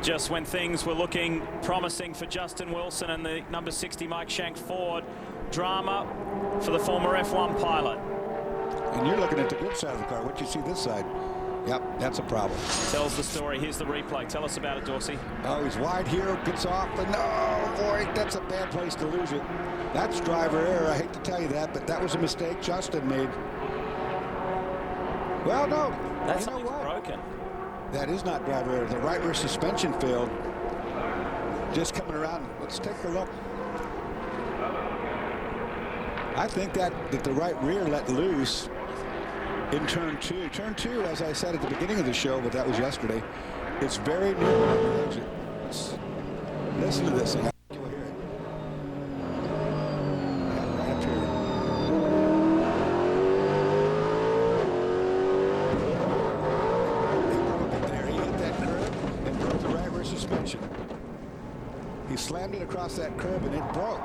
Just when things were looking promising for Justin Wilson and the number 60 Mike Shank Ford, drama for the former F1 pilot. And you're looking at the good side of the car. What you see this side? Yep, that's a problem. Tells the story. Here's the replay. Tell us about it, Dorsey. Oh, he's wide here, gets off, and oh boy, that's a bad place to lose it. That's driver error. I hate to tell you that, but that was a mistake Justin made. Well, no. That's something's broken. That is not driver error. The right rear suspension failed. Just coming around. Let's take a look. I think that the right rear let loose in turn two. Turn two, as I said at the beginning of the show, but that was yesterday, it's very near the exit. Listen to this thing. You'll hear it. Right up here. He broke it there. He hit that curb and broke the right rear suspension. He slammed it across that curb and it broke.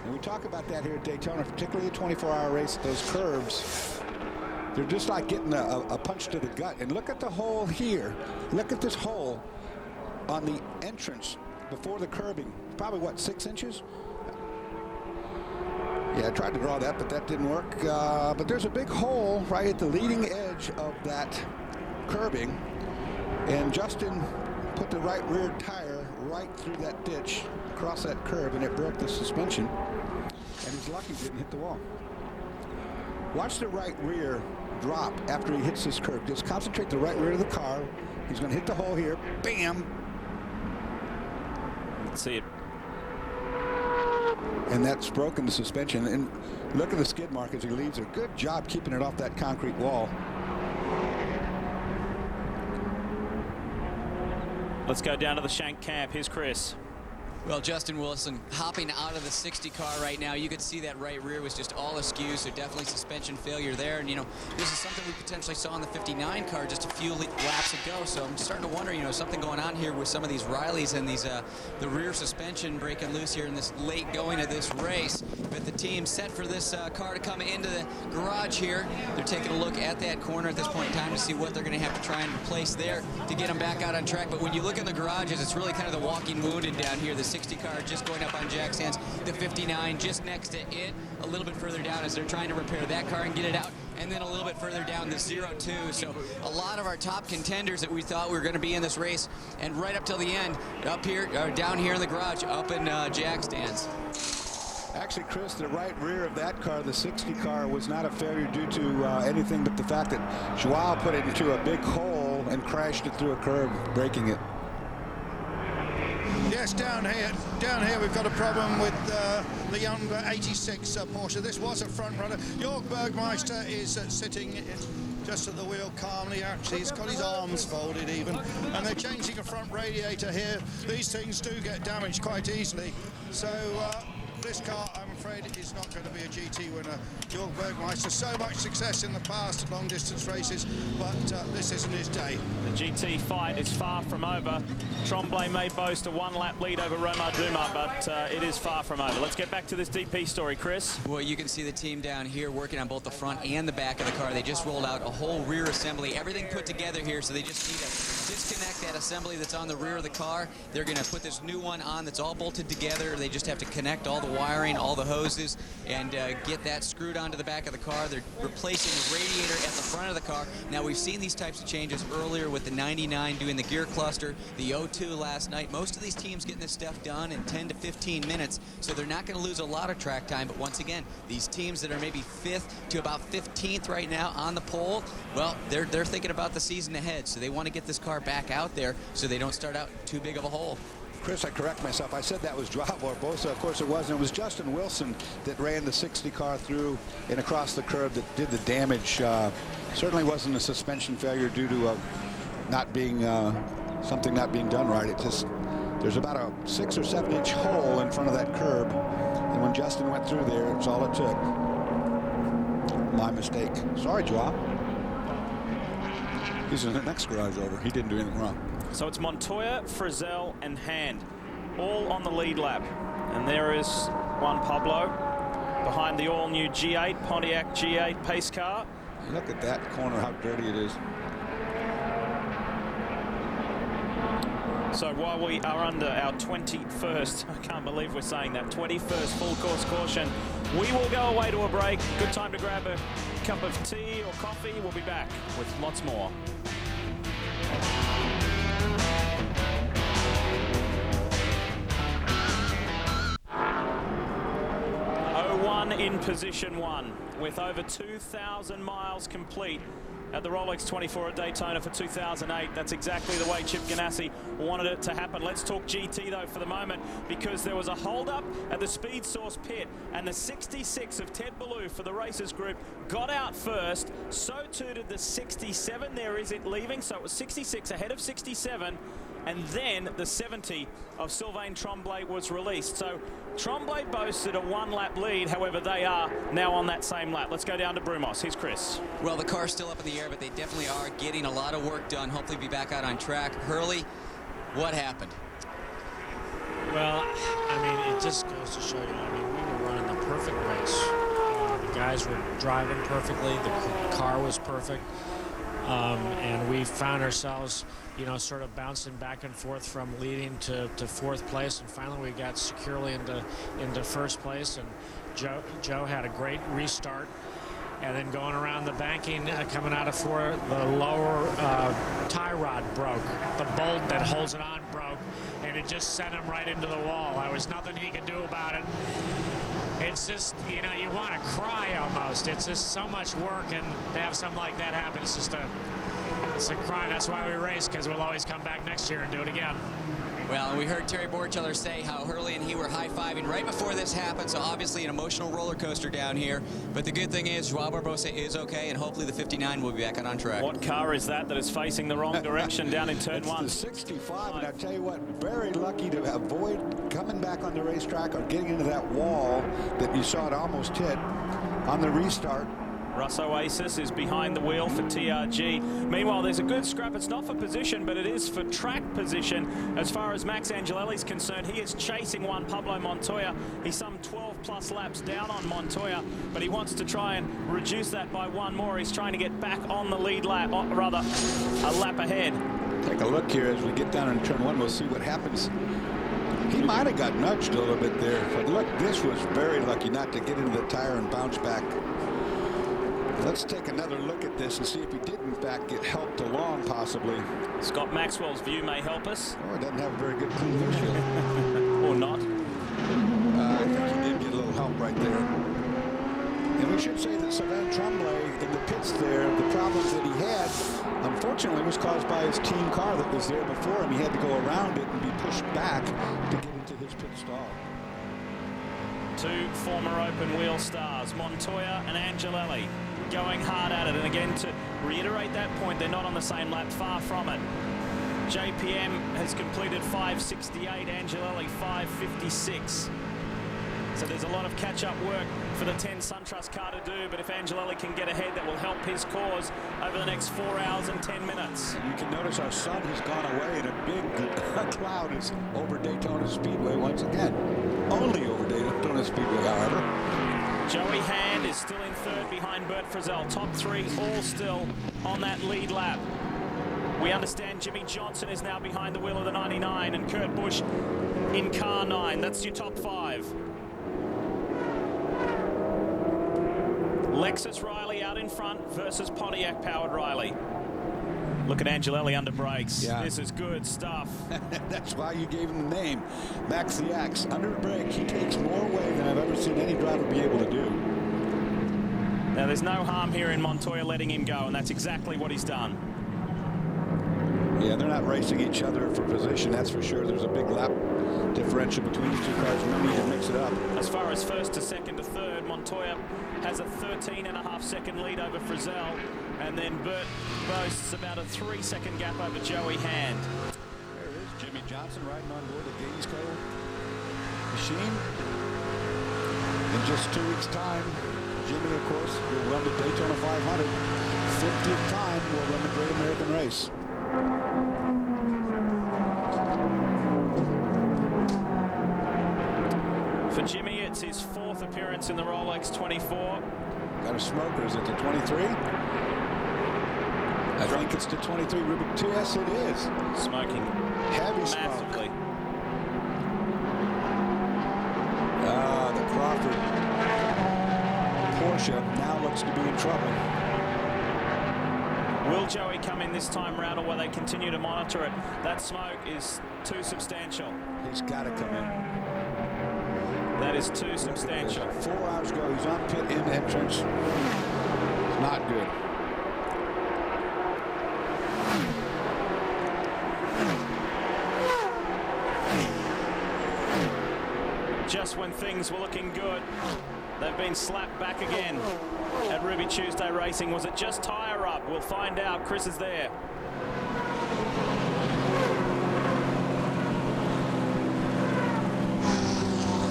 And we talk about that here at Daytona, particularly the 24-hour race. Those curbs, they're just like getting a punch to the gut. And look at the hole here. Look at this hole on the entrance before the curbing. Probably, what, 6 inches? Yeah, I tried to draw that, but that didn't work. But there's a big hole right at the leading edge of that curbing. And Justin put the right rear tire right through that ditch, across that curb, and it broke the suspension. And he's lucky he didn't hit the wall. Watch the right rear drop after he hits this curb. Just concentrate the right rear of the car. He's going to hit the hole here. Bam! Let's see it. And that's broken the suspension. And look at the skid mark as he leaves her. Good job keeping it off that concrete wall. Let's go down to the Shank camp. Here's Chris. Well, Justin Wilson hopping out of the 60 car right now. You could see that right rear was just all askew, so definitely suspension failure there. And, you know, this is something we potentially saw in the 59 car just a few laps ago. So I'm starting to wonder, you know, something going on here with some of these Rileys and these the rear suspension breaking loose here in this late going of this race. But the team set for this car to come into the garage here. They're taking a look at that corner at this point in time to see what they're going to have to try and replace there to get them back out on track. But when you look in the garages, it's really kind of the walking wounded down here. The 60 car just going up on jack stands, the 59 just next to it, a little bit further down as they're trying to repair that car and get it out, and then a little bit further down the 02. So a lot of our top contenders that we thought were going to be in this race, and right up till the end, up here, or down here in the garage, up in jack stands. Actually, Chris, the right rear of that car, the 60 car, was not a failure due to anything but the fact that Joao put it into a big hole and crashed it through a curb, breaking it. Yes, down here we've got a problem with the younger 86 Porsche. This was a front runner. Jörg Bergmeister is sitting just at the wheel calmly. Actually, he's got his arms folded even, and they're changing a front radiator here. These things do get damaged quite easily. So this car, I'm afraid, is not going to be a GT winner. Jörg Bergmeister, so much success in the past at long-distance races, but this isn't his day. The GT fight is far from over. Tremblay may boast a one-lap lead over Romar Duma, but it is far from over. Let's get back to this DP story, Chris. Well, you can see the team down here working on both the front and the back of the car. They just rolled out a whole rear assembly, everything put together here, so they just need to disconnect that assembly that's on the rear of the car. They're going to put this new one on that's all bolted together. They just have to connect all the wiring, all the hoses, and get that screwed onto the back of the car. They're replacing the radiator at the front of the car. Now, we've seen these types of changes earlier with the 99 doing the gear cluster, the 02 last night. Most of these teams getting this stuff done in 10 to 15 minutes, so they're not going to lose a lot of track time. But once again, these teams that are maybe 5th to about 15th right now on the pole, well, they're thinking about the season ahead, so they want to get this car back out there so they don't start out too big of a hole. Chris, I correct myself. I said that was Joao Barbosa. Of course it wasn't. It was Justin Wilson that ran the 60 car through and across the curb that did the damage. Certainly wasn't a suspension failure due to not being something not being done right. It just, there's about a 6 or 7 inch hole in front of that curb, and when Justin went through there, it's all it took. My mistake. Sorry, Joao. He's in the next garage over. He didn't do anything wrong. So it's Montoya, Frizzell, and Hand, all on the lead lap. And there is Juan Pablo behind the all-new G8, Pontiac G8 pace car. Look at that corner, how dirty it is. So while we are under our 21st, I can't believe we're saying that, 21st full course caution, we will go away to a break. Good time to grab a cup of tea or coffee. We'll be back with lots more. 01 in position 1 with over 2,000 miles complete at the Rolex 24 at Daytona for 2008. That's exactly the way Chip Ganassi wanted it to happen. Let's talk GT though for the moment, because there was a hold-up at the Speed Source pit, and the 66 of Ted Ballou for the Racers Group got out first. So too did the 67. There is it leaving. So it was 66 ahead of 67. And then the 70 of Sylvain Tremblay was released. So Tremblay boasted a one-lap lead. However, they are now on that same lap. Let's go down to Brumos. Here's Chris. Well, the car's still up in the air, but they definitely are getting a lot of work done. Hopefully be back out on track. Hurley, what happened? Well, I mean, it just goes to show you, I mean, we were running the perfect race. The guys were driving perfectly. The car was perfect. And we found ourselves, you know, sort of bouncing back and forth from leading to fourth place, and finally we got securely into first place. And Joe had a great restart, and then going around the banking, coming out of four, the lower tie rod broke. The bolt that holds it on broke, and it just sent him right into the wall. There was nothing he could do about it. It's just, you know, you want to cry almost. It's just so much work, and to have something like that happen, it's a cry. That's why we race, because we'll always come back next year and do it again. Well, and we heard Terry Borcheller say how Hurley and he were high-fiving right before this happened, so obviously an emotional roller coaster down here. But the good thing is Joao Barbosa is okay, and hopefully the 59 will be back on track. What car is that is facing the wrong direction down in turn 1? It's the 65, and I tell you what, very lucky to avoid coming back on the racetrack or getting into that wall that you saw it almost hit on the restart. Russ Oasis is behind the wheel for TRG. Meanwhile, there's a good scrap. It's not for position, but it is for track position. As far as Max Angelelli's concerned, he is chasing Juan Pablo Montoya. He's some 12+ laps down on Montoya, but he wants to try and reduce that by one more. He's trying to get back on the lead lap, or rather, a lap ahead. Take a look here as we get down in turn 1. We'll see what happens. He might have got nudged a little bit there, but look, this was very lucky not to get into the tire and bounce back. Let's take another look at this and see if he did, in fact, get helped along, possibly. Scott Maxwell's view may help us. Oh, it doesn't have a very good clean windshield. Or not. I think he did get a little help right there. And we should say that Sylvain Tremblay in the pits there, the problems that he had, unfortunately, was caused by his team car that was there before him. He had to go around it and be pushed back to get into his pit stall. Two former open wheel stars, Montoya and Angelelli, going hard at it. And again, to reiterate that point, they're not on the same lap, far from it. JPM has completed 5:68, Angelelli 5:56. So there's a lot of catch-up work for the 10 SunTrust car to do, but if Angelelli can get ahead, that will help his cause over the next 4 hours and 10 minutes. You can notice our sun has gone away, and a big cloud is over Daytona Speedway once again. Only over Daytona Speedway, however. Joey Hand is still in third behind Bert Frizzell. Top 3 all still on that lead lap. We understand Jimmy Johnson is now behind the wheel of the 99, and Kurt Busch in car 9. That's your top 5. Lexus Riley out in front versus Pontiac powered Riley. Look at Angelelli under brakes. Yeah. This is good stuff. That's why you gave him the name. Max the Axe. Under brake, he takes more away than I've ever seen any driver be able to do. Now, there's no harm here in Montoya letting him go, and that's exactly what he's done. Yeah, they're not racing each other for position, that's for sure. There's a big lap differential between these two cars. No need to mix it up. As far as first to second to third, Montoya has a 13.5-second lead over Frizzell, and then Bert boasts about a 3-second gap over Joey Hand. There it is, Jimmy Johnson riding on board the Gainesco machine. In just 2 weeks' time, Jimmy, of course, will run the Daytona 500. 50th time will run the Great American Race. For Jimmy, it's his 4th appearance in the Rolex 24. Got a smoker. Is it the 23? I think it's the 23 Rubik 2. Yes, it is. Smoking Heavy smoke. massively. The Crawford Porsche now looks to be in trouble. Will Joey come in this time round, or will they continue to monitor it? That smoke is too substantial. He's got to come in. That is too substantial. 4 hours ago, he's on pit in entrance. It's not good. Just when things were looking good, they've been slapped back again at Ruby Tuesday Racing. Was it just tyre up? We'll find out. Chris is there.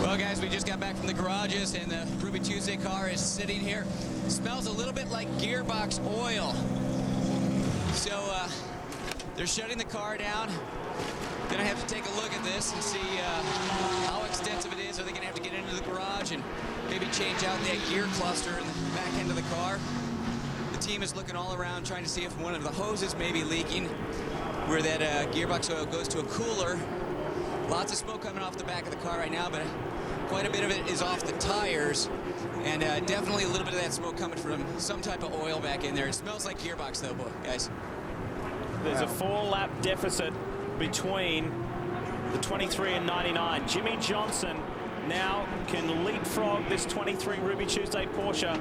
Well, guys, we just got back from the garages, and the Ruby Tuesday car is sitting here. Smells a little bit like gearbox oil. So they're shutting the car down. Gonna have to take a look at this and see how extensive it is. Are they gonna have to get into the garage and maybe change out that gear cluster in the back end of the car? The team is looking all around trying to see if one of the hoses may be leaking, where that gearbox oil goes to a cooler. Lots of smoke coming off the back of the car right now, but quite a bit of it is off the tires, and definitely a little bit of that smoke coming from some type of oil back in there. It smells like gearbox though, guys. There's a 4-lap deficit between the 23 and 99. Jimmy Johnson now can leapfrog this 23 Ruby Tuesday Porsche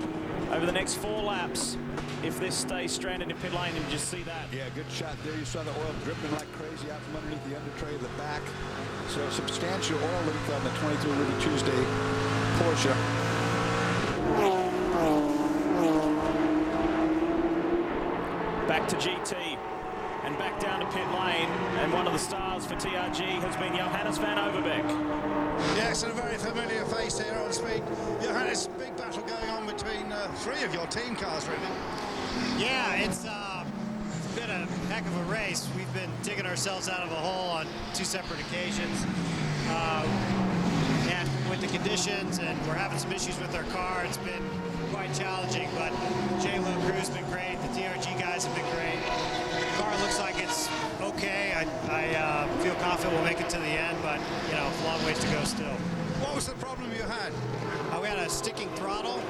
over the next 4 laps if this stays stranded in pit lane. And just see that. Yeah, good shot there. You saw the oil dripping like crazy out from underneath the under tray of the back. So substantial oil leak on the 23 Ruby Tuesday Porsche. Back to GT and back down to pit lane, and one of the stars for TRG has been Johannes van Overbeek. Yes, and a very familiar face here on speed. Johannes, big battle going on between 3 of your team cars, really. Yeah, it's been a heck of a race. We've been digging ourselves out of a hole on 2 separate occasions. And with the conditions, and we're having some issues with our car, it's been quite challenging, but J-Lo crew's been great. The TRG guys have been great. The car looks like it's okay. I feel confident we'll make it to the end, but, you know, a long ways to go still. What was the problem you had? We had a sticking throttle,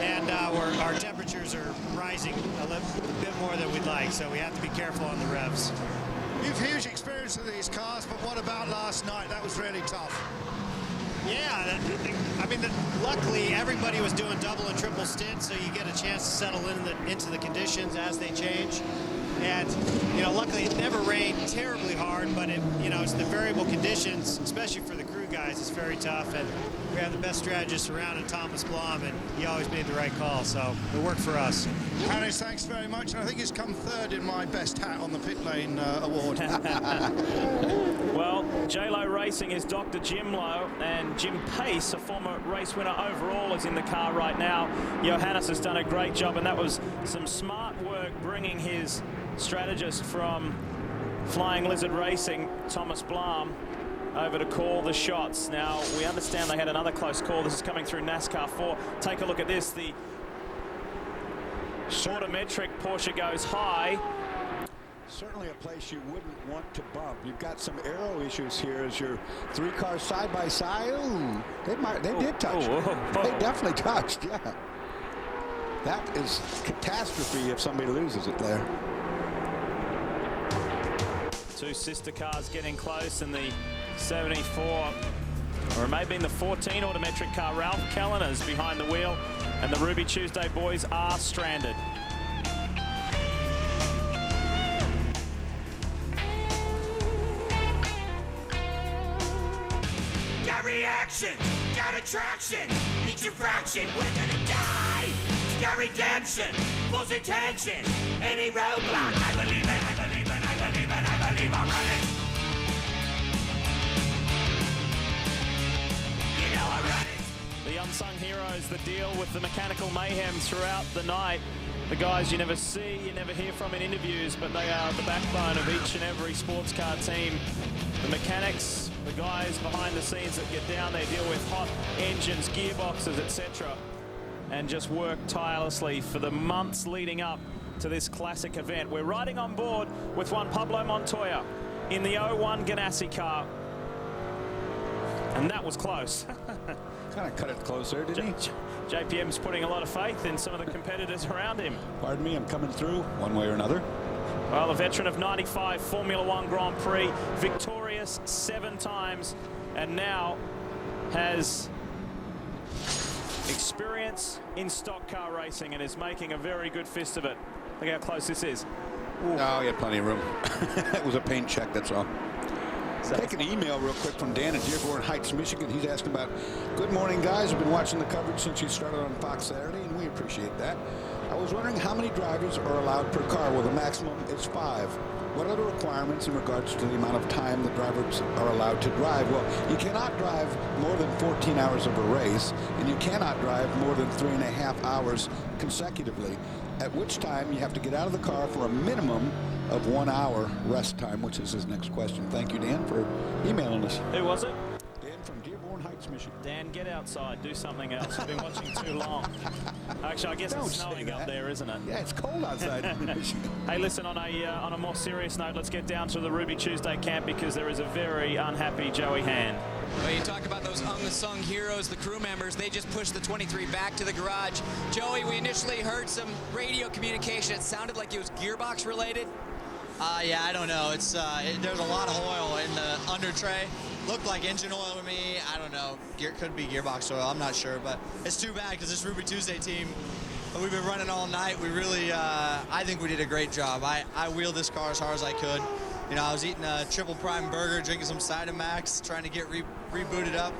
and our temperatures are rising a bit more than we'd like, so we have to be careful on the revs. You've huge experience with these cars, but what about last night? That was really tough. Yeah, I mean, luckily everybody was doing double and triple stints, so you get a chance to settle into the conditions as they change. And, you know, luckily it never rained terribly hard, but it's the variable conditions, especially for the crew guys, it's very tough. And we have the best strategist around in Thomas Blom, and he always made the right call, so it worked for us. Hannes, thanks very much. And I think he's come 3rd in my best hat on the pit lane award. Well, J-Lo Racing is Dr. Jim Lowe, and Jim Pace, a former race winner overall, is in the car right now. Johannes has done a great job, and that was some smart work bringing his strategist from Flying Lizard Racing, Thomas Blom, over to call the shots. Now, we understand they had another close call. This is coming through NASCAR 4. Take a look at this. The Sortometric Porsche goes high. Certainly a place you wouldn't want to bump. You've got some aero issues here as your 3 cars side by side. Ooh, they did touch. They definitely touched, yeah. That is catastrophe if somebody loses it there. 2 sister cars getting close, and the 74, or it may have been the 14 Autometric car. Ralph Kellner is behind the wheel, and the Ruby Tuesday boys are stranded. Got reaction, got attraction, need your fraction, we're gonna die. Got redemption, full attention, any roadblock, I believe it, I believe it, I believe it, I believe I'll run it. You know I run it. The unsung heroes that deal with the mechanical mayhem throughout the night. The guys you never see, you never hear from in interviews, but they are the backbone of each and every sports car team. The mechanics, the guys behind the scenes that get down there, deal with hot engines, gearboxes, etc., and just work tirelessly for the months leading up to this classic event. We're riding on board with one Pablo Montoya in the 01 Ganassi car. And that was close. Kind of cut it closer, didn't he? JPM's putting a lot of faith in some of the competitors around him. Pardon me, I'm coming through one way or another. Well, a veteran of 95 Formula One Grand Prix, victorious 7 times, and now has experience in stock car racing and is making a very good fist of it. Look how close this is. Ooh. Oh, you had plenty of room. That was a paint check, that's all. Take an email real quick from Dan at Dearborn Heights, Michigan. He's asking about, good morning, guys. I've been watching the coverage since you started on Fox Saturday, and we appreciate that. I was wondering how many drivers are allowed per car. Well, the maximum is 5. What are the requirements in regards to the amount of time the drivers are allowed to drive? Well, you cannot drive more than 14 hours of a race, and you cannot drive more than 3.5 hours consecutively, at which time you have to get out of the car for a minimum of 1 hour rest time, which is his next question. Thank you, Dan, for emailing us. Who was it? Dan from Dearborn Heights, Michigan. Dan, get outside. Do something else. You've been watching too long. Actually, I guess it's snowing up there, isn't it? Yeah, it's cold outside in Michigan. Hey, listen, on a more serious note, let's get down to the Ruby Tuesday camp because there is a very unhappy Joey Hand. Well, you talk about those unsung heroes, the crew members. They just pushed the 23 back to the garage. Joey, we initially heard some radio communication. It sounded like it was gearbox related. Yeah, I don't know. It's there's a lot of oil in the under tray. Looked like engine oil to me. I don't know. Could be gearbox oil. I'm not sure, but it's too bad because this Ruby Tuesday team, we've been running all night. We really, I think we did a great job. I wheeled this car as hard as I could. You know, I was eating a triple prime burger, drinking some Cytomax, trying to get rebooted up.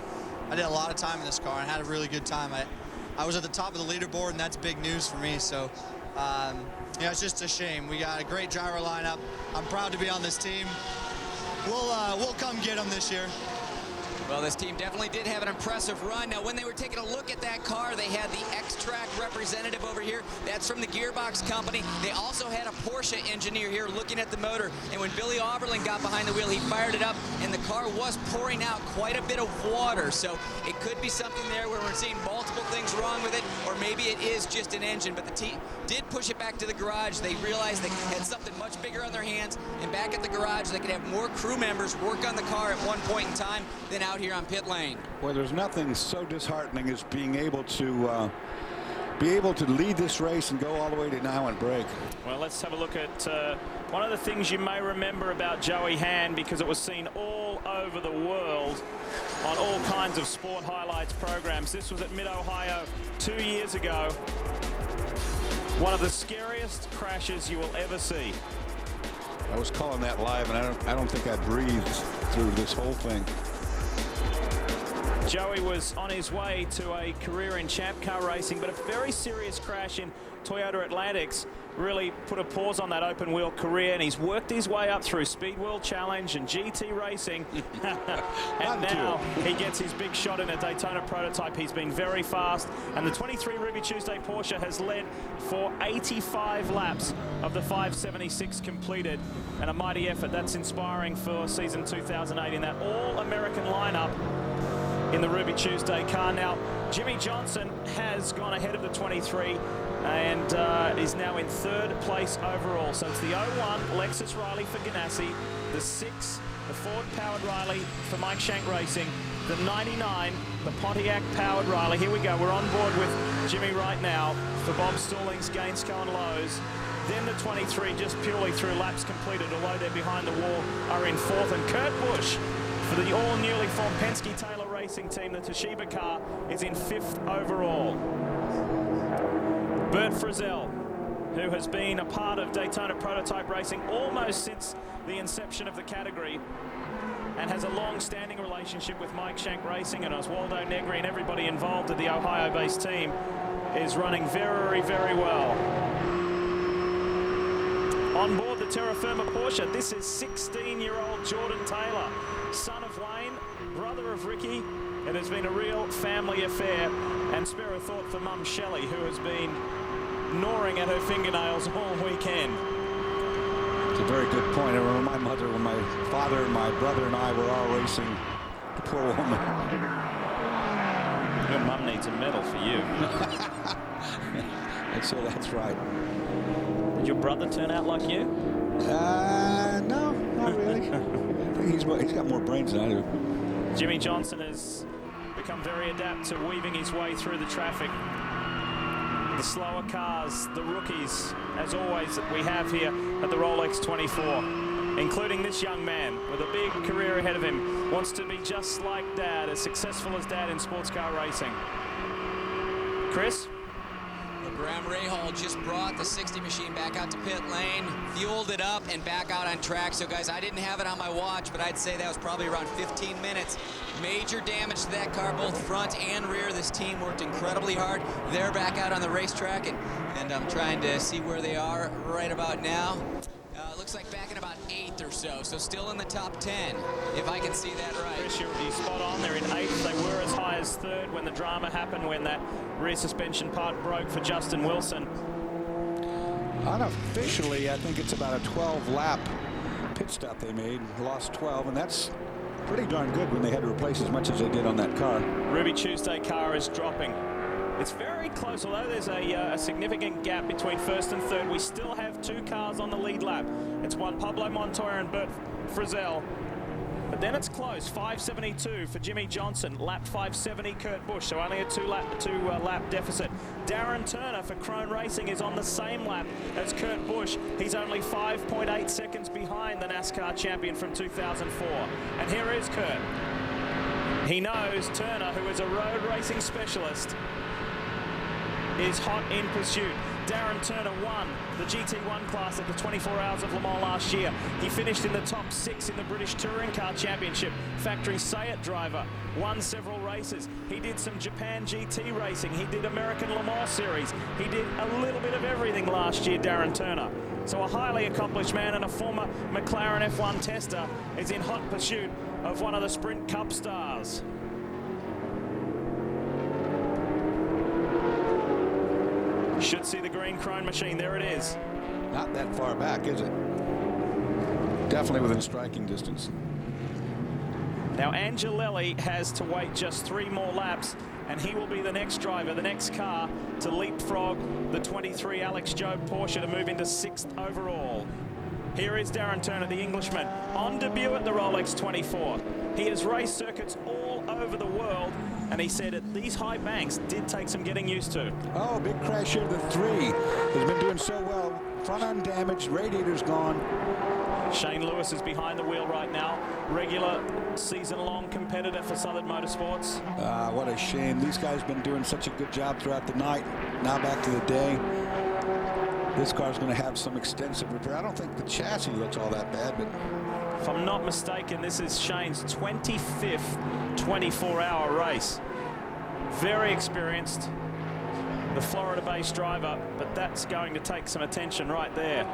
I did a lot of time in this car and had a really good time. I was at the top of the leaderboard, and that's big news for me. So, you know, it's just a shame. We got a great driver lineup. I'm proud to be on this team. We'll come get them this year. Well, this team definitely did have an impressive run. Now, when they were taking a look at that car, they had the X-Track representative over here. That's from the Gearbox Company. They also had a Porsche engineer here looking at the motor. And when Billy Oberlin got behind the wheel, he fired it up, and the car was pouring out quite a bit of water. So it could be something there where we're seeing multiple things wrong with it, or maybe it is just an engine. But the team did push it back to the garage. They realized they had something much bigger on their hands, and back at the garage, they could have more crew members work on the car at one point in time than out here on pit lane. Well, there's nothing so disheartening as being able to lead this race and go all the way to now and break. Well, let's have a look at one of the things you may remember about Joey Hand, because it was seen all over the world on all kinds of sport highlights programs. This was at Mid-Ohio 2 years ago. One of the scariest crashes you will ever see. I was calling that live, and I don't think I breathed through this whole thing. Joey was on his way to a career in champ car racing, but a very serious crash in Toyota Atlantics really put a pause on that open wheel career, and he's worked his way up through Speedway Challenge and GT racing. And now he gets his big shot in a Daytona prototype. He's been very fast, and the 23 Ruby Tuesday Porsche has led for 85 laps of the 576 completed, and a mighty effort. That's inspiring for season 2008 in that all-American lineup in the Ruby Tuesday car. Now, Jimmy Johnson has gone ahead of the 23 and is now in 3rd place overall. So it's the 01 Lexus Riley for Ganassi, the 6, the Ford powered Riley for Mike Shank Racing, the 99, the Pontiac powered Riley. Here we go. We're on board with Jimmy right now for Bob Stallings, Gainesco and Lowe's. Then the 23 just purely through laps completed, although they're behind the wall, are in 4th. And Kurt Busch for the all-newly formed Penske Taylor Racing team, the Toshiba car, is in 5th overall. Bert Frizzell, who has been a part of Daytona prototype racing almost since the inception of the category and has a long-standing relationship with Mike Shank Racing and Oswaldo Negri and everybody involved at the Ohio-based team, is running very, very well. On board the Terra Firma Porsche, this is 16-year-old Jordan Taylor, son of Wayne, brother of Ricky. It has been a real family affair, and spare a thought for Mum Shelley, who has been gnawing at her fingernails all weekend. It's a very good point. I remember my mother when my father and my brother and I were all racing. The poor woman. Your mum needs a medal for you. I'd say that's right. Did your brother turn out like you? No, not really. I think he's got more brains than I do. Jimmy Johnson has become very adept to weaving his way through the traffic. The slower cars, the rookies, as always, that we have here at the Rolex 24, including this young man with a big career ahead of him, wants to be just like Dad, as successful as Dad in sports car racing. Chris? Graham Rahal just brought the 60 machine back out to pit lane, fueled it up, and back out on track. So, guys, I didn't have it on my watch, but I'd say that was probably around 15 minutes. Major damage to that car, both front and rear. This team worked incredibly hard. They're back out on the racetrack, and I'm trying to see where they are right about now. Looks like back in about 8th or so still in the top 10, if I can see that right. Chris, you're spot on. They're in 8th. They were as high as 3rd when the drama happened, when that rear suspension part broke for Justin Wilson. Unofficially, I think it's about a 12-lap pit stop they made. Lost 12, and that's pretty darn good when they had to replace as much as they did on that car. Ruby Tuesday car is dropping. It's very close, although there's a significant gap between 1st and 3rd. We still have 2 cars on the lead lap. It's one Pablo Montoya and Bert Frizzell. But then it's close. 572 for Jimmy Johnson. Lap 570, Kurt Busch. So only a two-lap deficit. Darren Turner for Krone Racing is on the same lap as Kurt Busch. He's only 5.8 seconds behind the NASCAR champion from 2004. And here is Kurt. He knows Turner, who is a road racing specialist, is hot in pursuit. Darren Turner won the GT1 class at the 24 Hours of Le Mans last year. He finished in the top 6 in the British Touring Car Championship. Factory Sayat driver, won several races. He did some Japan GT racing. He did American Le Mans Series. He did a little bit of everything last year, Darren Turner. So a highly accomplished man and a former McLaren F1 tester is in hot pursuit of one of the Sprint Cup stars. Should see the green Krone machine. There it is. Not that far back, is it? Definitely within striking distance. Now Angelelli has to wait just 3 more laps, and he will be the next driver, the next car to leapfrog the 23 Alex Job Porsche to move into 6th overall. Here is Darren Turner, the Englishman, on debut at the Rolex 24. He has raced circuits all over the world, and he said that these high banks did take some getting used to. Oh, big crash here, the 3. He's been doing so well. Front end damaged, radiator's gone. Shane Lewis is behind the wheel right now. Regular season-long competitor for Southern Motorsports. What a shame. These guys have been doing such a good job throughout the night. Now back to the day. This car's going to have some extensive repair. I don't think the chassis looks all that bad, but if I'm not mistaken, this is Shane's 25th 24-hour race. Very experienced, the Florida-based driver, but that's going to take some attention right there.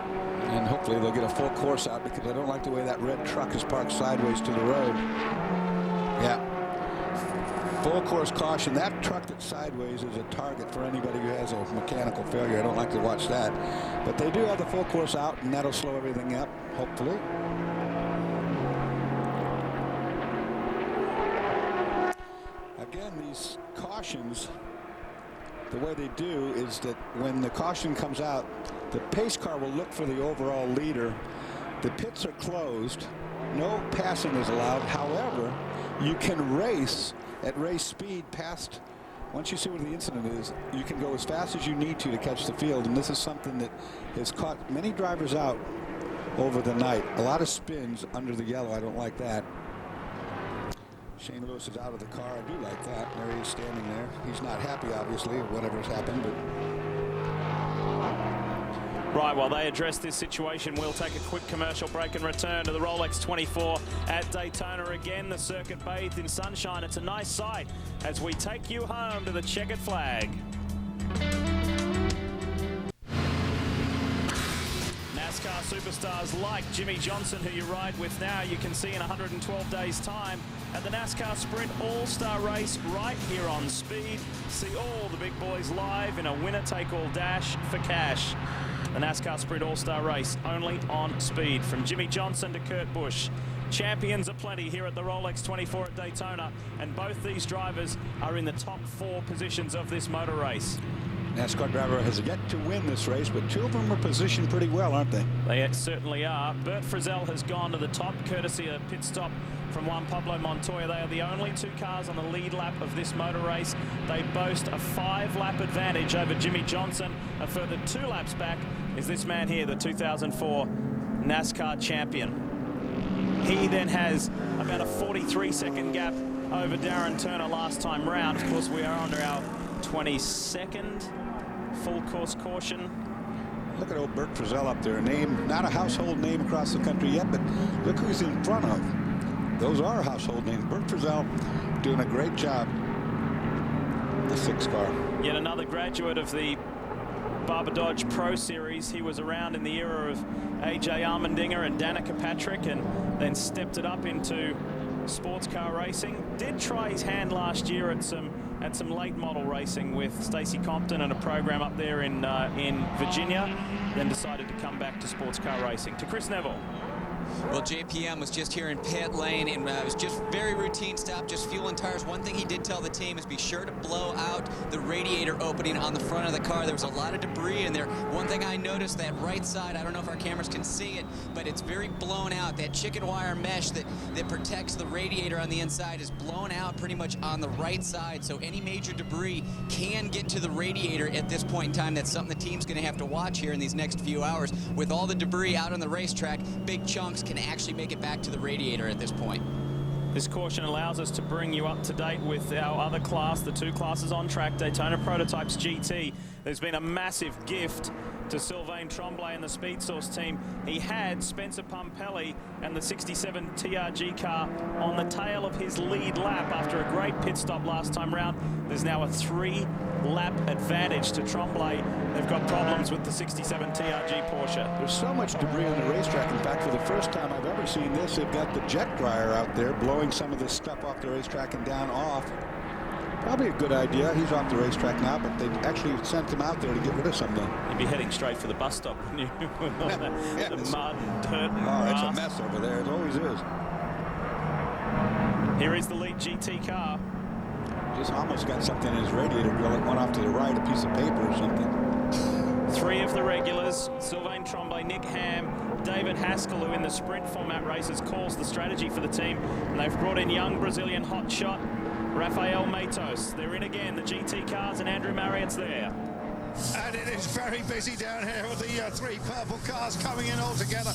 And hopefully they'll get a full course out, because I don't like the way that red truck is parked sideways to the road. Yeah. Full course caution. That truck that's sideways is a target for anybody who has a mechanical failure. I don't like to watch that. But they do have the full course out, and that'll slow everything up, hopefully. Again, these cautions, the way they do is that when the caution comes out, the pace car will look for the overall leader. The pits are closed. No passing is allowed. However, you can race at race speed past. Once you see what the incident is, you can go as fast as you need to catch the field, and this is something that has caught many drivers out over the night. A lot of spins under the yellow. I don't like that. Shane Lewis is out of the car. I do like that. There he is standing there. He's not happy, obviously, of whatever's happened, but Right, while they address this situation, we'll take a quick commercial break and return to the Rolex 24 at Daytona again. The circuit bathed in sunshine. It's a nice sight as we take you home to the checkered flag. NASCAR superstars like Jimmy Johnson, who you ride with now, you can see in 112 days' time at the NASCAR Sprint All-Star Race right here on Speed. See all the big boys live in a winner-take-all dash for cash. The NASCAR Sprint All-Star Race only on Speed. From Jimmy Johnson to Kurt Busch, champions aplenty here at the Rolex 24 at Daytona, and both these drivers are in the top 4 positions of this motor race. NASCAR driver has yet to win this race, but two of them are positioned pretty well, aren't they? They certainly are. Bert Frizzell has gone to the top, courtesy of a pit stop from Juan Pablo Montoya. They are the only two cars on the lead lap of this motor race. They boast a 5-lap advantage over Jimmy Johnson. A further 2 laps back is this man here, the 2004 NASCAR champion. He then has about a 43-second gap over Darren Turner last time round. Of course, we are under our 22nd full course caution. Look at old Bert Frizzell up there. Name, not a household name across the country yet, but look who's in front of. Those are household names. Bert Frizzell doing a great job. The 6 car. Yet another graduate of the Barber Dodge Pro Series. He was around in the era of AJ Allmendinger and Danica Patrick, and then stepped it up into sports car racing. Did try his hand last year at some late model racing with Stacey Compton and a program up there in Virginia, then decided to come back to sports car racing. To Chris Neville. Well, JPM was just here in pit lane, and it was just very routine stop, just fueling tires. One thing he did tell the team is be sure to blow out the radiator opening on the front of the car. There was a lot of debris in there. One thing I noticed, that right side, I don't know if our cameras can see it, but it's very blown out. That chicken wire mesh that protects the radiator on the inside is blown out pretty much on the right side, so any major debris can get to the radiator at this point in time. That's something the team's going to have to watch here in these next few hours. With all the debris out on the racetrack, big chunks can actually make it back to the radiator at this point. This caution allows us to bring you up to date with our other class, the 2 classes on track, Daytona Prototypes GT. There's been a massive gift to Sylvain Tremblay and the Speed Source team. He had Spencer Pumpelly and the 67 TRG car on the tail of his lead lap after a great pit stop last time round. There's now a 3-lap advantage to Tremblay. They've got problems with the 67 TRG Porsche. There's so much debris on the racetrack. In fact, for the first time I've ever seen this, they've got the jet dryer out there blowing some of this stuff off the racetrack and down off. Probably a good idea. He's off the racetrack now, but they actually sent him out there to get rid of some of them. You'd be heading straight for the bus stop, wouldn't you? Yeah, the mud and dirt and oh, it's a grass. mess over there. It always is. Here is the lead GT car. Just almost got something in his radiator grill. It went off to the right, a piece of paper or something. 3 of the regulars, Sylvain Tremblay, Nick Ham, David Haskell, who in the sprint format races calls the strategy for the team. And they've brought in young Brazilian hotshot Rafael Matos. They're in again, the GT cars, and Andrew Marriott's there. And it is very busy down here with the 3 purple cars coming in all together.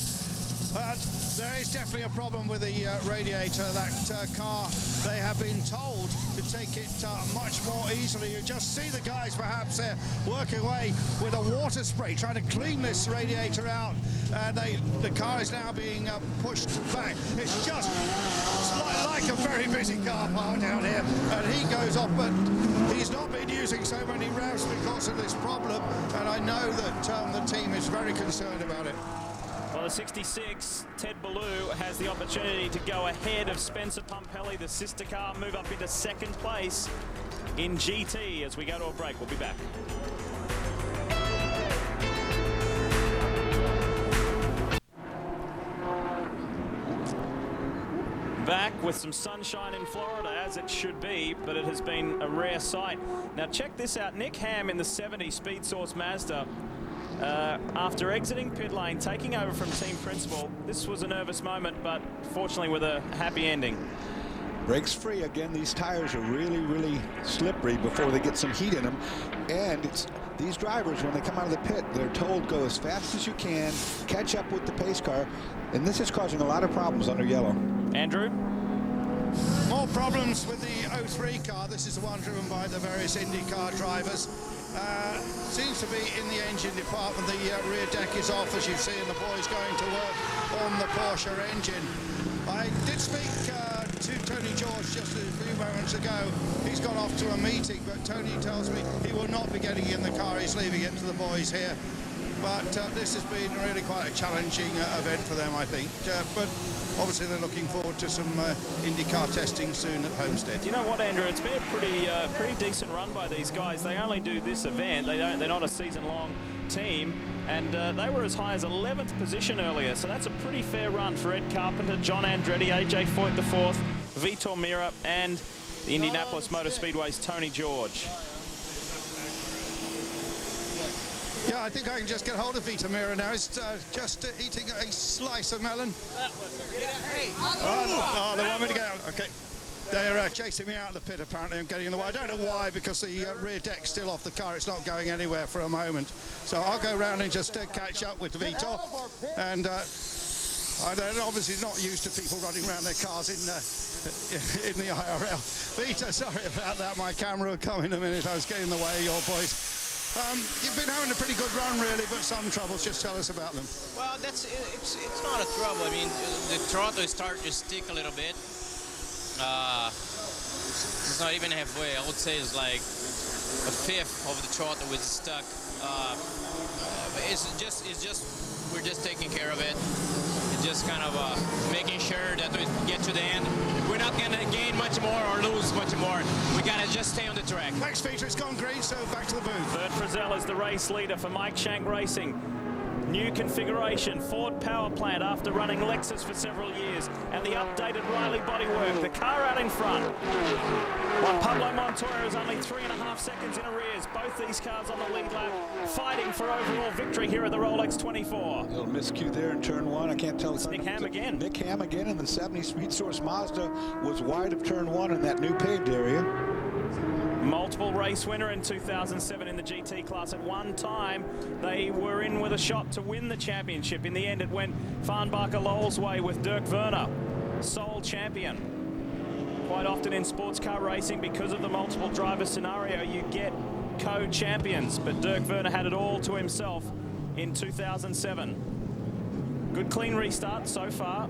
There is definitely a problem with the radiator. That car, they have been told to take it much more easily. You just see the guys perhaps there working away with a water spray, trying to clean this radiator out. The car is now being pushed back. It's just like a very busy car park down here. And he goes off, but he's not been using so many revs because of this problem. And I know that the team is very concerned about it. Well, the 66, Ted Ballou, has the opportunity to go ahead of Spencer Pumpelly, the sister car, move up into 2nd place in GT as we go to a break. We'll be back. Back with some sunshine in Florida, as it should be, but it has been a rare sight. Now check this out. Nick Ham in the 70 Speed Source Mazda. After exiting pit lane, taking over from team principal. This was a nervous moment, but fortunately with a happy ending. Brakes free again. These tires are really, really slippery before they get some heat in them. And these drivers, when they come out of the pit, they're told go as fast as you can, catch up with the pace car. And this is causing a lot of problems under yellow. Andrew? More problems with the 03 car. This is the one driven by the various IndyCar drivers. Seems to be in the engine department. The rear deck is off, as you see, and the boys going to work on the Porsche engine. I did speak to Tony George just a few moments ago. He's gone off to a meeting, but Tony tells me he will not be getting in the car. He's leaving it to the boys here. But this has been really quite a challenging event for them, I think. But obviously they're looking forward to some IndyCar testing soon at Homestead. You know what, Andrew? It's been a pretty decent run by these guys. They only do this event. They're not a season-long team, and they were as high as 11th position earlier. So that's a pretty fair run for Ed Carpenter, John Andretti, AJ Foyt IV, Vitor Meira, and the Indianapolis Motor Speedway's Tony George. I think I can just get hold of Vita Mira now. He's just eating a slice of melon. Oh, they want me to go. Okay. They're chasing me out of the pit, apparently. I'm getting in the way. I don't know why, because the rear deck's still off the car. It's not going anywhere for a moment. So I'll go round and just catch up with Vito. And they're obviously not used to people running around their cars in the IRL. Vito, sorry about that. My camera will come in a minute. I was getting in the way of your boys. You've been having a pretty good run, really, but some troubles. Just tell us about them. Well, it's not a trouble. I mean, the throttle is starting to stick a little bit. It's not even halfway. I would say it's like a fifth of the throttle was stuck. It's just we're just taking care of it. It's just kind of making sure that we get to the end. We're not gonna gain much more or lose much more. We gotta just stay on the track. Thanks, Peter. It's gone green, so back to the booth. Bert Frizzell is the race leader for Mike Shank Racing. New configuration, Ford power plant after running Lexus for several years, and the updated Riley bodywork. The car out in front. While Pablo Montoya is only 3.5 seconds in arrears. Both these cars on the lead lap fighting for overall victory here at the Rolex 24. Little miscue there in turn one. I can't tell. It's Nick Ham again. Nick Ham again, and the 70 Speed Source Mazda was wide of turn one in that new paved area. Multiple race winner in 2007 in the GT class. At one time, they were in with a shot to win the championship. In the end, it went Farnbacher Lowell's way with Dirk Werner, sole champion. Quite often in sports car racing, because of the multiple driver scenario, you get co-champions. But Dirk Werner had it all to himself in 2007. Good clean restart so far.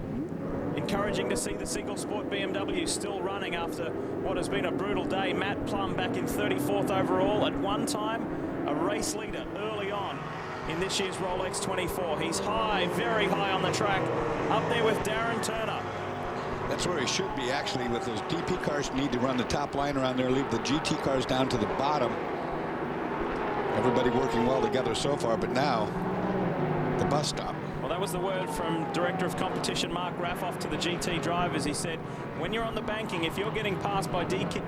Encouraging to see the single sport BMW still running after what has been a brutal day. Matt Plum back in 34th overall. At one time, a race leader early on in this year's Rolex 24. He's high, very high on the track, up there with Darren Turner. That's where he should be, actually, with those DP cars need to run the top line around there, leave the GT cars down to the bottom. Everybody working well together so far, but now the bus stop. Well, that was the word from Director of Competition Mark Raffoff to the GT drivers. He said, when you're on the banking, if you're getting passed by DP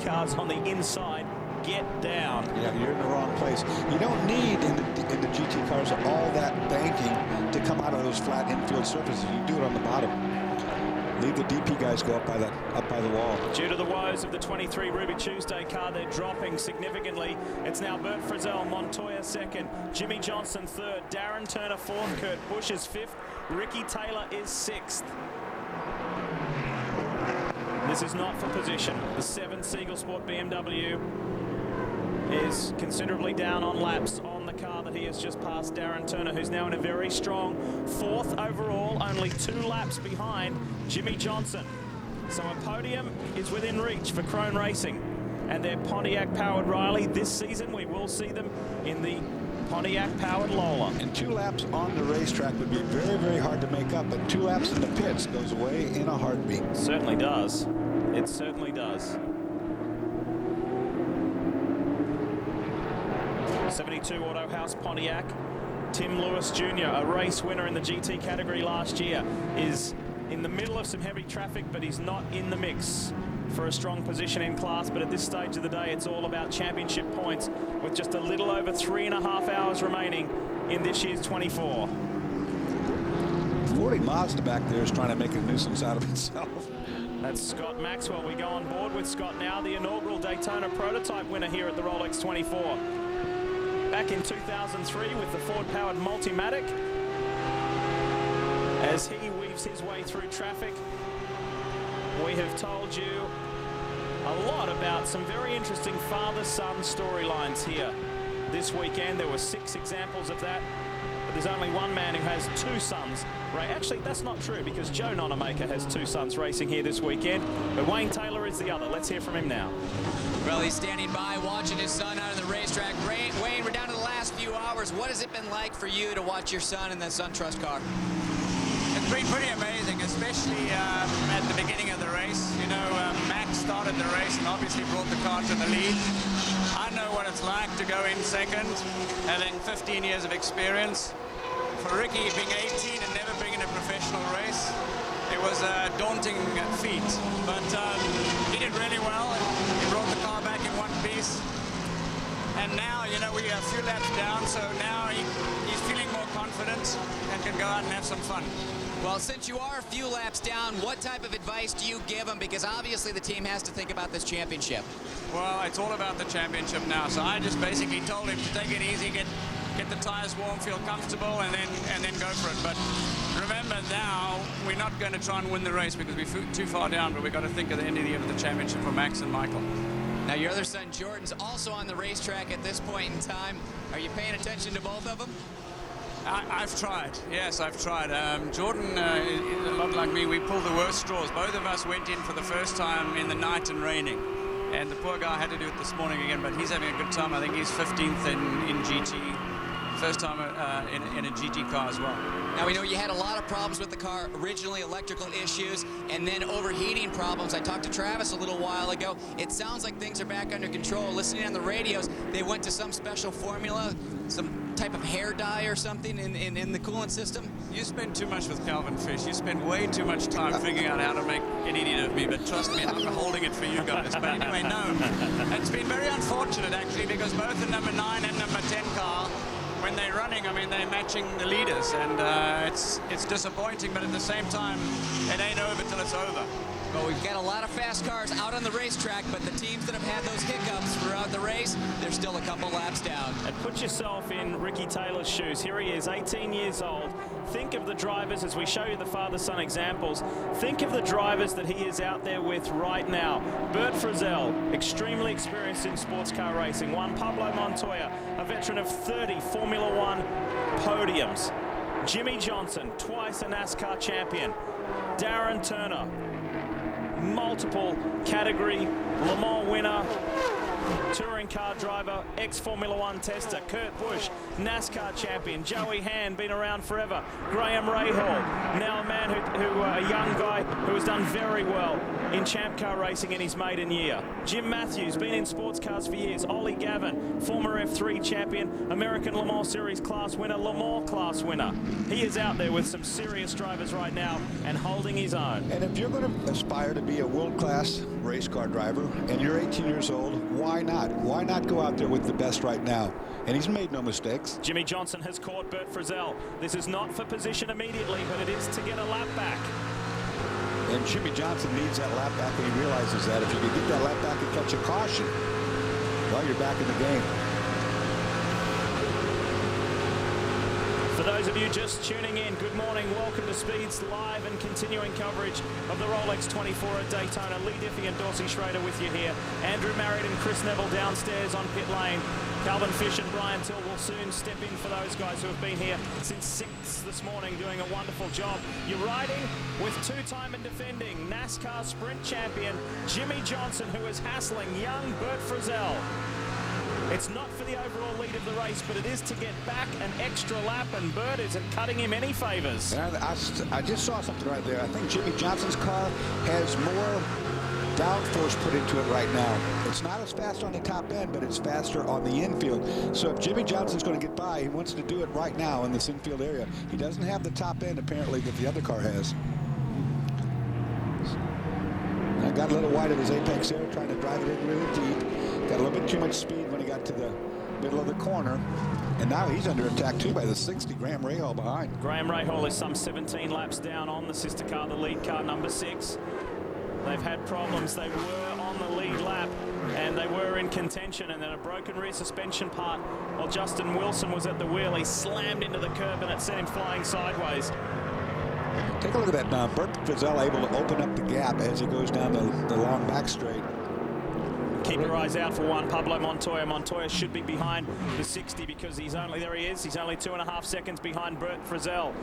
cars on the inside, get down. Yeah, you're in the wrong place. You don't need in the GT cars all that banking to come out of those flat infield surfaces. You do it on the bottom. Leave the DP guys go up by the wall. Due to the woes of the 23 Ruby Tuesday car, they're dropping significantly. It's now Bert Frizzell, Montoya second, Jimmy Johnson third, Darren Turner fourth, Kurt Busch is fifth, Ricky Taylor is sixth. This is not for position. The 7 Siegel Sport BMW is considerably down on laps on the car that he has just passed Darren Turner, who's now in a very strong 4th overall, only 2 laps behind Jimmy Johnson. So a podium is within reach for Krone Racing and their Pontiac-powered Riley. This season we will see them in the Pontiac-powered Lola. And 2 laps on the racetrack would be very, very hard to make up, but 2 laps in the pits goes away in a heartbeat. It certainly does. It certainly does. 72 Auto House Pontiac. Tim Lewis Jr., a race winner in the GT category last year, is in the middle of some heavy traffic, but he's not in the mix for a strong position in class. But at this stage of the day, it's all about championship points with just a little over 3.5 hours remaining in this year's 24. 40 Mazda back there is trying to make a nuisance out of itself. That's Scott Maxwell. We go on board with Scott now, the inaugural Daytona prototype winner here at the Rolex 24. Back in 2003 with the Ford-powered Multimatic. As he weaves his way through traffic, we have told you a lot about some very interesting father-son storylines here this weekend. There were 6 examples of that, but there's only one man who has 2 sons. Actually, that's not true, because Joe Nonamaker has 2 sons racing here this weekend, but Wayne Taylor is the other. Let's hear from him now. Well, he's standing by watching his son out of the racetrack. Wayne, we're down to the last few hours. What has it been like for you to watch your son in that SunTrust car? It's been pretty amazing, especially at the beginning of the race. You know, Max started the race and obviously brought the car to the lead. I know what it's like to go in second, having 15 years of experience. For Ricky, being 18 and never being in a professional race, it was a daunting feat. But he did really well. He brought the car back in one piece. And now, you know, we are a few laps down, so now he's feeling more confident and can go out and have some fun. Well, since you are a few laps down, what type of advice do you give him? Because obviously the team has to think about this championship. Well, it's all about the championship now, so I just basically told him to take it easy, get the tires warm, feel comfortable, and then go for it. But remember now, we're not going to try and win the race because we're too far down, but we've got to think at the end of the year of the championship for Max and Michael. Now, your other son, Jordan's also on the racetrack at this point in time. Are you paying attention to both of them? I've tried. Yes, I've tried. Jordan is a lot like me. We pulled the worst straws. Both of us went in for the first time in the night and raining. And the poor guy had to do it this morning again, but he's having a good time. I think he's 15th in GT. First time in a GT car as well. Now, we know you had a lot of problems with the car, originally electrical issues, and then overheating problems. I talked to Travis a little while ago. It sounds like things are back under control. Listening on the radios, they went to some special formula, some type of hair dye or something in the coolant system. You spend too much with Calvin Fish. You spend way too much time figuring out how to make an idiot of me, but trust me, I'm holding it for you guys. But anyway, no. It's been very unfortunate, actually, because both the number 9 and number 10 car, when they're running, I mean, they're matching the leaders, and it's disappointing, but at the same time, it ain't over till it's over. Well, we've got a lot of fast cars out on the racetrack, but the teams that have had those hiccups throughout the race, they're still a couple laps down. And put yourself in Ricky Taylor's shoes. Here he is, 18 years old. Think of the drivers, as we show you the father-son examples, think of the drivers that he is out there with right now. Bert Frizzell, extremely experienced in sports car racing. Juan Pablo Montoya, a veteran of 30 Formula One podiums. Jimmy Johnson, twice a NASCAR champion. Darren Turner, multiple category Le Mans winner, touring car driver, ex-Formula One tester. Kurt Busch, NASCAR champion. Joey Hand, been around forever. Graham Rahal, now a man a young guy who has done very well in champ car racing in his maiden year. Jim Matthews, been in sports cars for years. Ollie Gavin, former F3 champion, American Le Mans Series class winner, Le Mans class winner. He is out there with some serious drivers right now and holding his own. And if you're going to aspire to be a world-class race car driver and you're 18 years old, why not? Why not go out there with the best right now? And he's made no mistakes. Jimmy Johnson has caught Bert Frizzell. This is not for position immediately, but it is to get a lap back. And Jimmy Johnson needs that lap back, and he realizes that if you can get that lap back and catch a caution, well, you're back in the game. For those of you just tuning in, good morning. Welcome to Speed's live and continuing coverage of the Rolex 24 at Daytona. Lee Diffie and Dorsey Schrader with you here. Andrew Marriott and Chris Neville downstairs on pit lane. Calvin Fish and Brian Till will soon step in for those guys who have been here since 6 this morning doing a wonderful job. You're riding with two-time and defending NASCAR Sprint champion Jimmy Johnson, who is hassling young Bert Frizzell. It's not for the overall lead of the race, but it is to get back an extra lap, and Bert isn't cutting him any favors. I just saw something right there. I think Jimmy Johnson's car has more downforce put into it right now. It's not as fast on the top end, but it's faster on the infield. So if Jimmy Johnson's going to get by, he wants to do it right now in this infield area. He doesn't have the top end, apparently, that the other car has. I got a little wide of his apex there, trying to drive it in really deep. Got a little bit too much speed when he got to the middle of the corner. And now he's under attack, too, by the 60, Graham Rahal behind. Graham Rahal is some 17 laps down on the sister car, the lead car, number 6. They've had problems. They were on the lead lap, and they were in contention, and then a broken rear suspension part while Justin Wilson was at the wheel. He slammed into the curb, and it sent him flying sideways. Take a look at that now. Bert Frizzell able to open up the gap as he goes down the long back straight. Keep your eyes out for Juan Pablo Montoya. Montoya should be behind the 60 because there he is. He's only 2.5 seconds behind Bert Frizzell.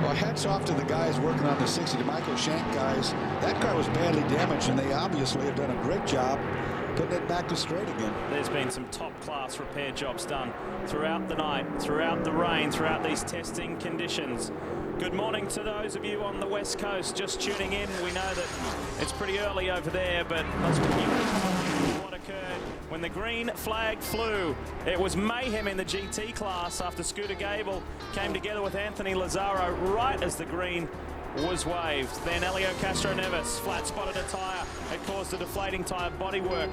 Well, hats off to the guys working on the 60, the Michael Shank guys. That car was badly damaged, and they obviously have done a great job putting it back to straight again. There's been some top-class repair jobs done throughout the night, throughout the rain, throughout these testing conditions. Good morning to those of you on the West Coast just tuning in. We know that it's pretty early over there, but let's review what occurred when the green flag flew. It was mayhem in the GT class after Scooter Gable came together with Anthony Lazzaro right as the green was waved. Then Elio Castro-Neves flat-spotted a tyre. It caused a deflating tyre bodywork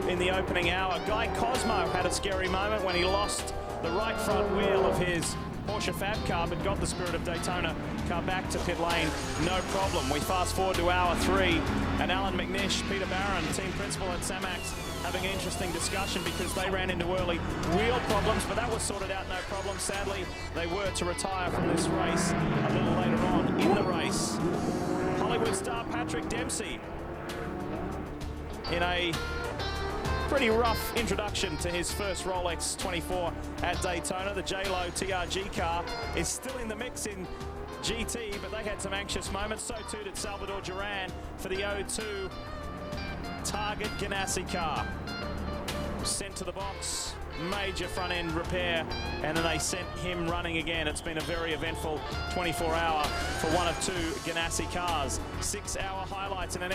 in the opening hour. Guy Cosmo had a scary moment when he lost the right front wheel of his Porsche Fab car, but got the Spirit of Daytona car back to pit lane, no problem. We fast forward to hour 3, and Alan McNish, Peter Barron, team principal at Samax, having an interesting discussion because they ran into early wheel problems, but that was sorted out, no problem. Sadly, they were to retire from this race a little later on in the race. Hollywood star Patrick Dempsey, in a pretty rough introduction to his first Rolex 24 at Daytona. The J-Lo TRG car is still in the mix in GT, but they had some anxious moments. So too did Salvador Duran for the 02 Target Ganassi car. Sent to the box, major front end repair, and then they sent him running again. It's been a very eventful 24-hour for one of 2 Ganassi cars. 6-hour highlights and an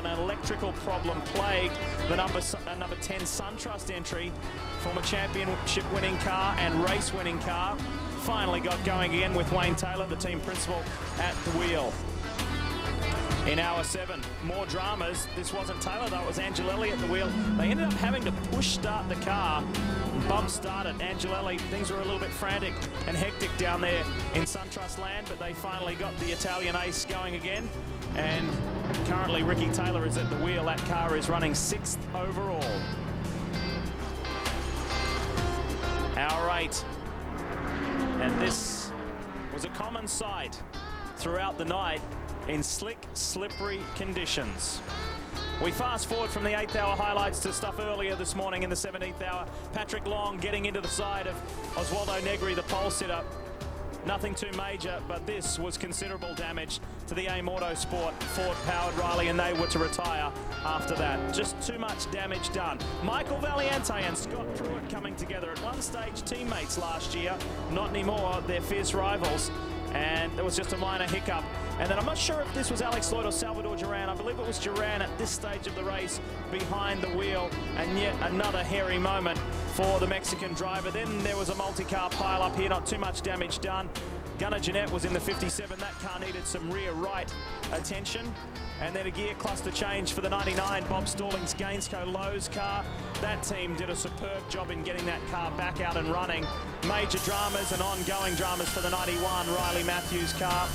electrical problem plagued the number 10 SunTrust entry. Former championship winning car and race winning car finally got going again with Wayne Taylor, the team principal, at the wheel. In hour 7, more dramas. This wasn't Taylor though, it was Angelelli at the wheel. They ended up having to push start the car, bump start it. Angelelli, things were a little bit frantic and hectic down there in SunTrust land, but they finally got the Italian ace going again. And currently Ricky Taylor is at the wheel. That car is running 6th overall. Hour 8. And this was a common sight throughout the night in slick, slippery conditions. We fast forward from the 8th hour highlights to stuff earlier this morning in the 17th hour. Patrick Long getting into the side of Oswaldo Negri, the pole sitter. Nothing too major, but this was considerable damage to the AIM Autosport Ford-powered Riley, and they were to retire after that. Just too much damage done. Michael Valiente and Scott Pruitt coming together at one stage, teammates last year, not anymore, they're fierce rivals, and there was just a minor hiccup. And then I'm not sure if this was Alex Lloyd or Salvador Duran. I believe it was Duran at this stage of the race behind the wheel, and yet another hairy moment for the Mexican driver. Then there was a multi-car pile up here, not too much damage done. Gunnar Jeanette was in the 57. That car needed some rear right attention. And then a gear cluster change for the 99, Bob Stallings Gainsco Lowe's car. That team did a superb job in getting that car back out and running. Major dramas and ongoing dramas for the 91 Riley Matthews car.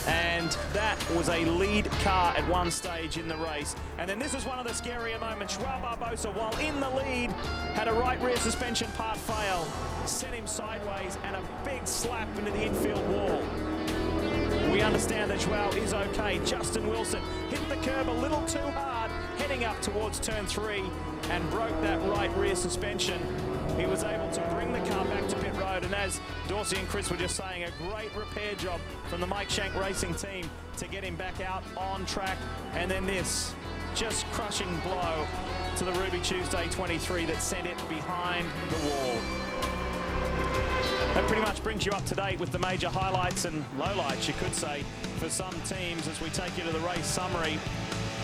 And that was a lead car at one stage in the race. And then this is one of the scarier moments. Joao Barbosa, while in the lead, had a right rear suspension part fail, sent him sideways, and a big slap into the infield wall. We understand that Joao is okay. Justin Wilson hit the curb a little too hard, heading up towards turn 3, and broke that right rear suspension. He was able to bring the car back to pit road, and as Dorsey and Chris were just saying, a great repair job from the Mike Shank Racing team to get him back out on track. And then this just crushing blow to the Ruby Tuesday 23 that sent it behind the wall. That pretty much brings you up to date with the major highlights and lowlights, you could say, for some teams as we take you to the race summary.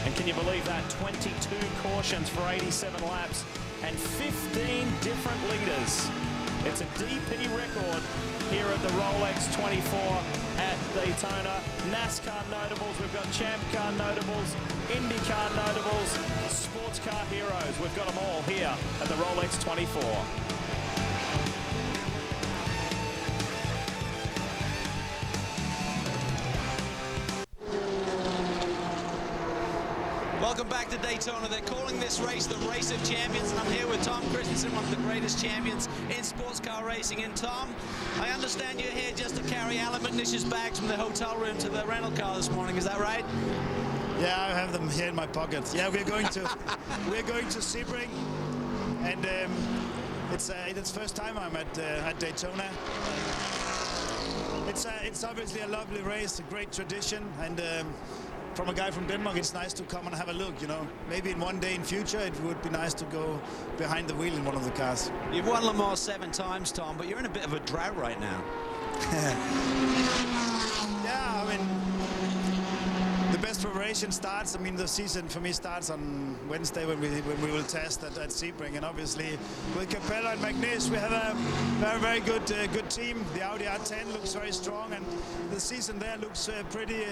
And can you believe that? 22 cautions for 87 laps and 15 different leaders. It's a DP record here at the Rolex 24 at Daytona. NASCAR notables, we've got Champ Car notables, IndyCar notables, sports car heroes. We've got them all here at the Rolex 24. Welcome back to Daytona. They're calling this race the Race of Champions, and I'm here with Tom Christensen, one of the greatest champions in sports car racing. And Tom, I understand you're here just to carry Alan McNish's bags from the hotel room to the rental car this morning. Is that right? Yeah, I have them here in my pockets. Yeah, we're going to Sebring, and it's first time I'm at Daytona. It's obviously a lovely race, a great tradition, and from a guy from Denmark, it's nice to come and have a look, you know. Maybe in one day in future, it would be nice to go behind the wheel in one of the cars. You've won Le Mans 7 times, Tom, but you're in a bit of a drought right now. Yeah, I mean, the best preparation preparation starts. I mean, the season for me starts on Wednesday when we will test at Sebring, and obviously with Capella and Magnus, we have a very good team. The Audi R10 looks very strong, and the season there looks pretty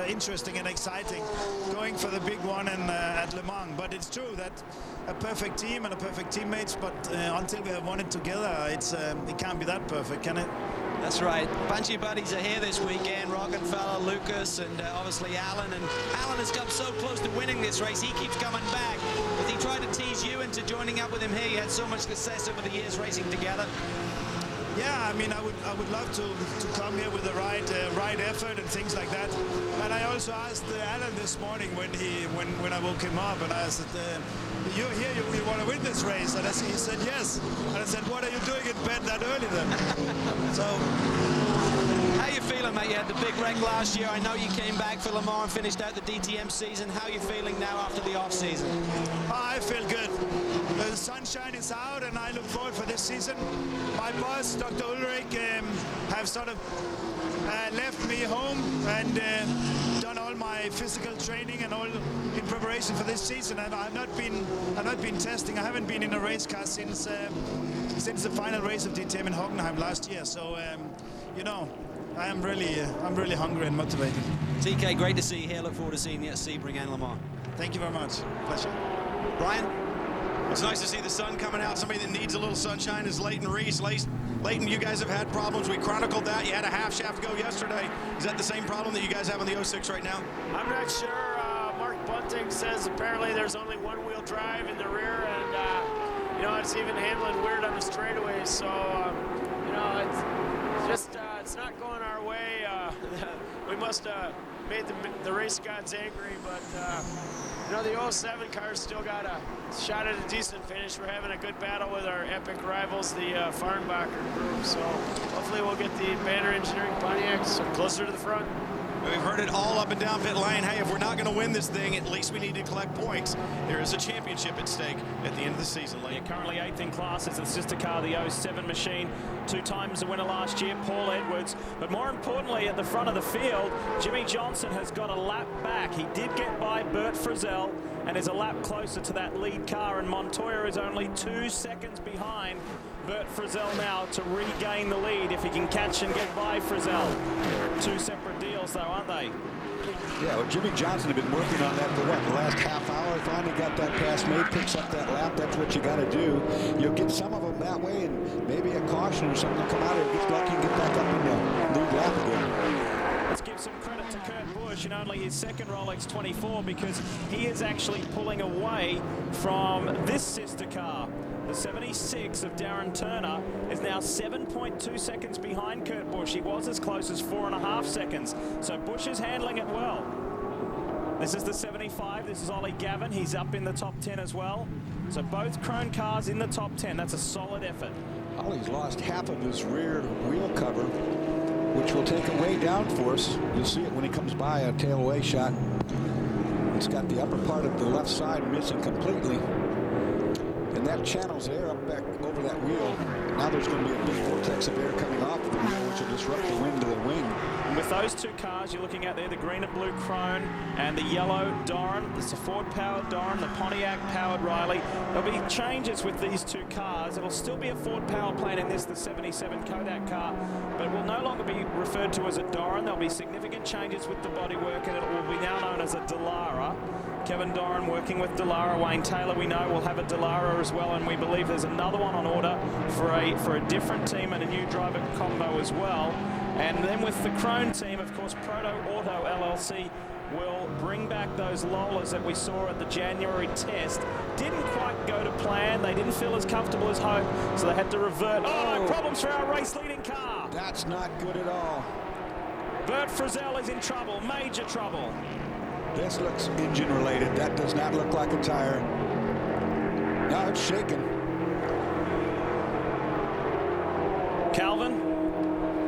interesting and exciting, going for the big one at Le Mans. But it's true that a perfect team and a perfect teammates, but until we have won it together, it can't be that perfect, can it? That's right. Bunch of buddies are here this weekend. Rockenfeller, Lucas, and obviously Alan. And Alan has come so close to winning this race. He keeps coming back. As he tried to tease you into joining up with him here, you had so much success over the years racing together. Yeah, I mean, I would love to come here with the right effort and things like that. And I also asked Alan this morning when I woke him up, and I said, "You're here, you want to win this race?" And he said yes. And I said, "What are you doing in bed that early then?" So. How you feeling, mate? You had the big wreck last year. I know you came back for Le Mans and finished out the DTM season. How are you feeling now after the off season? I feel good. The sunshine is out, and I look forward for this season. My boss, Dr. Ulrich, have sort of left me home and done all my physical training and all in preparation for this season. And I've not been testing. I haven't been in a race car since the final race of DTM in Hockenheim last year. So you know, I'm really hungry and motivated. TK, great to see you here. Look forward to seeing you at Sebring and Le Mans. Thank you very much. Pleasure. Brian? It's nice to see the sun coming out. Somebody that needs a little sunshine is Leighton Reese. Leighton, you guys have had problems. We chronicled that. You had a half shaft go yesterday. Is that the same problem that you guys have on the 06 right now? I'm not sure. Mark Bunting says apparently there's only one-wheel drive in the rear, and you know, it's even handling weird on the straightaways. So you know, it's just it's not going our way. We must have made the race gods angry, but you know, the 07 car's still got a shot at a decent finish. We're having a good battle with our epic rivals, the Farnbacher crew. So hopefully we'll get the Banner Engineering Pontiacs closer to the front. We've heard it all up and down pit lane. Hey, if we're not going to win this thing, at least we need to collect points. There is a championship at stake at the end of the season. Yeah, currently 8th in class is the sister car, the 07 machine. 2 times the winner last year, Paul Edwards. But more importantly, at the front of the field, Jimmy Johnson has got a lap back. He did get by Bert Frizzell and is a lap closer to that lead car. And Montoya is only 2 seconds behind Bert Frizzell now to regain the lead if he can catch and get by Frizzell. 2 separate deals though, aren't they? Yeah, well, Jimmy Johnson had been working on that for what, the last half hour. Finally got that pass made, picks up that lap. That's what you got to do. You'll get some of them that way, and maybe a caution or something to come out of it, gets lucky and get back up in the lead lap again. Let's give some credit to Kurt Busch in only his second Rolex 24, because he is actually pulling away from this sister car. The 76 of Darren Turner is now 7.2 seconds behind Kurt Busch. He was as close as 4.5 seconds. So Busch is handling it well. This is the 75. This is Ollie Gavin. He's up in the top 10 as well. So both Krone cars in the top 10. That's a solid effort. Ollie's lost half of his rear wheel cover, which will take away downforce. You'll see it when he comes by, a tail away shot. It's got the upper part of the left side missing completely. And that channels air up back over that wheel. Now there's going to be a big vortex of air coming off the wheel, which will disrupt the wind to the wing. And with those 2 cars you're looking at there, the green and blue Krone and the yellow Doran, it's a Ford-powered Doran, the Pontiac-powered Riley. There'll be changes with these 2 cars. It'll still be a Ford-powered plant in this, the 77 Kodak car, but it will no longer be referred to as a Doran. There'll be significant changes with the bodywork, and it will be now known as a Dallara. Kevin Doran working with Dallara. Wayne Taylor, we know, will have a Dallara as well, and we believe there's another one on order for a different team and a new driver combo as well. And then with the Krone team, of course, Proto Auto LLC will bring back those Lolas that we saw at the January test. Didn't quite go to plan. They didn't feel as comfortable as hoped, so they had to revert. Oh, problems for our race-leading car. That's not good at all. Bert Frizzell is in trouble, major trouble. This looks engine-related. That does not look like a tire. Now it's shaking. Calvin?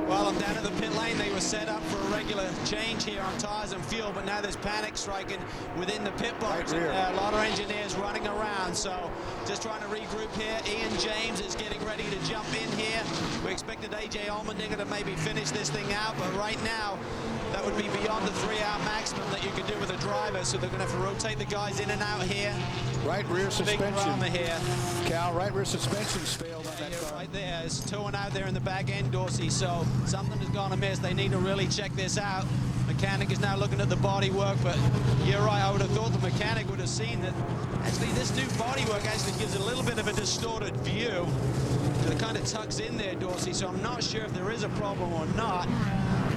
Well, I'm down at the pit lane. They were set up for a regular change here on tires and fuel, but now there's panic striking within the pit box. Right, a lot of engineers running around, so just trying to regroup here. Ian James is getting ready to jump in here. We expected AJ Allmendinger to maybe finish this thing out, but right now, that would be beyond the 3-hour maximum that you can do with a driver, so they're going to have to rotate the guys in and out here. Right rear suspension. Big drama here. Cal, right rear suspension's failed on that car. Right there, it's towing out there in the back end, Dorsey, so something has gone amiss. They need to really check this out. Mechanic is now looking at the body work, but you're right, I would have thought the mechanic would have seen that. Actually, this new body work actually gives a little bit of a distorted view. It kind of tucks in there, Dorsey, so I'm not sure if there is a problem or not.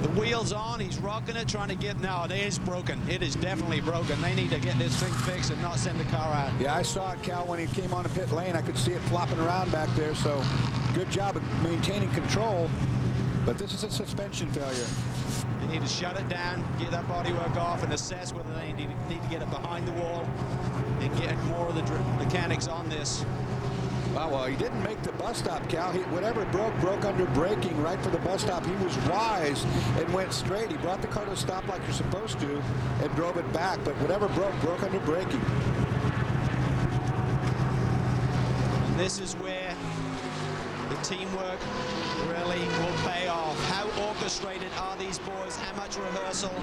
The wheel's on, he's rocking it, trying to get, no, it is broken. It is definitely broken. They need to get this thing fixed and not send the car out. Yeah, I saw it, Cal, when he came on the pit lane. I could see it flopping around back there, so good job of maintaining control. But this is a suspension failure. They need to shut it down, get that bodywork off, and assess whether they need to get it behind the wall and get more of the mechanics on this. Well, he didn't make the bus stop, Cal. Whatever broke under braking right for the bus stop. He was wise and went straight. He brought the car to a stop like you're supposed to and drove it back. But whatever broke under braking. And this is where the teamwork really will pay off. How orchestrated are these boys? How much rehearsal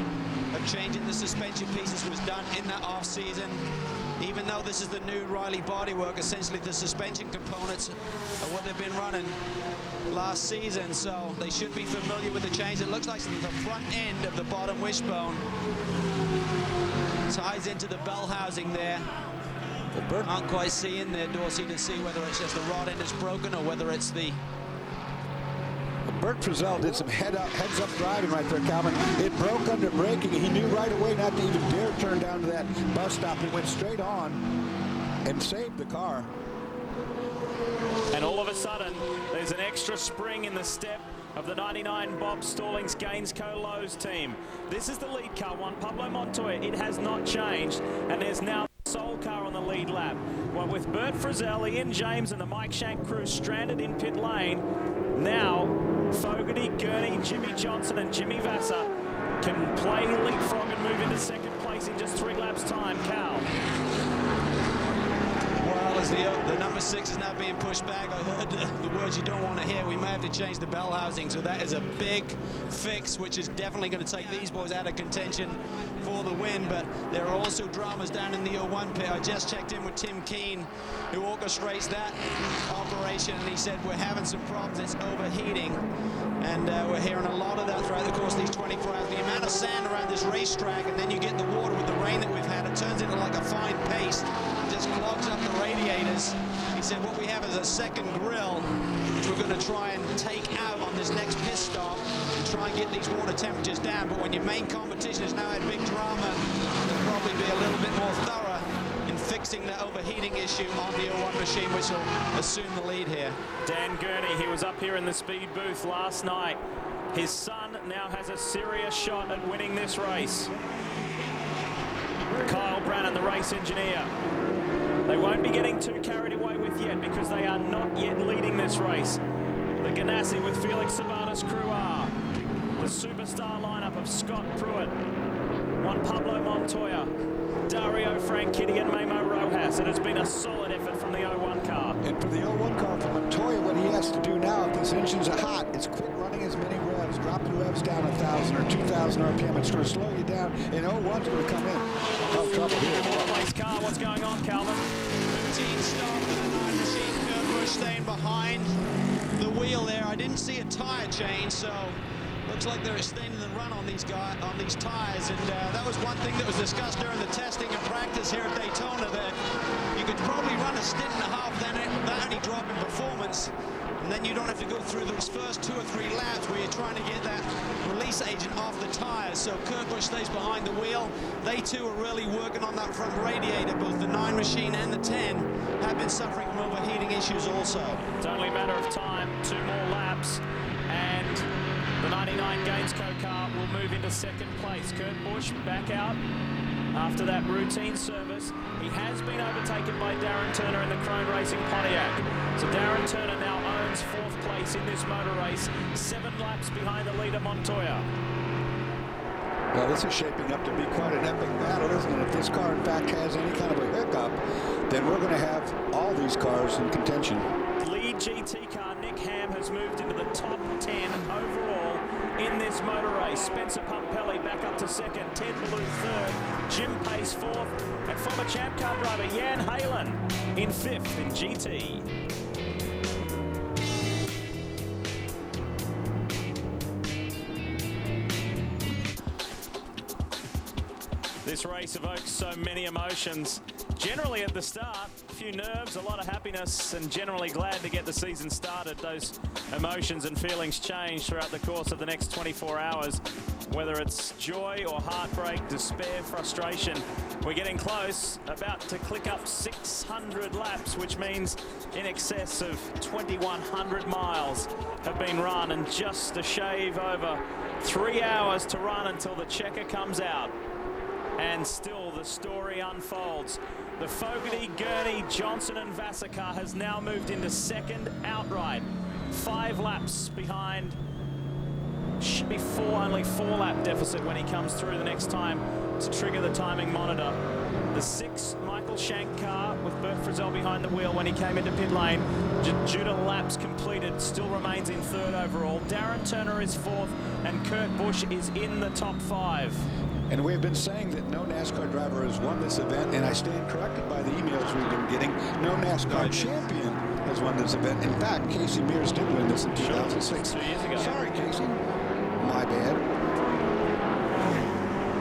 of changing the suspension pieces was done in that off-season? Even though this is the new Riley bodywork, essentially the suspension components are what they've been running last season, so they should be familiar with the change. It looks like the front end of the bottom wishbone ties into the bell housing there. Can't quite see in there, Dorsey, to see whether it's just the rod end is broken or whether it's the... Bert Frizzell did some heads-up driving right there, Calvin. It broke under braking. He knew right away not to even dare turn down to that bus stop. He went straight on and saved the car. And all of a sudden, there's an extra spring in the step of the 99 Bob Stallings Gainesco Lowe's team. This is the lead car, one Pablo Montoya. It has not changed, and there's now the sole car on the lead lap. Well, with Bert Frizzell, Ian James, and the Mike Shank crew stranded in pit lane, now Fogarty, Gurney, Jimmy Johnson, and Jimmy Vassar can play leapfrog and move into second place in just 3 laps' time. Cal. Well, as the number 6 is now being pushed back, I heard the words you don't want to hear. We may have to change the bell housing, so that is a big fix, which is definitely going to take these boys out of contention for the win. But there are also dramas down in the 01 pit. I just checked in with Tim Keane, who orchestrates that operation, and he said we're having some problems. It's overheating, and we're hearing a lot of that throughout the course of these 24 hours. The amount of sand around this racetrack, and then you get the water with the rain that we've had, it turns into like a fine paste. It just clogs up the radiators. He said what we have is a second grill, which we're going to try and take out on this next pit stop and try and get these water temperatures down. But when your main competition has now had big drama, you'll probably be a little bit more thorough in fixing the overheating issue on the 01 machine, which will assume the lead here. Dan Gurney, he was up here in the speed booth last night. His son now has a serious shot at winning this race. Kyle Brannan, the race engineer. They won't be getting too carried away with yet because they are not yet leading this race. The Ganassi with Felix Sabates crew are the superstar lineup of Scott Pruitt, one Pablo Montoya, Dario Franchitti, and Memo Rojas. It has been a solid effort from the 01 car. And for the 01 car, for Montoya, what he has to do now, if these engines are hot, is quit running as many revs, drop the revs down 1,000 or 2,000 RPM. It's going to slow you down, and 01's going to come in. Oh, trouble here. Fourth-place car, what's going on, Calvin? 15 stop for the 9 machine. Kurt Busch staying behind the wheel there. I didn't see a tire change, so looks like they're extending the run on these tires, and that was one thing that was discussed during the testing and practice here at Daytona, that you could probably run a stint and a half, then that only drop in performance, and then you don't have to go through those first 2 or 3 laps where you're trying to get that release agent off the tires. So Kurt Busch stays behind the wheel. They too are really working on that front radiator. Both the 9 machine and the 10 have been suffering from overheating issues also. It's only a matter of time, 2 more laps, and the 99 Gainesco car will move into second place. Kurt Busch back out after that routine service. He has been overtaken by Darren Turner in the Crone Racing Pontiac. So Darren Turner now owns 4th place in this motor race, 7 laps behind the leader Montoya. Well, this is shaping up to be quite an epic battle, isn't it? If this car, in fact, has any kind of a hiccup, then we're going to have all these cars in contention. Lead GT car Nick Ham has moved into the top 10 overall in this motor race. Spencer Pumpelly back up to second, Ted Ballou third, Jim Pace fourth, and former champ car driver Jan Halen in fifth in GT. This race evokes so many emotions. Generally at the start, a few nerves, a lot of happiness, and generally glad to get the season started. Those emotions and feelings change throughout the course of the next 24 hours, whether it's joy or heartbreak, despair, frustration. We're getting close, about to click up 600 laps, which means in excess of 2,100 miles have been run, and just a shave over 3 hours to run until the checker comes out. And still the story unfolds. The Fogarty, Gurney, Johnson and Vassar has now moved into second outright. 5 laps behind. Should be only 4-lap deficit when he comes through the next time to trigger the timing monitor. The 6 Michael Shank car with Bert Frizzell behind the wheel when he came into pit lane, due to laps completed, still remains in third overall. Darren Turner is fourth and Kurt Busch is in the top 5. And we've been saying that no NASCAR driver has won this event, and I stand corrected by the emails we've been getting. No NASCAR champion has won this event. In fact, Casey Mears did win this in 2006. 2 years ago. Sorry, Casey. My bad.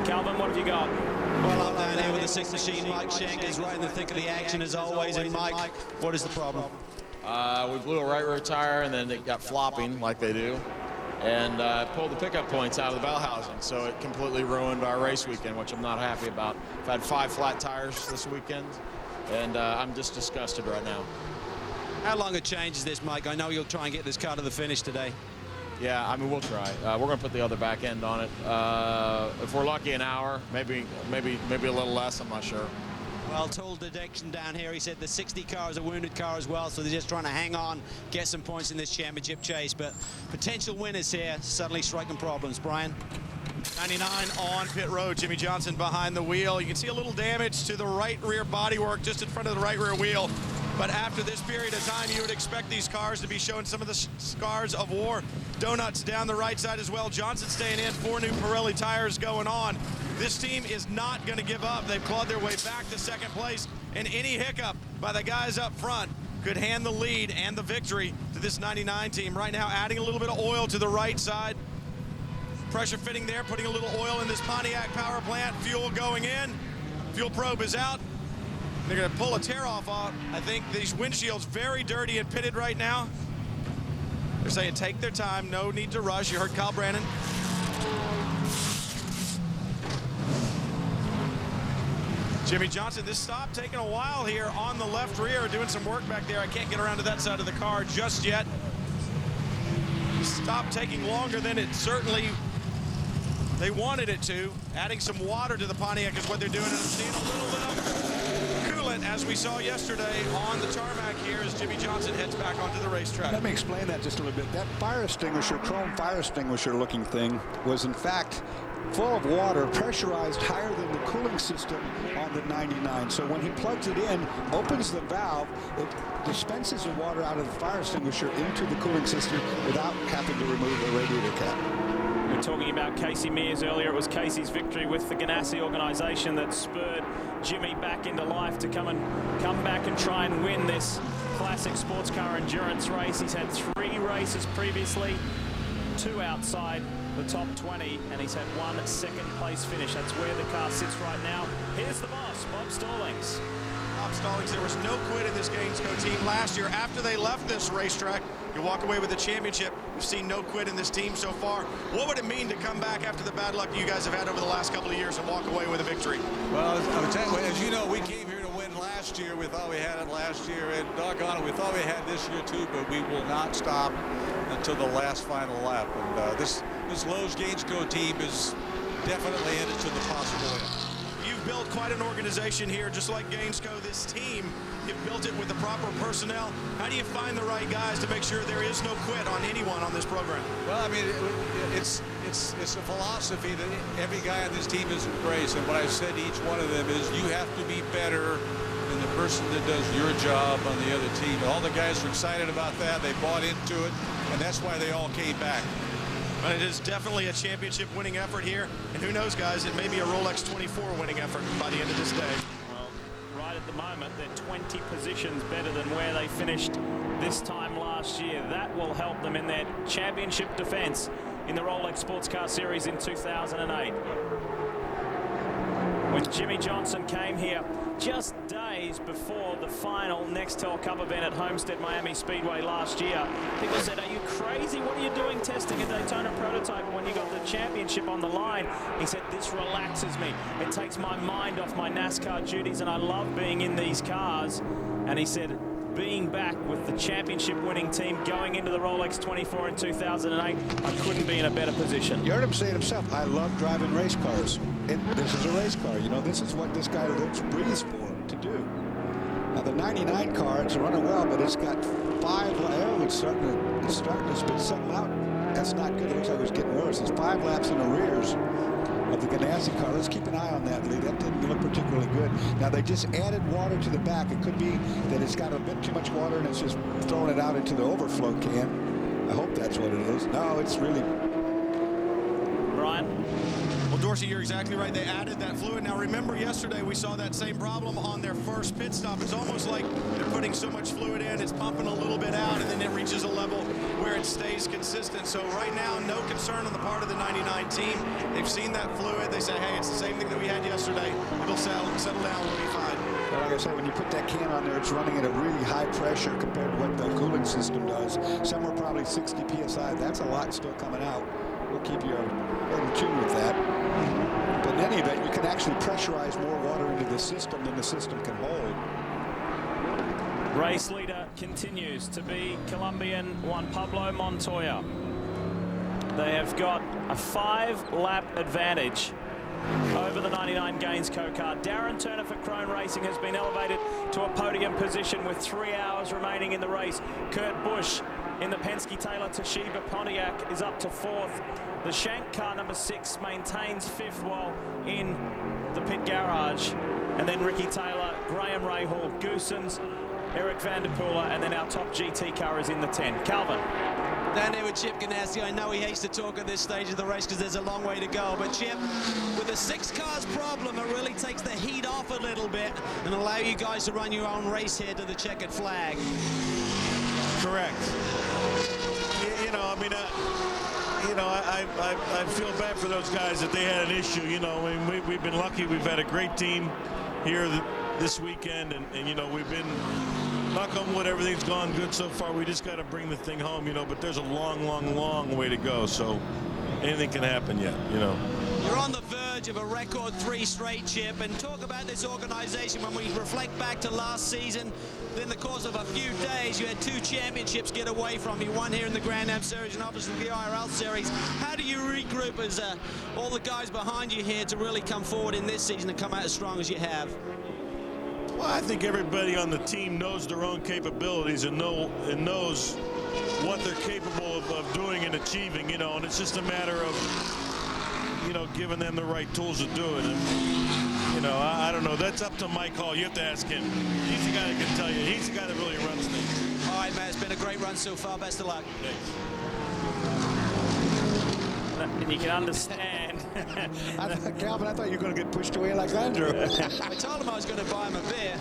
Calvin, what have you got? Well, I'm down here with the 6 machine. Mike Shank is right in the thick of the action as always. And Mike, what is the problem? We blew a right rear tire, and then it got flopping like they do, and pulled the pickup points out of the bell housing, so it completely ruined our race weekend, which I'm not happy about. I've had 5 flat tires this weekend, and I'm just disgusted right now. How long a change is this, Mike? I know you'll try and get this car to the finish today. Yeah, I mean, we'll try. We're going to put the other back end on it. If we're lucky, an hour, maybe a little less. I'm not sure. Well, told deduction down here. He said the 60 car is a wounded car as well, so they're just trying to hang on, get some points in this championship chase. But potential winners here, suddenly striking problems. Brian? 99 on pit road. Jimmy Johnson behind the wheel. You can see a little damage to the right rear bodywork just in front of the right rear wheel. But after this period of time, you would expect these cars to be showing some of the scars of war. Donuts down the right side as well. Johnson staying in, 4 new Pirelli tires going on. This team is not going to give up. They've clawed their way back to second place, and any hiccup by the guys up front could hand the lead and the victory to this 99 team. Right now, adding a little bit of oil to the right side. Pressure fitting there, putting a little oil in this Pontiac power plant. Fuel going in. Fuel probe is out. They're going to pull a tear-off out. I think these windshields very dirty and pitted right now. They're saying take their time, no need to rush. You heard Kyle Brannon. Jimmy Johnson, this stop taking a while here on the left rear, doing some work back there. I can't get around to that side of the car just yet. Stop taking longer than it certainly they wanted it to. Adding some water to the Pontiac is what they're doing, and I'm seeing a little bit of coolant, as we saw yesterday on the tarmac here as Jimmy Johnson heads back onto the racetrack. Let me explain that just a little bit. That fire extinguisher, chrome fire extinguisher looking thing, was in fact full of water, pressurized higher than the cooling system on the 99. So when he plugs it in, opens the valve, it dispenses the water out of the fire extinguisher into the cooling system without having to remove the radiator cap. We were talking about Casey Mears earlier. It was Casey's victory with the Ganassi organization that spurred Jimmy back into life to come back and try and win this classic sports car endurance race. He's had 3 races previously, 2 outside the top 20, and he's had 1 second place finish. That's where the car sits right now. Here's the boss, Bob Stallings. Bob Stallings, there was no quit in this Gainesco team last year. After they left this racetrack, you walk away with the championship. We've seen no quit in this team so far. What would it mean to come back after the bad luck you guys have had over the last couple of years and walk away with a victory? Well, I'm telling you, as you know, we came here to win last year. We thought we had it last year, and doggone it, we thought we had this year too, but we will not stop until the last final lap. And this Lowe's Gainesco team is definitely in it to the possible end. You've built quite an organization here, just like Gainesco. This team, you've built it with the proper personnel. How do you find the right guys to make sure there is no quit on anyone on this program? Well, I mean, it's a philosophy that every guy on this team has embraced, and what I've said to each one of them is you have to be better than the person that does your job on the other team. All the guys are excited about that. They bought into it, and that's why they all came back. But it is definitely a championship winning effort here. And who knows, guys, it may be a Rolex 24 winning effort by the end of this day. Well, right at the moment, they're 20 positions better than where they finished this time last year. That will help them in their championship defense in the Rolex Sports Car Series in 2008. When Jimmy Johnson came here just days before the final Nextel Cup event at Homestead Miami Speedway last year, people said, "Are you crazy? What are you doing testing a Daytona prototype when you got the championship on the line?" He said, "This relaxes me. It takes my mind off my NASCAR duties, and I love being in these cars." And he said, being back with the championship winning team going into the Rolex 24 in 2008, I couldn't be in a better position. You heard him say it himself, I love driving race cars. This is a race car. You know, this is what this guy lives, breathes for to do. Now, the 99 car, it's running well, but it's got 5 laps. It's starting to spit something out. That's not good. It looks like it's getting worse. It's 5 laps in arrears of the Ganassi car. Let's keep an eye on that, Lee. That didn't look particularly good. Now, they just added water to the back. It could be that it's got a bit too much water and it's just throwing it out into the overflow can. I hope that's what it is. No, it's really... Brian? Well, Dorsey, you're exactly right. They added that fluid. Now, remember yesterday we saw that same problem on their first pit stop. It's almost like they're putting so much fluid in, it's pumping a little bit out, and then it reaches a level where it stays consistent. So right now, no concern on the part of the 99 team. They've seen that fluid. They say, hey, it's the same thing that we had yesterday. It'll settle down. We'll be fine. Well, like I said, when you put that can on there, it's running at a really high pressure compared to what the cooling system does. Somewhere probably 60 PSI. That's a lot still coming out. We'll keep you in tune with that. But in any event, you can actually pressurize more water into the system than the system can hold. Race leader continues to be Colombian Juan Pablo Montoya. They have got a 5-lap advantage over the 99 Gainsco car. Darren Turner for Crone Racing has been elevated to a podium position with 3 hours remaining in the race. Kurt Busch in the Penske Taylor Toshiba Pontiac is up to 4th. The Shank car number 6 maintains 5th while in the pit garage. And then Ricky Taylor, Graham Rahal, Goosens, Eric van der Poel, and then our top GT car is in the 10. Calvin. Down there with Chip Ganassi. I know he hates to talk at this stage of the race because there's a long way to go. But Chip, with the 6 cars problem, it really takes the heat off a little bit and allow you guys to run your own race here to the checkered flag. Correct. You know, I mean, I feel bad for those guys that they had an issue. You know, I mean, we've been lucky. We've had a great team here this weekend, and you know, we've been, knock on wood, everything's gone good so far. We just got to bring the thing home, you know, but there's a long way to go, so anything can happen yet, you know. You're on the verge of a record 3 straight, Chip, and talk about this organization. When we reflect back to last season, in the course of a few days, you had 2 championships get away from you, one here in the Grand Am Series and obviously the IRL Series. How do you regroup as all the guys behind you here to really come forward in this season and come out as strong as you have? Well, I think everybody on the team knows their own capabilities and knows what they're capable of doing and achieving, you know, and it's just a matter of, you know, giving them the right tools to do it. And, you know, I don't know. That's up to Mike Hall. You have to ask him. He's the guy that can tell you. He's the guy that really runs things. All right, man. It's been a great run so far. Best of luck. Thanks. And you can understand. Calvin, I thought you were going to get pushed away like Andrew. I told him I was going to buy him a beer.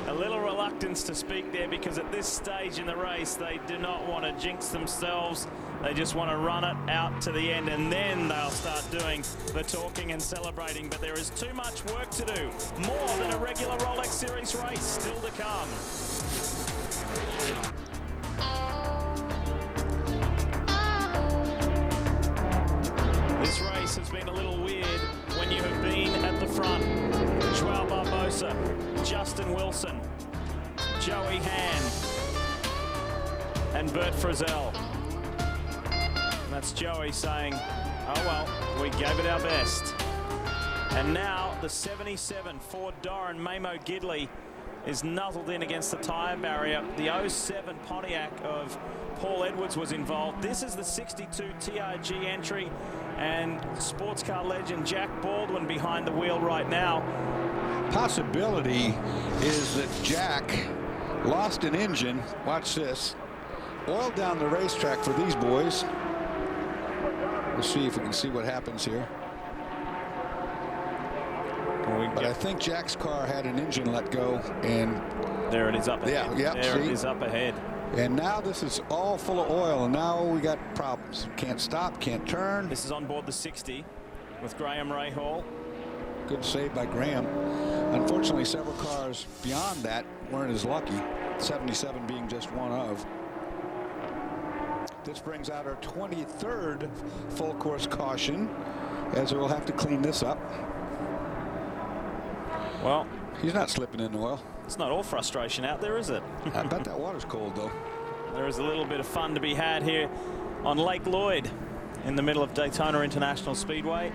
A little reluctance to speak there because at this stage in the race, they do not want to jinx themselves. They just want to run it out to the end, and then they'll start doing the talking and celebrating. But there is too much work to do. More than a regular Rolex Series race still to come. This race has been a little weird when you have been at the front. Joao Barbosa, Justin Wilson, Joey Hand, and Bert Frizzell. And that's Joey saying, oh well, we gave it our best. And now the 77 Ford Doran Mamo Gidley is nuzzled in against the tyre barrier. The 07 Pontiac of Paul Edwards was involved. This is the 62 TRG entry, and sports car legend Jack Baldwin behind the wheel right now. Possibility is that Jack lost an engine. Watch this. Oiled down the racetrack for these boys. We'll see if we can see what happens here. But I think Jack's car had an engine let go, and there it is up ahead. Yeah, there it is up ahead. And now this is all full of oil, and now we got problems. Can't stop, can't turn. This is on board the 60 with Graham Rahal. Good save by Graham. Unfortunately, several cars beyond that weren't as lucky, 77 being just one of. This brings out our 23rd full course caution, as we'll have to clean this up. Well, he's not slipping in oil. It's not all frustration out there, is it? I bet that water's cold, though. There is a little bit of fun to be had here on Lake Lloyd in the middle of Daytona International Speedway.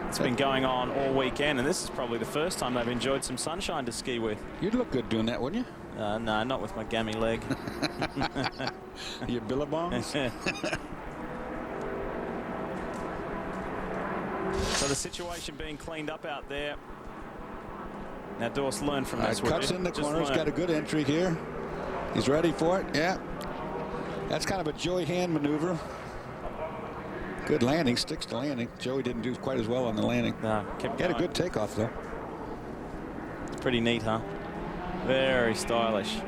It's been going on all weekend, and this is probably the first time they've enjoyed some sunshine to ski with. You'd look good doing that, wouldn't you? No, not with my gammy leg. Your billabongs? So the situation being cleaned up out there. Now Dorse learned from this. Cuts in the corner. He's got a good entry here. He's ready for it. Yeah. That's kind of a Joey hand maneuver. Good landing. Sticks to landing. Joey didn't do quite as well on the landing. No, kept going. Had a good takeoff, though. It's pretty neat, huh? Very stylish.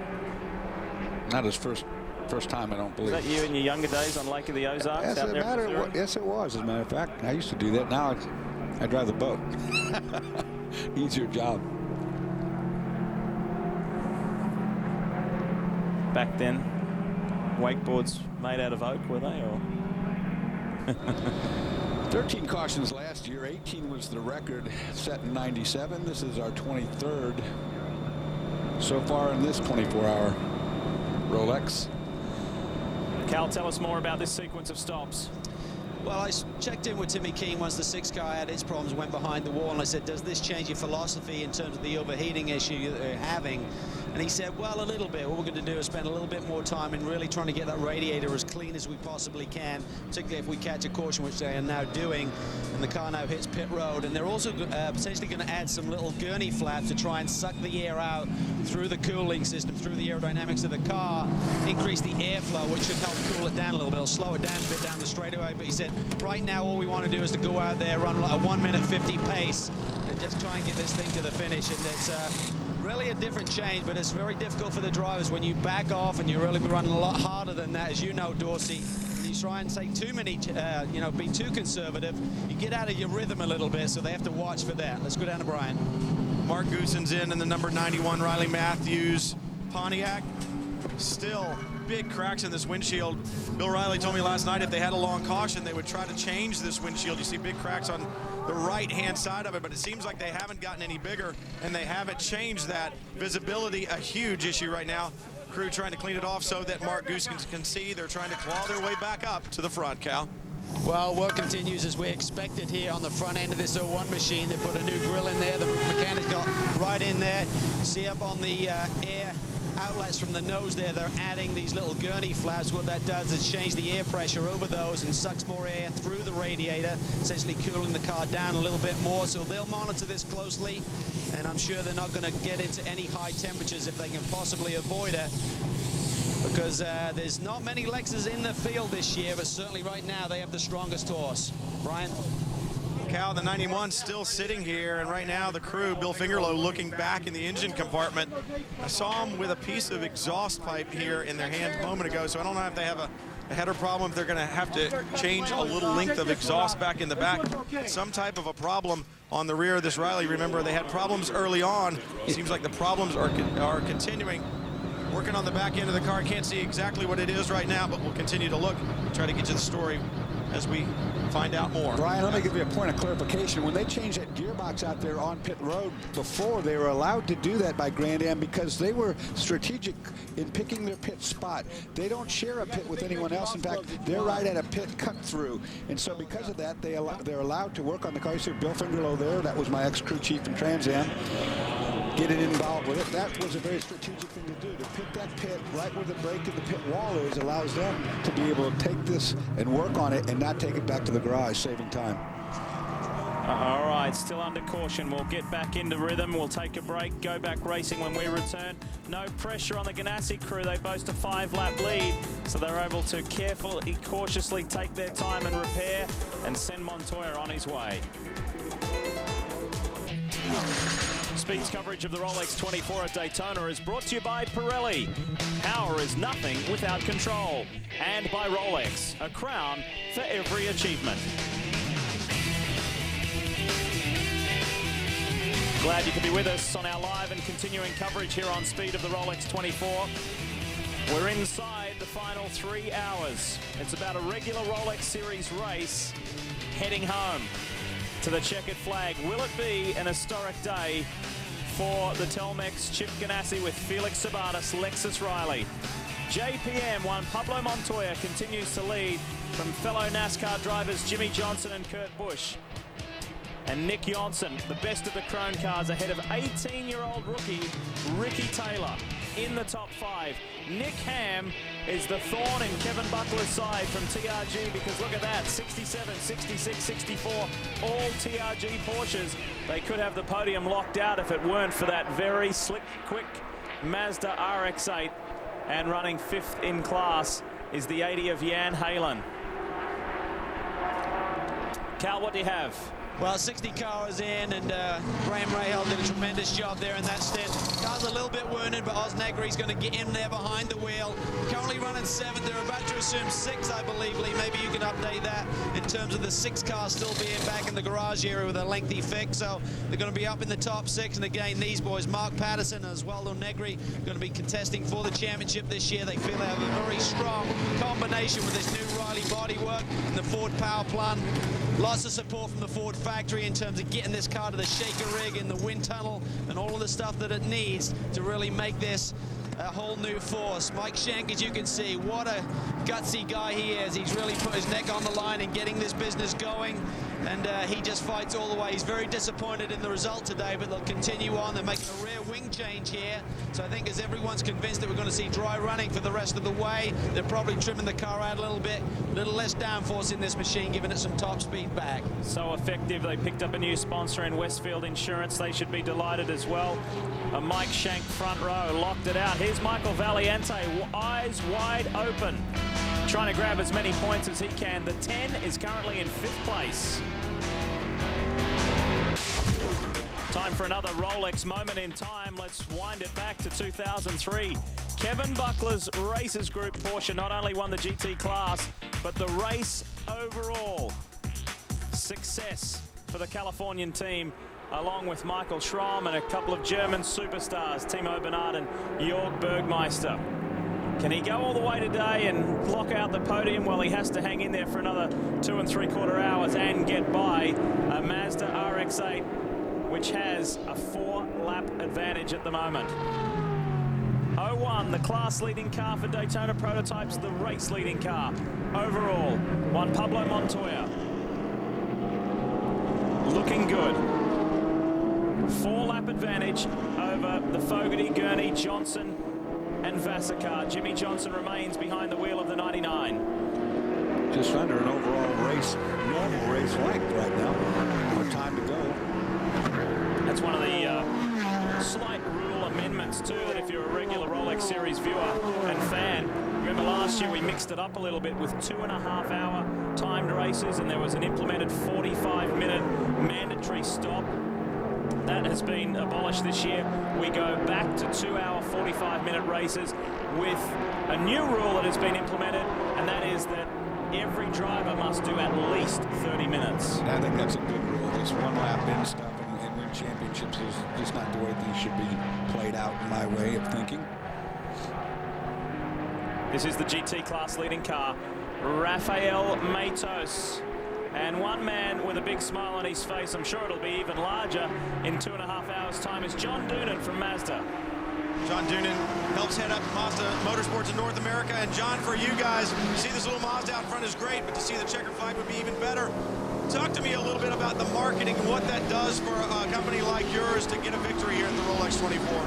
Not his first time, I don't believe. Was that you in your younger days on Lake of the Ozarks? Yes, it was, as a matter of fact. I used to do that. Now I drive the boat. Easier job. Back then, wakeboards made out of oak, were they? Or 13 cautions last year. 18 was the record set in '97. This is our 23rd so far in this 24-hour Rolex. Cal, tell us more about this sequence of stops. Well, I checked in with Timmy Keane once the 6 car had its problems, went behind the wall, and I said, does this change your philosophy in terms of the overheating issue that they're having? And he said, well, a little bit. What we're going to do is spend a little bit more time in really trying to get that radiator as clean as we possibly can, particularly if we catch a caution, which they are now doing, and the car now hits pit road. And they're also potentially going to add some little gurney flaps to try and suck the air out through the cooling system, through the aerodynamics of the car, increase the airflow, which should help cool it down a little bit. It'll slow it down a bit down the straightaway. But he said, right now, all we want to do is to go out there, run like a 1:50 pace, and just try and get this thing to the finish. And it's really a different change, but it's very difficult for the drivers when you back off and you really be running a lot harder than that, as you know, Dorsey. You try and take too many, be too conservative. You get out of your rhythm a little bit, so they have to watch for that. Let's go down to Brian. Mark Goosen's in the number 91 Riley Matthews Pontiac. Still big cracks in this windshield. Bill Riley told me last night if they had a long caution, they would try to change this windshield. You see big cracks on the right-hand side of it, but it seems like they haven't gotten any bigger, and they haven't changed that. Visibility, a huge issue right now. Crew trying to clean it off so that Mark Goosen can see. They're trying to claw their way back up to the front, Cal. Well, work continues as we expected here on the front end of this 01 machine. They put a new grill in there. The mechanics got right in there. See up on the air outlets from the nose there, they're adding these little gurney flaps. What that does is change the air pressure over those and sucks more air through the radiator, essentially cooling the car down a little bit more. So they'll monitor this closely, and I'm sure they're not going to get into any high temperatures if they can possibly avoid it, because there's not many Lexus in the field this year, but certainly right now they have the strongest horse. Brian? Cal, the 91 still sitting here, and right now the crew, Bill Fingerlow, looking back in the engine compartment. I saw him with a piece of exhaust pipe here in their hand a moment ago, so I don't know if they have a header problem, if they're going to have to change a little length of exhaust back in the back. Some type of a problem on the rear of this Riley. Remember, they had problems early on. It seems like the problems are continuing. Working on the back end of the car. Can't see exactly what it is right now, but we'll continue to look, try to get you the story as we find out more. Brian, let me give you a point of clarification. When they changed that gearbox out there on pit road before, they were allowed to do that by Grand Am because they were strategic in picking their pit spot. They don't share a pit with anyone else. In fact, they're right at a pit cut through. And so because of that, they're allowed to work on the car. You see Bill Fingerlow there. That was my ex-crew chief in Trans Am. Getting involved with it. That was a very strategic thing to do. To pick that pit right where the break in the pit wall is allows them to be able to take this and work on it and not take it back to the garage, saving time. All right, still under caution. We'll get back into rhythm. We'll take a break, go back racing when we return. No pressure on the Ganassi crew. They boast a 5-lap lead, so they're able to carefully, cautiously take their time and repair and send Montoya on his way. Speed's coverage of the Rolex 24 at Daytona is brought to you by Pirelli. Power is nothing without control. And by Rolex, a crown for every achievement. Glad you could be with us on our live and continuing coverage here on Speed of the Rolex 24. We're inside the final 3 hours. It's about a regular Rolex Series race heading home to the checkered flag. Will it be an historic day for the Telmex Chip Ganassi with Felix Sabates, Lexus Riley? JPM Juan Pablo Montoya continues to lead from fellow NASCAR drivers Jimmy Johnson and Kurt Busch. And Nick Johnson, the best of the Krone cars, ahead of 18-year-old rookie Ricky Taylor in the top 5. Nick Ham is the thorn in Kevin Buckler's side from TRG, because look at that, 67, 66, 64, all TRG Porsches. They could have the podium locked out if it weren't for that very slick, quick Mazda RX-8. And running 5th in class is the 80 of Jan Halen. Cal, what do you have? Well, 60 car is in, and Graham Rahal did a tremendous job there in that stint. Car's a little bit wounded, but Oz Negri's going to get in there behind the wheel. Currently running 7th. They're about to assume 6, I believe, Lee. Maybe you can update that in terms of the 6 car still being back in the garage area with a lengthy fix. So they're going to be up in the top 6. And again, these boys, Mark Patterson as well as Negri, going to be contesting for the championship this year. They feel they have a very strong combination with this new Riley bodywork and the Ford power plant. Lots of support from the Ford factory in terms of getting this car to the shaker rig in the wind tunnel and all of the stuff that it needs to really make this a whole new force. Mike Shank, as you can see, what a gutsy guy he is. He's really put his neck on the line in getting this business going, and he just fights all the way. He's very disappointed in the result today, but they'll continue on. They're making a rear wing change here, so I think as everyone's convinced that we're going to see dry running for the rest of the way, they're probably trimming the car out a little bit, a little less downforce in this machine, giving it some top speed back. So effective. They picked up a new sponsor in Westfield Insurance. They should be delighted as well. A Mike Shank front row locked it out. Here's Michael Valiente, eyes wide open, trying to grab as many points as he can. The 10 is currently in 5th place. Time for another Rolex moment in time. Let's wind it back to 2003. Kevin Buckler's Racers Group Porsche not only won the GT class, but the race overall. Success for the Californian team, along with Michael Schramm and a couple of German superstars, Timo Bernard and Jörg Bergmeister. Can he go all the way today and block out the podium? Well, he has to hang in there for another 2 3/4 hours and get by a Mazda RX-8, which has a 4-lap advantage at the moment. 01, the class-leading car for Daytona Prototypes, the race-leading car overall. Juan Pablo Montoya. Looking good. 4-lap advantage over the Fogarty, Gurney, Johnson, and Vassar car. Jimmy Johnson remains behind the wheel of the 99. Just under an overall race, normal race length right now. More time to go. That's one of the slight rule amendments too, that if you're a regular Rolex Series viewer and fan, remember last year we mixed it up a little bit with 2.5-hour timed races, and there was an implemented 45-minute mandatory stop. That has been abolished this year. We go back to 2-hour 45-minute races with a new rule that has been implemented, and that is that every driver must do at least 30 minutes. I think that's a good rule. This one-lap in stuff and win championships is just not the way things should be played out, in my way of thinking. This is the GT class leading car, Rafael Matos. And one man with a big smile on his face, I'm sure it'll be even larger in 2.5 hours' time, is John Doonan from Mazda. John Doonan helps head up Mazda Motorsports in North America. And John, for you guys, to see this little Mazda out front is great, but to see the checker flag would be even better. Talk to me a little bit about the marketing and what that does for a company like yours to get a victory here at the Rolex 24.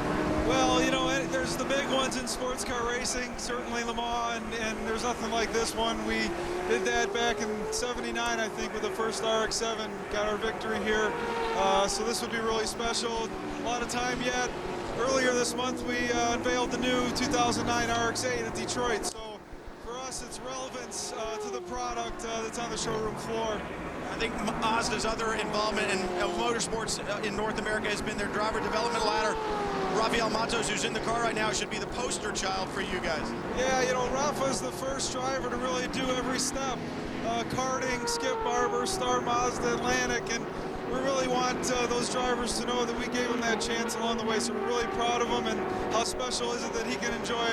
Well, you know, there's the big ones in sports car racing, certainly Le Mans, and there's nothing like this one. We did that back in '79, I think, with the first RX-7, got our victory here. So this would be really special. A lot of time yet. Earlier this month, we unveiled the new 2009 RX-8 at Detroit. So for us, it's relevance to the product that's on the showroom floor. I think Mazda's other involvement in motorsports in North America has been their driver development ladder. Rafael Matos, who's in the car right now, should be the poster child for you guys. Yeah, you know, Rafa's the first driver to really do every step. Karting, Skip Barber, Star Mazda, Atlantic, and we really want those drivers to know that we gave them that chance along the way, so we're really proud of him, and how special is it that he can enjoy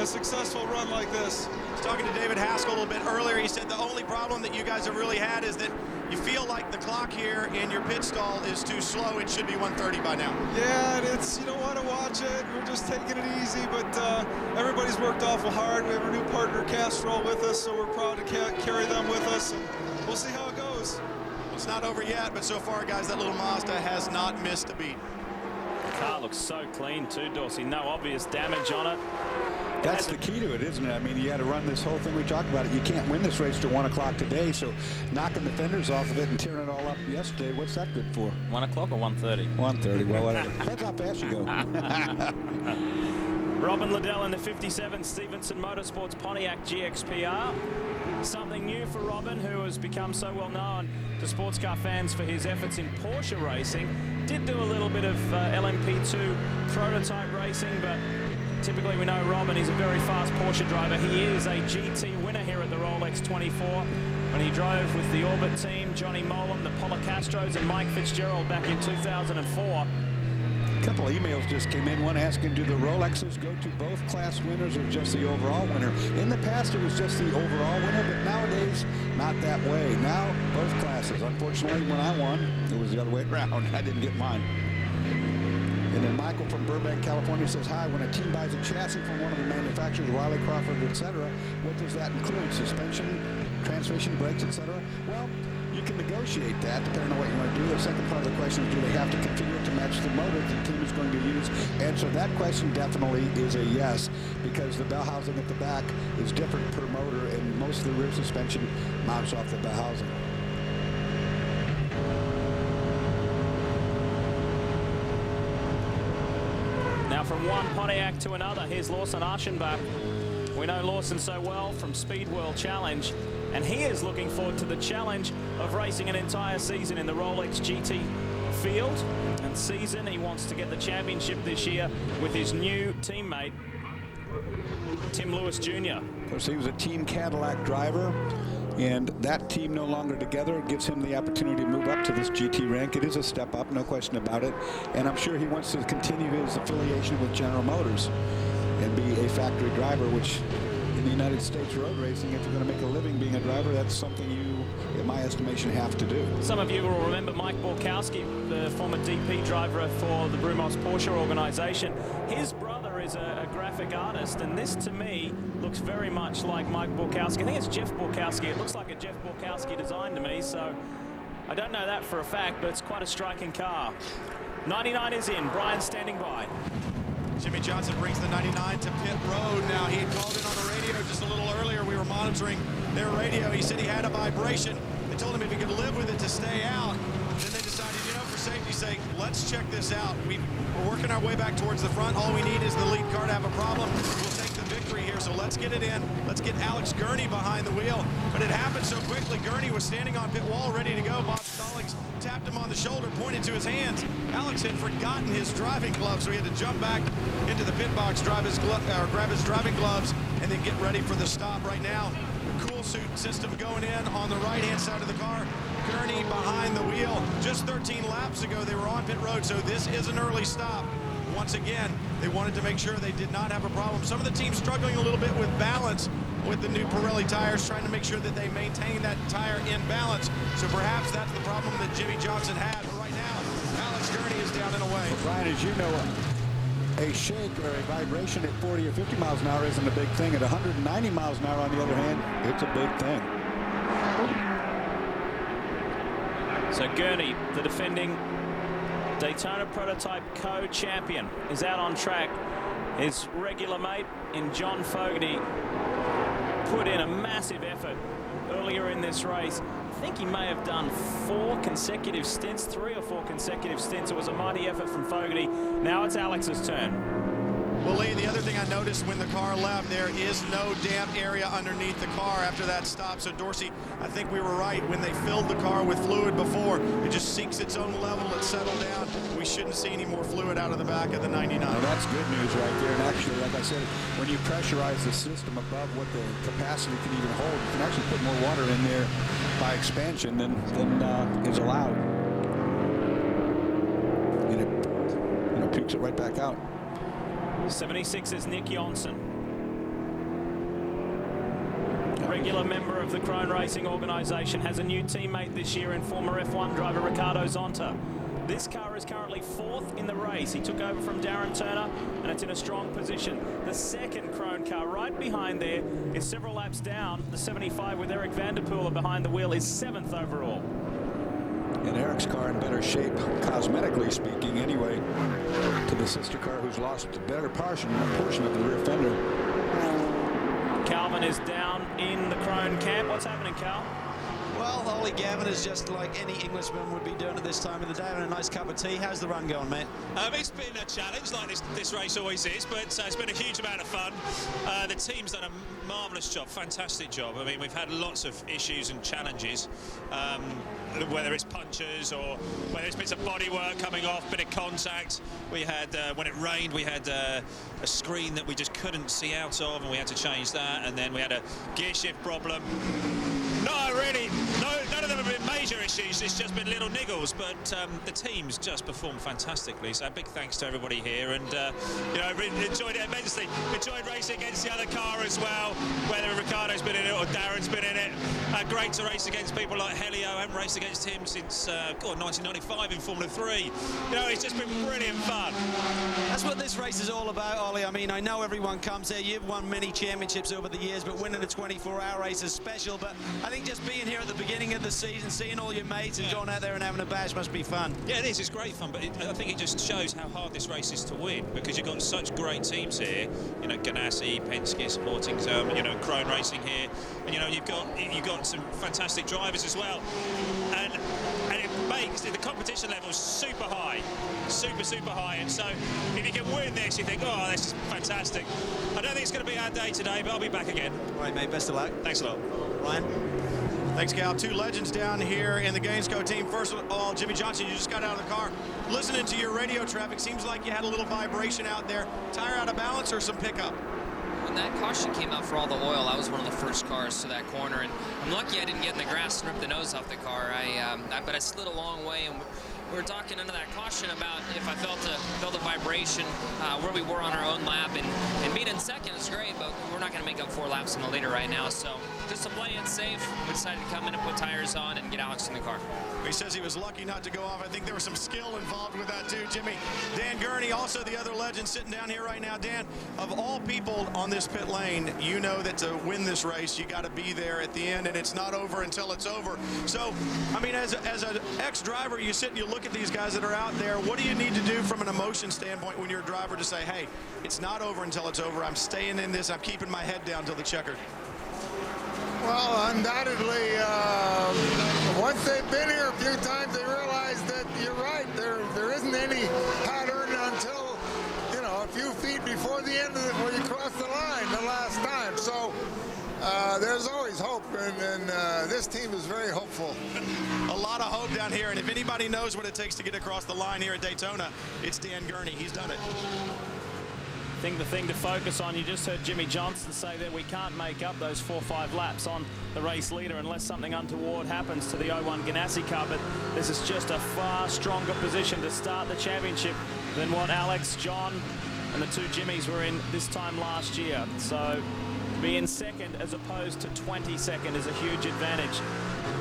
a successful run like this. I was talking to David Haskell a little bit earlier. He said the only problem that you guys have really had is that you feel like the clock here in your pit stall is too slow. It should be 1:30 by now. Yeah, and it's, you don't want to watch it. We're just taking it easy, but everybody's worked awful hard. We have our new partner Castrol with us, so we're proud to carry them with us, and we'll see how it goes. It's not over yet, but so far, guys, that little Mazda has not missed a beat. The car looks so clean too, Dorsey. No obvious damage on it. That's the key to it, isn't it? I mean, you got to run this whole thing. We talked about it. You can't win this race till 1 o'clock today, so knocking the fenders off of it and tearing it all up yesterday, what's that good for? 1 o'clock or 1:30? 1:30, well, whatever. Depends how fast you go. Robin Liddell in the 57 Stevenson Motorsports Pontiac GXPR. Something new for Robin, who has become so well known to sports car fans for his efforts in Porsche racing. Did do a little bit of LMP2 prototype racing, but typically we know Robin, he's a very fast Porsche driver. He is a GT winner here at the Rolex 24 when he drove with the Orbit team, Johnny Molam, the Policastros, and Mike Fitzgerald back in 2004. A couple of emails just came in, one asking, do the Rolexes go to both class winners or just the overall winner? In the past, it was just the overall winner, but nowadays, not that way. Now, both classes. Unfortunately, when I won, it was the other way around. I didn't get mine. And then Michael from Burbank, California says, hi, when a team buys a chassis from one of the manufacturers, Riley, Crawford, etc., what does that include? Suspension, transmission, brakes, etc.? Well, you can negotiate that depending on what you want to do. The second part of the question is, do they have to configure it to match the motor the team is going to use? Answer that question definitely is a yes, because the bell housing at the back is different per motor, and most of the rear suspension mounts off the bell housing. Now from one Pontiac to another, here's Lawson Archenbach. We know Lawson so well from Speed World Challenge, and he is looking forward to the challenge of racing an entire season in the Rolex GT field and season. He wants to get the championship this year with his new teammate, Tim Lewis Jr. Of course, he was a Team Cadillac driver, and that team no longer together gives him the opportunity to move up to this GT rank. It is a step up, no question about it, and I'm sure he wants to continue his affiliation with General Motors and be a factory driver, which in the United States road racing, if you're going to make a living being a driver, that's something you, in my estimation, have to do. Some of you will remember Mike Borkowski, the former DP driver for the Brumos Porsche organization. His brother is a graphic artist, and this to me looks very much like Mike Borkowski. I think it's Jeff Borkowski. It looks like a Jeff Borkowski design to me, so I don't know that for a fact, but it's quite a striking car. 99 is in. Brian standing by. Jimmy Johnson brings the 99 to pit road. Now, he had called in on the radio just a little earlier. We were monitoring their radio. He said he had a vibration. They told him if he could live with it to stay out. Then they decided, you know, for safety's sake, let's check this out. We're working our way back towards the front. All we need is the lead car to have a problem. We'll take the victory here, so let's get it in. Let's get Alex Gurney behind the wheel. But it happened so quickly. Gurney was standing on pit wall ready to go. Bob Stallings tapped him on the shoulder, pointed to his hands. Alex had forgotten his driving gloves, so he had to jump back into the pit box, grab his driving gloves, and then get ready for the stop. Right now, the cool suit system going in on the right-hand side of the car. Gurney behind the wheel. Just 13 laps ago, they were on pit road, so this is an early stop. Once again, they wanted to make sure they did not have a problem. Some of the teams struggling a little bit with balance with the new Pirelli tires, trying to make sure that they maintain that tire in balance. So perhaps that's the problem that Jimmy Johnson had. But right now, Alex Gurney is down and away. Well, Brian, as you know, a shake or a vibration at 40 or 50 miles an hour isn't a big thing. At 190 miles an hour, on the other hand, it's a big thing. So Gurney, the defending Daytona Prototype co-champion, is out on track. His regular mate in John Fogarty put in a massive effort earlier in this race. I think he may have done 4 consecutive stints, 3 or 4 consecutive stints. It was a mighty effort from Fogarty. Now it's Alex's turn. Well, Lee, the other thing I noticed when the car left, there is no damp area underneath the car after that stop. So, Dorsey, I think we were right. When they filled the car with fluid before, it just seeks its own level. It settled down. We shouldn't see any more fluid out of the back of the 99. Now, that's good news right there. And actually, like I said, when you pressurize the system above what the capacity can even hold, you can actually put more water in there by expansion than is allowed. And it pukes it right back out. 76 is Nick Jonsson, regular member of the Krone Racing organization, has a new teammate this year in former F1 driver Ricardo Zonta. This car is currently 4th in the race. He took over from Darren Turner, and it's in a strong position. The second Krone car right behind there is several laps down. The 75 with Eric Vanderpool behind the wheel is 7th overall. And Eric's car in better shape, cosmetically speaking, anyway, to the sister car who's lost a better portion of the rear fender. Calvin is down in the Krone camp. What's happening, Cal? Well, Ollie Gavin is just like any Englishman would be doing at this time of the day, having a nice cup of tea. How's the run going, mate? It's been a challenge, like this race always is, but it's been a huge amount of fun. The team's done a marvellous job, fantastic job. I mean, we've had lots of issues and challenges, whether it's punches or whether it's bits of bodywork coming off, bit of contact. We had, when it rained, we had a screen that we just couldn't see out of, and we had to change that, and then we had a gear shift problem. No, really, none of them have been major issues. It's just been little niggles, but the team's just performed fantastically. So big thanks to everybody here, and enjoyed it immensely. Enjoyed racing against the other car as well, whether Ricardo's been in it or Darren's been in it. Great to race against people like Helio. I haven't raced against him since 1995 in Formula 3. It's just been brilliant fun. That's what this race is all about, Ollie. I mean, I know everyone comes here. You've won many championships over the years, but winning a 24-hour race is special. But I think just being here at the beginning of the season, seeing all your mates and going out there and having a bash must be fun. Yeah, it is. It's great fun, but I think it just shows how hard this race is to win, because you've got such great teams here. Ganassi, Penske supporting, Krone Racing here, and you've got some fantastic drivers as well, and it makes the competition level super high, super high. And so if you can win this, you think, oh, this is fantastic. I don't think it's going to be our day today, but I'll be back again. All right, mate. Best of luck. Thanks a lot, Ryan. Thanks, Cal. 2 legends down here in the Gainsco team. First of all, Jimmy Johnson, you just got out of the car. Listening to your radio traffic, seems like you had a little vibration out there. Tire out of balance or some pickup? When that caution came out for all the oil, I was one of the first cars to that corner, and I'm lucky I didn't get in the grass and rip the nose off the car. But I slid a long way, and we were talking under that caution about if I felt a vibration where we were on our own lap, and being in second is great, but we're not going to make up 4 laps in the leader right now. So just to play it safe, we decided to come in and put tires on and get Alex in the car. He says he was lucky not to go off. I think there was some skill involved with that too, Jimmy. Dan Gurney, also the other legend, sitting down here right now. Dan, of all people on this pit lane, you know that to win this race, you got to be there at the end, and it's not over until it's over. So, I mean, as an ex-driver, you sit and you look at these guys that are out there. What do you need to do from an emotion standpoint when you're a driver to say, hey, it's not over until it's over. I'm staying in this. I'm keeping my head down till the checkered. Well, undoubtedly, once they've been here a few times, they realize that you're right. There isn't any pattern until, a few feet before the end of it, where you cross the line the last time. So there's always hope, and this team is very hopeful. A lot of hope down here, and if anybody knows what it takes to get across the line here at Daytona, it's Dan Gurney. He's done it. I think the thing to focus on, you just heard Jimmy Johnson say that we can't make up those 4 or 5 laps on the race leader unless something untoward happens to the 01 Ganassi car, but this is just a far stronger position to start the championship than what Alex, John, and the 2 Jimmys were in this time last year. So to be in second as opposed to 22nd is a huge advantage.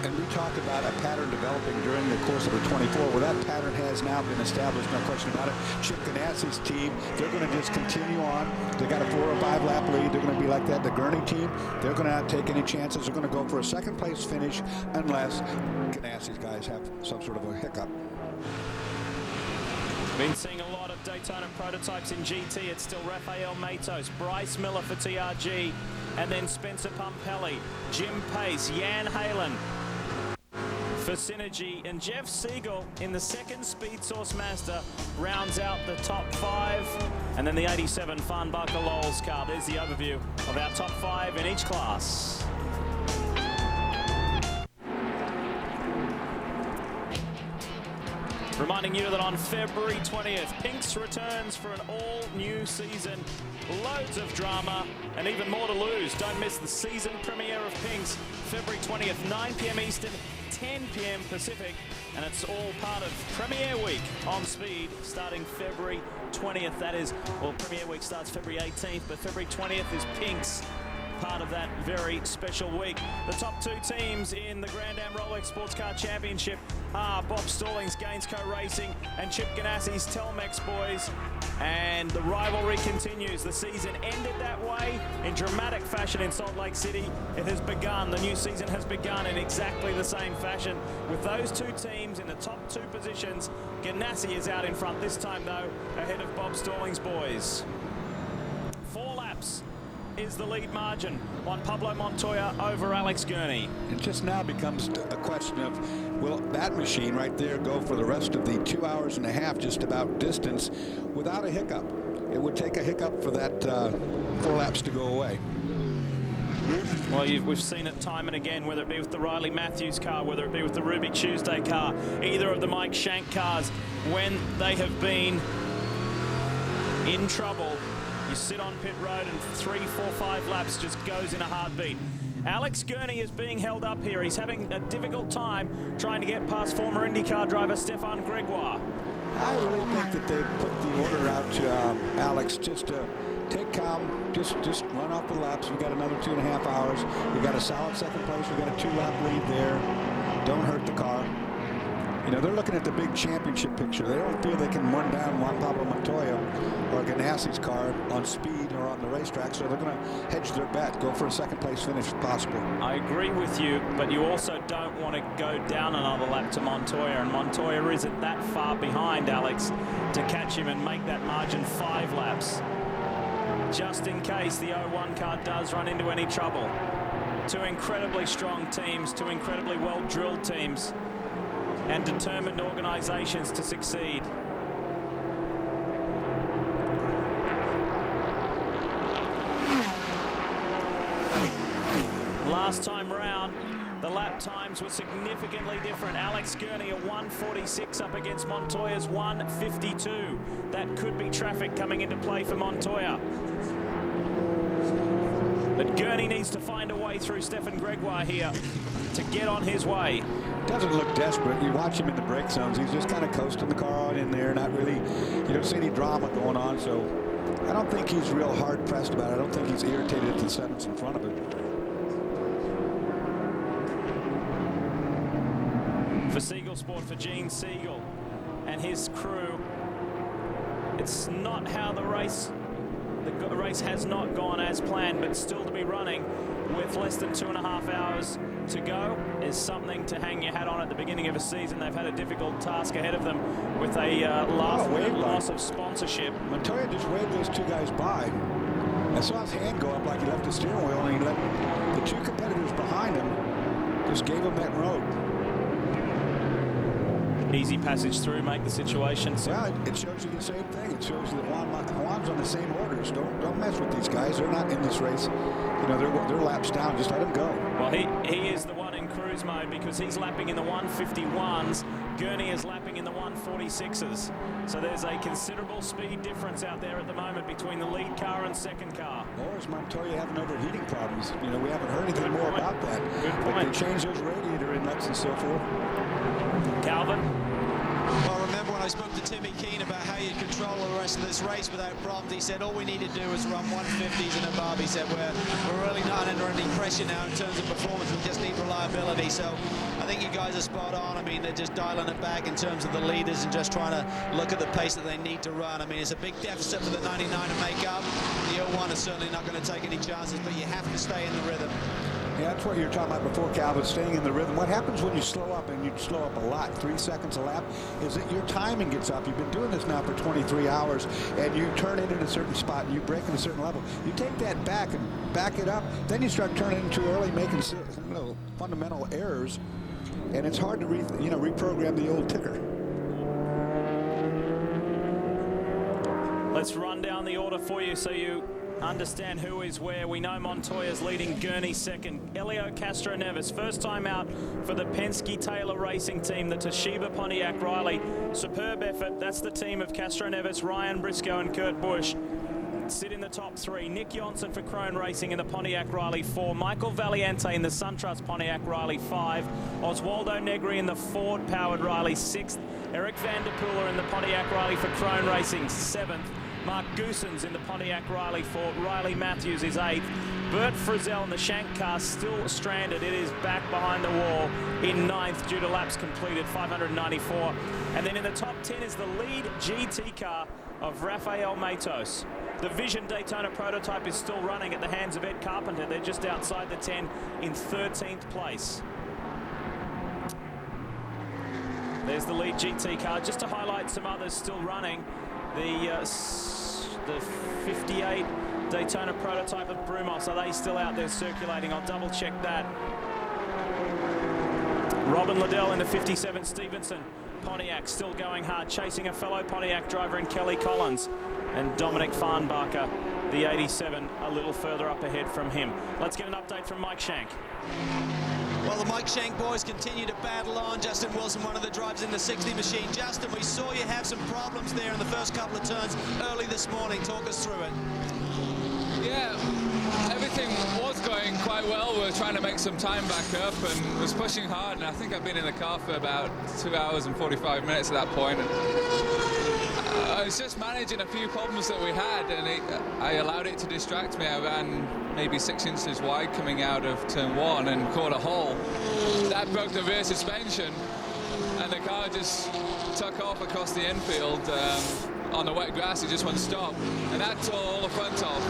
And we talked about a pattern developing during the course of the 24. Well, that pattern has now been established, no question about it. Chip Ganassi's team, they're going to just continue on. They got a 4 or 5 lap lead. They're going to be like that. The Gurney team, they're going to not take any chances. They're going to go for a second place finish unless Ganassi's guys have some sort of a hiccup. Been seeing a lot of Daytona prototypes in GT. It's still Rafael Matos, Bryce Miller for TRG, and then Spencer Pumpelly, Jim Pace, Jan Halen for Synergy, and Jeff Siegel in the second Speed Source Mazda rounds out the top 5. And then the 87 Farnbacher Lowell's car. There's the overview of our top 5 in each class. Reminding you that on February 20th, Pinks returns for an all-new season. Loads of drama and even more to lose. Don't miss the season premiere of Pinks, February 20th, 9 p.m. Eastern, 10 p.m. Pacific. And it's all part of Premiere Week on Speed, starting February 20th. That is, well, Premiere Week starts February 18th, but February 20th is Pinks, part of that very special week. The top 2 teams in the Grand Am Rolex Sports Car Championship are Bob Stallings, Gainsco Racing, and Chip Ganassi's Telmex boys. And the rivalry continues. The season ended that way in dramatic fashion in Salt Lake City. It has begun. The new season has begun in exactly the same fashion, with those 2 teams in the top 2 positions. Ganassi is out in front this time, though, ahead of Bob Stallings' boys. 4 laps is the lead margin on Pablo Montoya over Alex Gurney. It just now becomes a question of, will that machine right there go for the rest of the 2 hours and a half just about distance without a hiccup? It would take a hiccup for that 4 laps to go away. Well, we've seen it time and again, whether it be with the Riley Matthews car, whether it be with the Ruby Tuesday car, either of the Mike Shank cars, when they have been in trouble, you sit on pit road and 3, 4, 5 laps just goes in a heartbeat. Alex Gurney is being held up here. He's having a difficult time trying to get past former IndyCar driver Stefan Gregoire. I really think that they put the order out to Alex just to take calm, just run off the laps. We got another 2.5 hours. We got a solid second place. We got a 2-lap lead there. Don't hurt the car. You know, they're looking at the big championship picture. They don't feel they can run down Juan Pablo Montoya or Ganassi's car on speed or on the racetrack, so they're going to hedge their bet, go for a second place finish if possible. I agree with you, but you also don't want to go down another lap to Montoya, and Montoya isn't that far behind Alex to catch him and make that margin 5 laps. Just in case the 01 car does run into any trouble. 2 incredibly strong teams, 2 incredibly well-drilled teams, and determined organizations to succeed. Last time round, the lap times were significantly different. Alex Gurney a 1:46 up against Montoya's 1:52. That could be traffic coming into play for Montoya. But Gurney needs to find a way through Stefan Gregoire here to get on his way. Doesn't look desperate. You watch him in the brake zones. He's just kind of coasting the car on in there. Not really, you don't see any drama going on. So I don't think he's real hard pressed about it. I don't think he's irritated at the sevens in front of him. For Siegel Sport, for Gene Siegel and his crew, it's not how the race has not gone as planned, but still to be running with less than 2.5 hours to go is something to hang your hat on at the beginning of a season. They've had a difficult task ahead of them with a loss of sponsorship. Montoya just waved those 2 guys by. I saw his hand go up like he left the steering wheel, and he let the 2 competitors behind him just gave him that road. Easy passage through, make the situation. Yeah, it shows you the same thing. It shows you that Juan's on the same orders. Don't mess with these guys. They're not in this race. You know, they're laps down. Just let them go. Well, he is the one in cruise mode because he's lapping in the 151s. Gurney is lapping in the 146s. So there's a considerable speed difference out there at the moment between the lead car and second car. Or is Montoya having overheating problems? You know, we haven't heard anything more about that. But they changed those radiator inlets and so forth. Calvin? Well, remember when I spoke to Timmy Keane about how you control the rest of this race without problems, he said all we need to do is run 150s and above. He said we're really not under any pressure now in terms of performance. We just need reliability. So I think you guys are spot on. I mean, they're just dialing it back in terms of the leaders and just trying to look at the pace that they need to run. I mean, it's a big deficit for the 99 to make up. The 01 is certainly not going to take any chances, but you have to stay in the rhythm. Yeah, that's what you were talking about before, Calvin, staying in the rhythm. What happens when you slow up, and you slow up a lot, 3 seconds a lap, is that your timing gets up. You've been doing this now for 23 hours, and you turn it in a certain spot, and you break at a certain level. You take that back and back it up, then you start turning it too early, making fundamental errors, and it's hard to reprogram the old ticker. Let's run down the order for you so you understand who is where. We know Montoya's leading, Gurney second. Elio Castroneves, first time out for the Penske Taylor Racing Team, the Toshiba Pontiac Riley. Superb effort. That's the team of Castroneves, Ryan Briscoe and Kurt Busch. Sit in the top 3. Nick Johnson for Krone Racing in the Pontiac Riley 4. Michael Valiente in the SunTrust Pontiac Riley 5. Oswaldo Negri in the Ford Powered Riley 6th. Eric van der Poel in the Pontiac Riley for Krone Racing 7th. Mark Goosens in the Pontiac Riley 4. Riley Matthews is 8th. Bert Frizzell in the Shank car still stranded. It is back behind the wall in 9th due to laps completed, 594. And then in the top 10 is the lead GT car of Rafael Matos. The Vision Daytona prototype is still running at the hands of Ed Carpenter. They're just outside the 10 in 13th place. There's the lead GT car. Just to highlight some others still running. The 58 Daytona prototype of Brumos, are they still out there circulating? I'll double check that. Robin Liddell in the 57 Stevenson Pontiac still going hard, chasing a fellow Pontiac driver in Kelly Collins. And Dominic Farnbacher, the 87, a little further up ahead from him. Let's get an update from Mike Shank. Well, the Mike Shank boys continue to battle on. Justin Wilson, one of the drivers in the 60 machine. Justin, we saw you have some problems there in the first couple of turns early this morning. Talk us through it. Yeah, everything was going quite well. We were trying to make some time back up and was pushing hard. And I think I've been in the car for about 2 hours and 45 minutes at that point. I was just managing a few problems that we had, and I allowed it to distract me. I ran maybe 6 inches wide coming out of turn 1 and caught a hole. That broke the rear suspension, and the car just took off across the infield. On the wet grass, it just wouldn't stop, and that tore all the front off.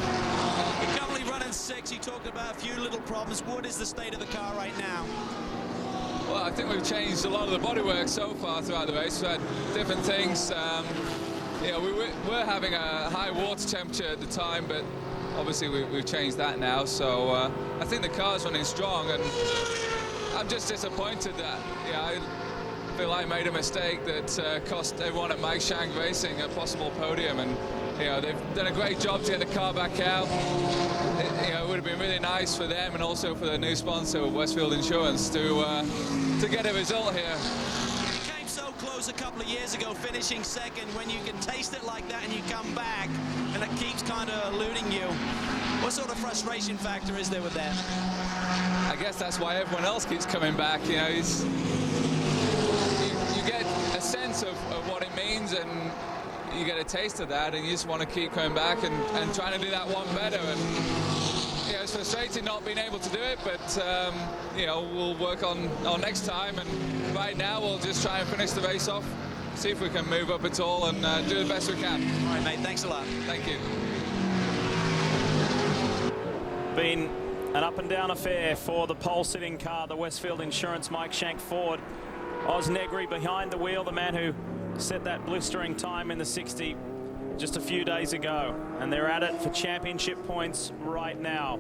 You're currently running 6. You talked about a few little problems. What is the state of the car right now? Well, I think we've changed a lot of the bodywork so far throughout the race. We've had different things. You know, we were having a high water temperature at the time, but obviously we've changed that now. So I think the car's running strong, and I'm just disappointed that I feel I made a mistake that cost everyone at Mike Shank Racing a possible podium. And they've done a great job to get the car back out. It would have been really nice for them and also for the new sponsor, Westfield Insurance, to get a result here. So close a couple of years ago, finishing second. When you can taste it like that and you come back and it keeps kind of eluding you, what sort of frustration factor is there with that? I guess that's why everyone else keeps coming back. You get a sense of what it means, and you get a taste of that, and you just want to keep coming back and trying to do that one better. And it's frustrating not being able to do it, but we'll work on next time, and right now we'll just try and finish the race off, see if we can move up at all, and do the best we can. All right, mate, thanks a lot. Thank you. Been an up and down affair for the pole sitting car, the Westfield Insurance Mike Shank Ford. Oz Negri behind the wheel, the man who set that blistering time in the 60 just a few days ago, and they're at it for championship points right now.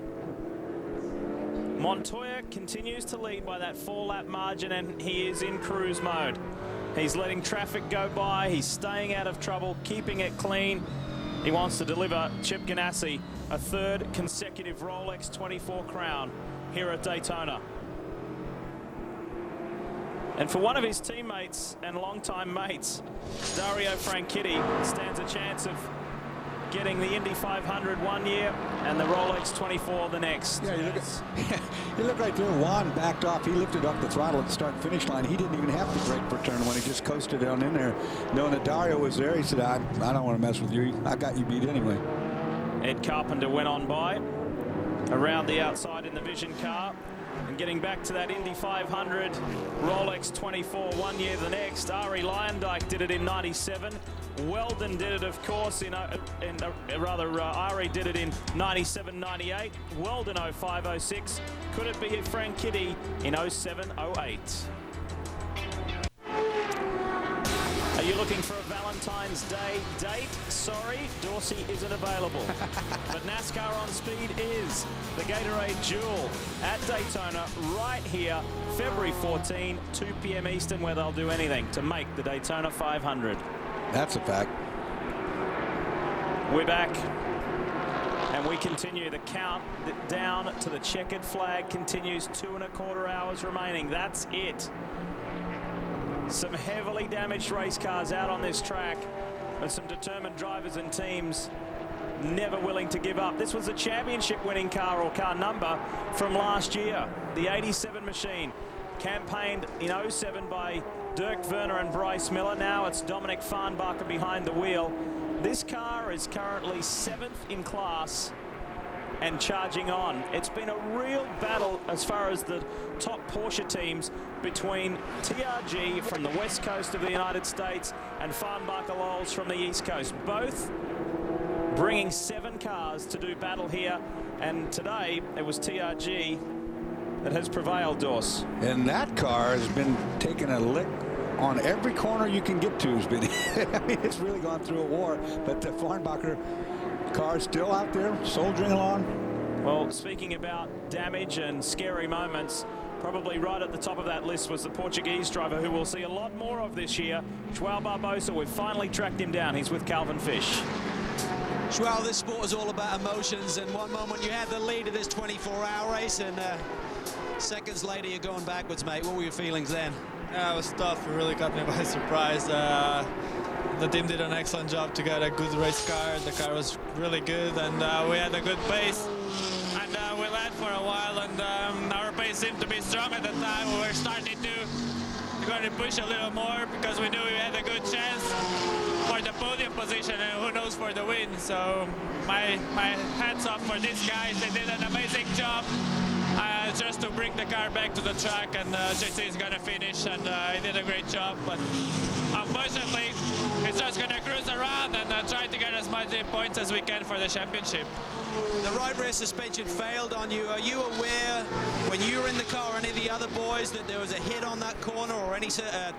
Montoya continues to lead by that 4-lap margin, and he is in cruise mode. He's letting traffic go by, he's staying out of trouble, keeping it clean. He wants to deliver Chip Ganassi a 3rd consecutive Rolex 24 crown here at Daytona. And for one of his teammates and longtime mates, Dario Franchitti stands a chance of getting the Indy 500 one year and the Rolex 24 the next. Yeah, you look right there. Juan backed off. He lifted up the throttle at the start-finish line. He didn't even have to brake for turn 1. He just coasted on in there. Knowing that Dario was there, he said, I don't want to mess with you. I got you beat anyway. Ed Carpenter went on by around the outside in the Vision car. And getting back to that Indy 500, Rolex 24, 1 year the next. Ari Lyondike did it in 97. Weldon did it, of course, Ari did it in 97, 98. Weldon 05, 06. Could it be Frank Kitty in 07, 08? Are you looking for a Valentine's Day date? Sorry, Dorsey isn't available. But NASCAR on Speed is. The Gatorade Jewel at Daytona right here, February 14, 2 p.m. Eastern, where they'll do anything to make the Daytona 500. That's a fact. We're back. And we continue the count down to the checkered flag. Continues 2¼ hours remaining. That's it. Some heavily damaged race cars out on this track, and some determined drivers and teams never willing to give up. This was a championship winning car, or car number, from last year. The 87 machine, campaigned in 07 by Dirk Werner and Bryce Miller. Now it's Dominic Farnbacher behind the wheel. This car is currently 7th in class and charging on. It's been a real battle as far as the top Porsche teams between TRG from the west coast of the United States and Farnbacher-Lowes from the east coast. Both bringing 7 cars to do battle here, and today it was TRG that has prevailed, Dors. And that car has been taking a lick on every corner you can get to. Has been I mean, it's really gone through a war, but the Farnbacher car is still out there soldiering along. Well, speaking about damage and scary moments, probably right at the top of that list was the Portuguese driver who we'll see a lot more of this year, João Barbosa. We've finally tracked him down. He's with Calvin Fish. João, this sport is all about emotions, and one moment you had the lead of this 24-hour race, and seconds later you're going backwards, mate. What were your feelings then? Yeah, it was tough. It really caught me by surprise. The team did an excellent job to get a good race car. The car was really good, and we had a good pace. And we led for a while, and our pace seemed to be strong at the time. We were starting to push a little more because we knew we had a good chance for the podium position, and who knows, for the win. So my hats off for these guys. They did an amazing job just to bring the car back to the track, and JC is going to finish, and he did a great job. But unfortunately, he's just going to cruise around and try to get as much points as we can for the championship. The right rear suspension failed on you. Are you aware, when you were in the car, or any of the other boys, that there was a hit on that corner or any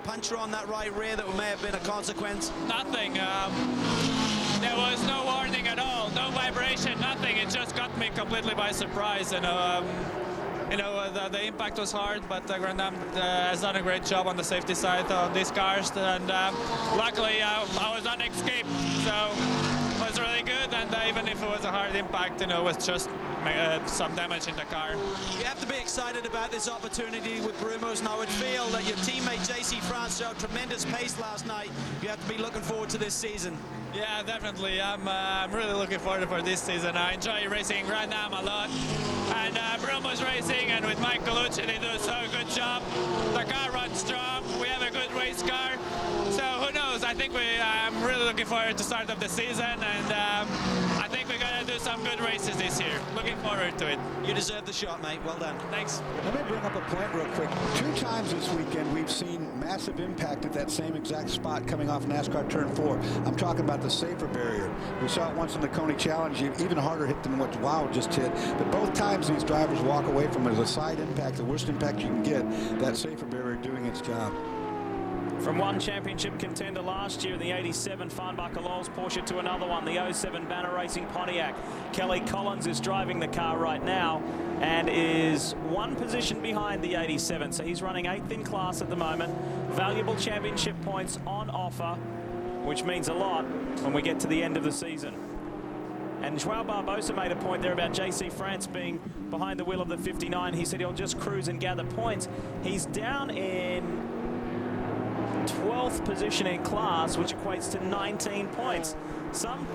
puncture on that right rear that may have been a consequence? Nothing. There was no warning at all, no vibration, nothing. It just got me completely by surprise. And the impact was hard, but Grand Am has done a great job on the safety side on these cars, and luckily I was on escape, so it was really good. And even if it was a hard impact, it was just some damage in the car. You have to be excited about this opportunity with Brumos, and I would feel that your teammate JC France showed tremendous pace last night. You have to be looking forward to this season. Yeah, definitely. I'm really looking forward for this season. I enjoy racing Grand Am a lot. And Brumos Racing, and with Mike Colucci, they do so good job. The car runs strong. We have a good race car. So who knows? I think I'm really looking forward to the start of the season, and I think we're going to do some good races this year. Looking forward to it. You deserve the shot, mate. Well done. Thanks. Let me bring up a point real quick. 2 times this weekend we've seen massive impact at that same exact spot coming off NASCAR Turn 4. I'm talking about the safer barrier. We saw it once in the Coney Challenge, even harder hit than what Wow just hit. But both times these drivers walk away from it as a side impact, the worst impact you can get, that safer barrier doing its job. From one championship contender last year in the 87 Farnbacher-Lowes Porsche to another one, the 07 Banner Racing Pontiac. Kelly Collins is driving the car right now and is 1 position behind the 87, so he's running 8th in class at the moment. Valuable championship points on offer, which means a lot when we get to the end of the season. And João Barbosa made a point there about JC France being behind the wheel of the 59. He said he'll just cruise and gather points. He's down in 12th position in class, which equates to 19 points. some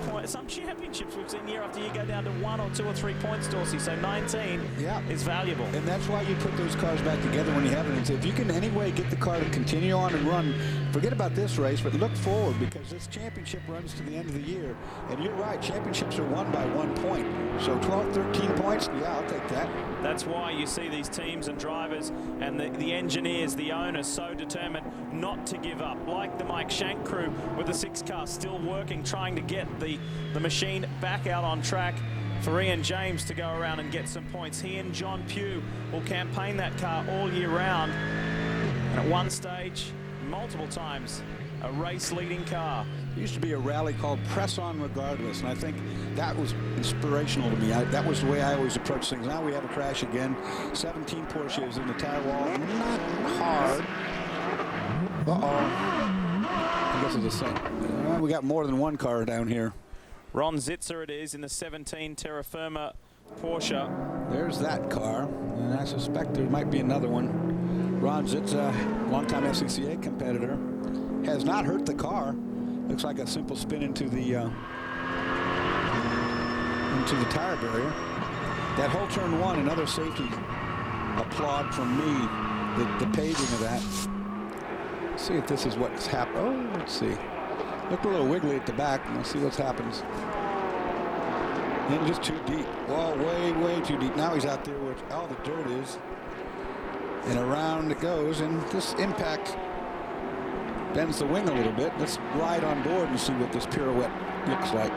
championships we've seen year after year go down to 1 or 2 or 3 points, Dorsey. So 19 is valuable. And that's why you put those cars back together when you have it. And so if you can anyway get the car to continue on and run, forget about this race, but look forward, because this championship runs to the end of the year. And you're right, championships are won by 1 point. So 12, 13 points, yeah, I'll take that. That's why you see these teams and drivers and the engineers, the owners, so determined not to give up. Like the Mike Shank crew with the 6 car still working, trying to get the machine back out on track for Ian James to go around and get some points. He and John Pugh will campaign that car all year round. And at one stage, multiple times, a race-leading car. There used to be a rally called Press On Regardless, and I think that was inspirational to me. That was the way I always approach things. Now we have a crash again. 17 Porsches in the tire wall. Not hard. I guess it's the same. We got more than one car down here. Ron Zitzer it is in the 17 Terra Firma Porsche. There's that car, and I suspect there might be another one. Ron Zitzer, longtime SCCA competitor, has not hurt the car. Looks like a simple spin into the tire barrier. That whole turn 1, another safety applaud from me. The paving of that. Let's see if this is what's happened. Oh, let's see. Look a little wiggly at the back. Let's see what happens. Then just too deep. Whoa, way too deep. Now he's out there where all the dirt is. And around it goes, and this impact bends the wing a little bit. Let's ride on board and see what this pirouette looks like.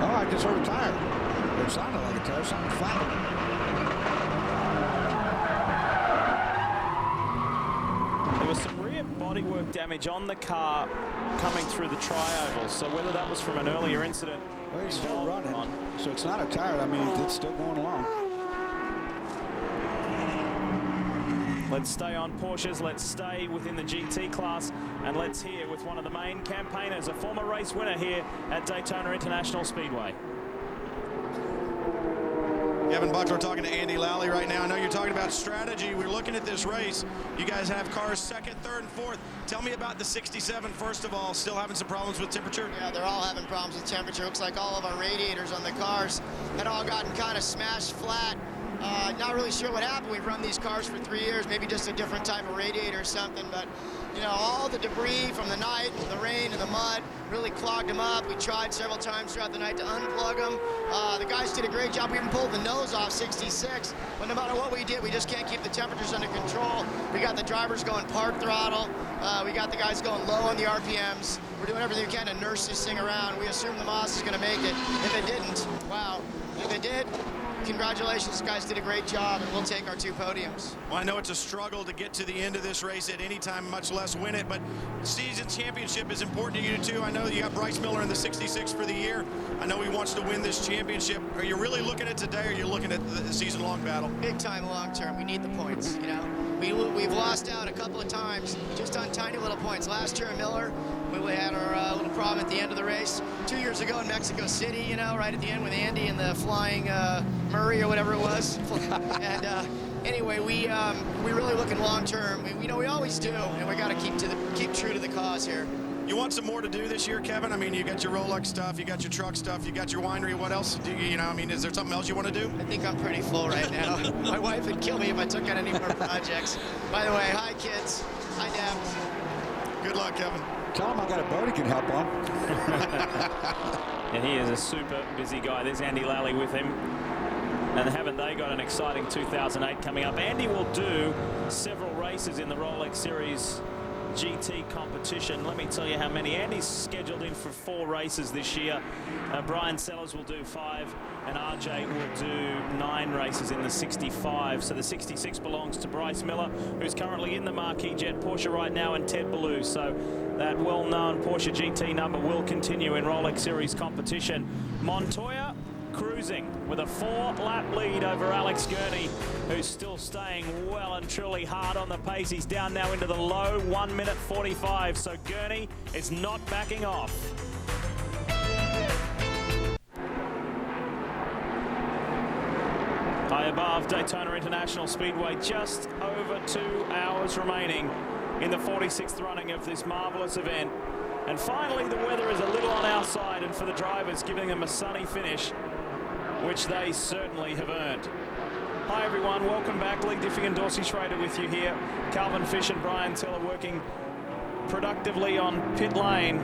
Oh, I just heard a tire. It sounded like a tire, something flat. There was some rear bodywork damage on the car coming through the tri-oval, so whether that was from an earlier incident. Well, he's still running, so it's not a tire. I mean, it's still going along. Let's stay on Porsches, let's stay within the GT class, and let's hear with one of the main campaigners, a former race winner here at Daytona International Speedway. Kevin Buckler talking to Andy Lally right now. I know you're talking about strategy. We're looking at this race. You guys have cars 2nd, 3rd, and 4th. Tell me about the 67, first of all. Still having some problems with temperature? Yeah, they're all having problems with temperature. Looks like all of our radiators on the cars had all gotten kind of smashed flat. Not really sure what happened. We've run these cars for 3 years, maybe just a different type of radiator or something, but you know, all the debris from the night, the rain and the mud really clogged them up. We tried several times throughout the night to unplug them. The guys did a great job. We even pulled the nose off 66, but no matter what we did, we just can't keep the temperatures under control. We got the drivers going part throttle. We got the guys going low on the RPMs. We're doing everything we can to nurse this thing around. We assume the Moss is going to make it. If it didn't, wow. If it did, congratulations, guys did a great job, and we'll take our 2 podiums. Well, I know it's a struggle to get to the end of this race at any time, much less win it, but season championship is important to you too. I know you got Bryce Miller in the 66 for the year. I know he wants to win this championship. Are you really looking at today, or are you looking at the season-long battle? Big time, long term. We need the points, you know. We've lost out a couple of times just on tiny little points. Last year at Miller, we had our little problem at the end of the race. 2 years ago in Mexico City, you know, right at the end with Andy and the flying Murray or whatever it was. And anyway, we're really looking long term. We always do, and we got to keep true to the cause here. You want some more to do this year, Kevin? I mean, you got your Rolex stuff, you got your truck stuff, you got your winery. What else do you know? I mean, is there something else you want to do? I think I'm pretty full right now. My wife would kill me if I took on any more projects. By the way, hi kids. Hi Deb. Good luck, Kevin. Tell him I got a boat he can help on. And he is a super busy guy. There's Andy Lally with him. And haven't they got an exciting 2008 coming up? Andy will do several races in the Rolex Series GT competition. Let me tell you how many. Andy's scheduled in for 4 races this year. Brian Sellers will do 5, and RJ will do 9 races in the 65. So the 66 belongs to Bryce Miller, who's currently in the Marquis Jet Porsche right now, and Ted Ballou. So that well-known Porsche GT number will continue in Rolex Series competition. Montoya cruising with a 4-lap lead over Alex Gurney, who's still staying well and truly hard on the pace. He's down now into the low 1 minute 45, so Gurney is not backing off. High above Daytona International Speedway, just over 2 hours remaining in the 46th running of this marvelous event. And finally, the weather is a little on our side, and for the drivers, giving them a sunny finish, which they certainly have earned. Hi everyone, welcome back. Lee Diffie and Dorsey Schrader with you here. Calvin Fish and Brian Tiller working productively on pit lane.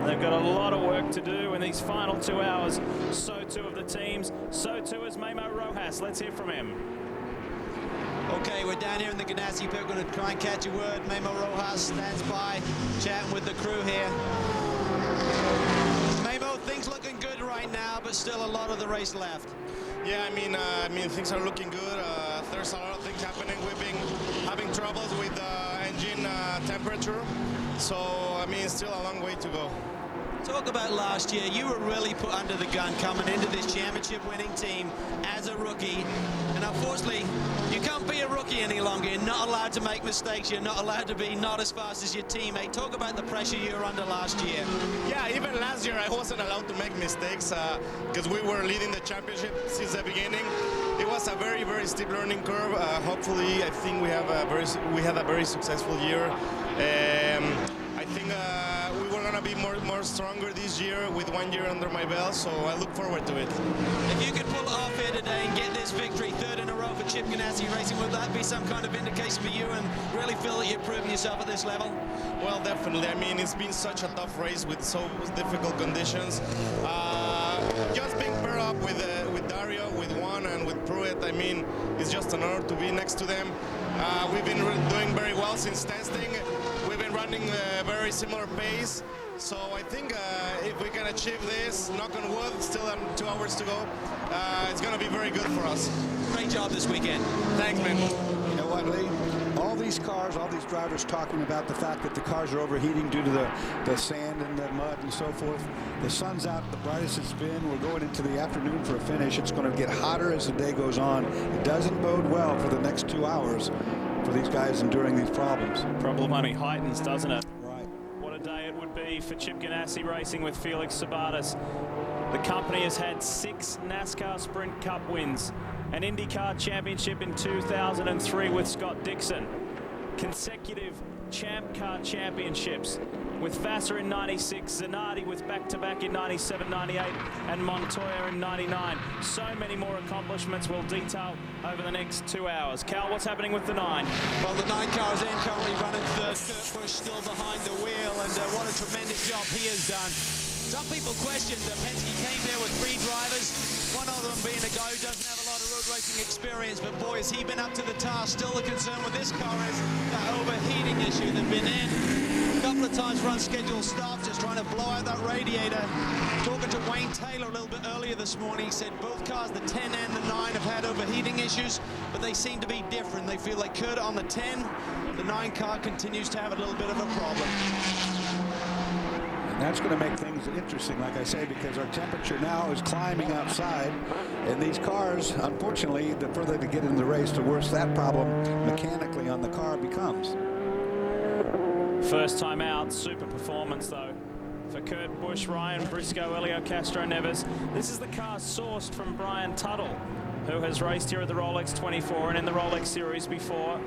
They've got a lot of work to do in these final 2 hours. So too of the teams, so too is Memo Rojas. Let's hear from him. Okay, we're down here in the Ganassi pit. We're going to try and catch a word. Memo Rojas stands by, chatting with the crew here. Memo, things looking good right now, but still a lot of the race left. Yeah, I mean, things are looking good. There's a lot of things happening. We've been having troubles with the engine temperature, so I mean, it's still a long way to go. Talk about last year. You were really put under the gun coming into this championship-winning team as a rookie, and unfortunately, you can't be a rookie any longer. You're not allowed to make mistakes. You're not allowed to be not as fast as your teammate. Talk about the pressure you were under last year. Yeah, even last year I wasn't allowed to make mistakes because we were leading the championship since the beginning. It was a very, very steep learning curve. Hopefully, I think we had a very successful year. I think we were gonna be more stronger this year with 1 year under my belt, so I look forward to it. If you could pull it off here today and get this victory, third in a row for Chip Ganassi Racing, would that be some kind of indication for you and really feel that you've proven yourself at this level? Well, definitely. I mean, it's been such a tough race with so difficult conditions. Just being paired up with Dario, with Juan, and with Pruitt, I mean, it's just an honor to be next to them. We've been doing very well since testing. We've been running a very similar pace. So I think if we can achieve this, knock on wood, still 2 hours to go, it's going to be very good for us. Great job this weekend. Thanks, man. You know what, Lee? All these cars, all these drivers talking about the fact that the cars are overheating due to the sand and the mud and so forth. The sun's out the brightest it's been. We're going into the afternoon for a finish. It's going to get hotter as the day goes on. It doesn't bode well for the next 2 hours for these guys enduring these problems. Problem only heightens, doesn't it? Right. What a day it would be for Chip Ganassi Racing with Felix Sabates. The company has had 6 NASCAR Sprint Cup wins, an IndyCar championship in 2003 with Scott Dixon, consecutive Champ Car championships with Vassar in 96, Zanardi with back-to-back in 97, 98, and Montoya in 99. So many more accomplishments we'll detail over the next 2 hours. Cal, what's happening with the 9? Well, the 9 car is in, currently running third. Kurt Busch still behind the wheel, and what a tremendous job he has done. Some people questioned that Penske came there with 3 drivers, one of them being a guy who doesn't have a lot of road racing experience, but boy, has he been up to the task. Still the concern with this car is that overheating issue they've been in. A couple of times for unscheduled stops, just trying to blow out that radiator. Talking to Wayne Taylor a little bit earlier this morning, he said both cars, the 10 and the 9, have had overheating issues, but they seem to be different. They feel like Kurt on the 10, the 9 car continues to have a little bit of a problem. And that's going to make things interesting, like I say, because our temperature now is climbing outside. And these cars, unfortunately, the further they get in the race, the worse that problem mechanically on the car becomes. First time out, super performance though for Kurt Busch, Ryan Briscoe, Elio Castro Neves. This is the car sourced from Brian Tuttle, who has raced here at the Rolex 24 and in the Rolex series before.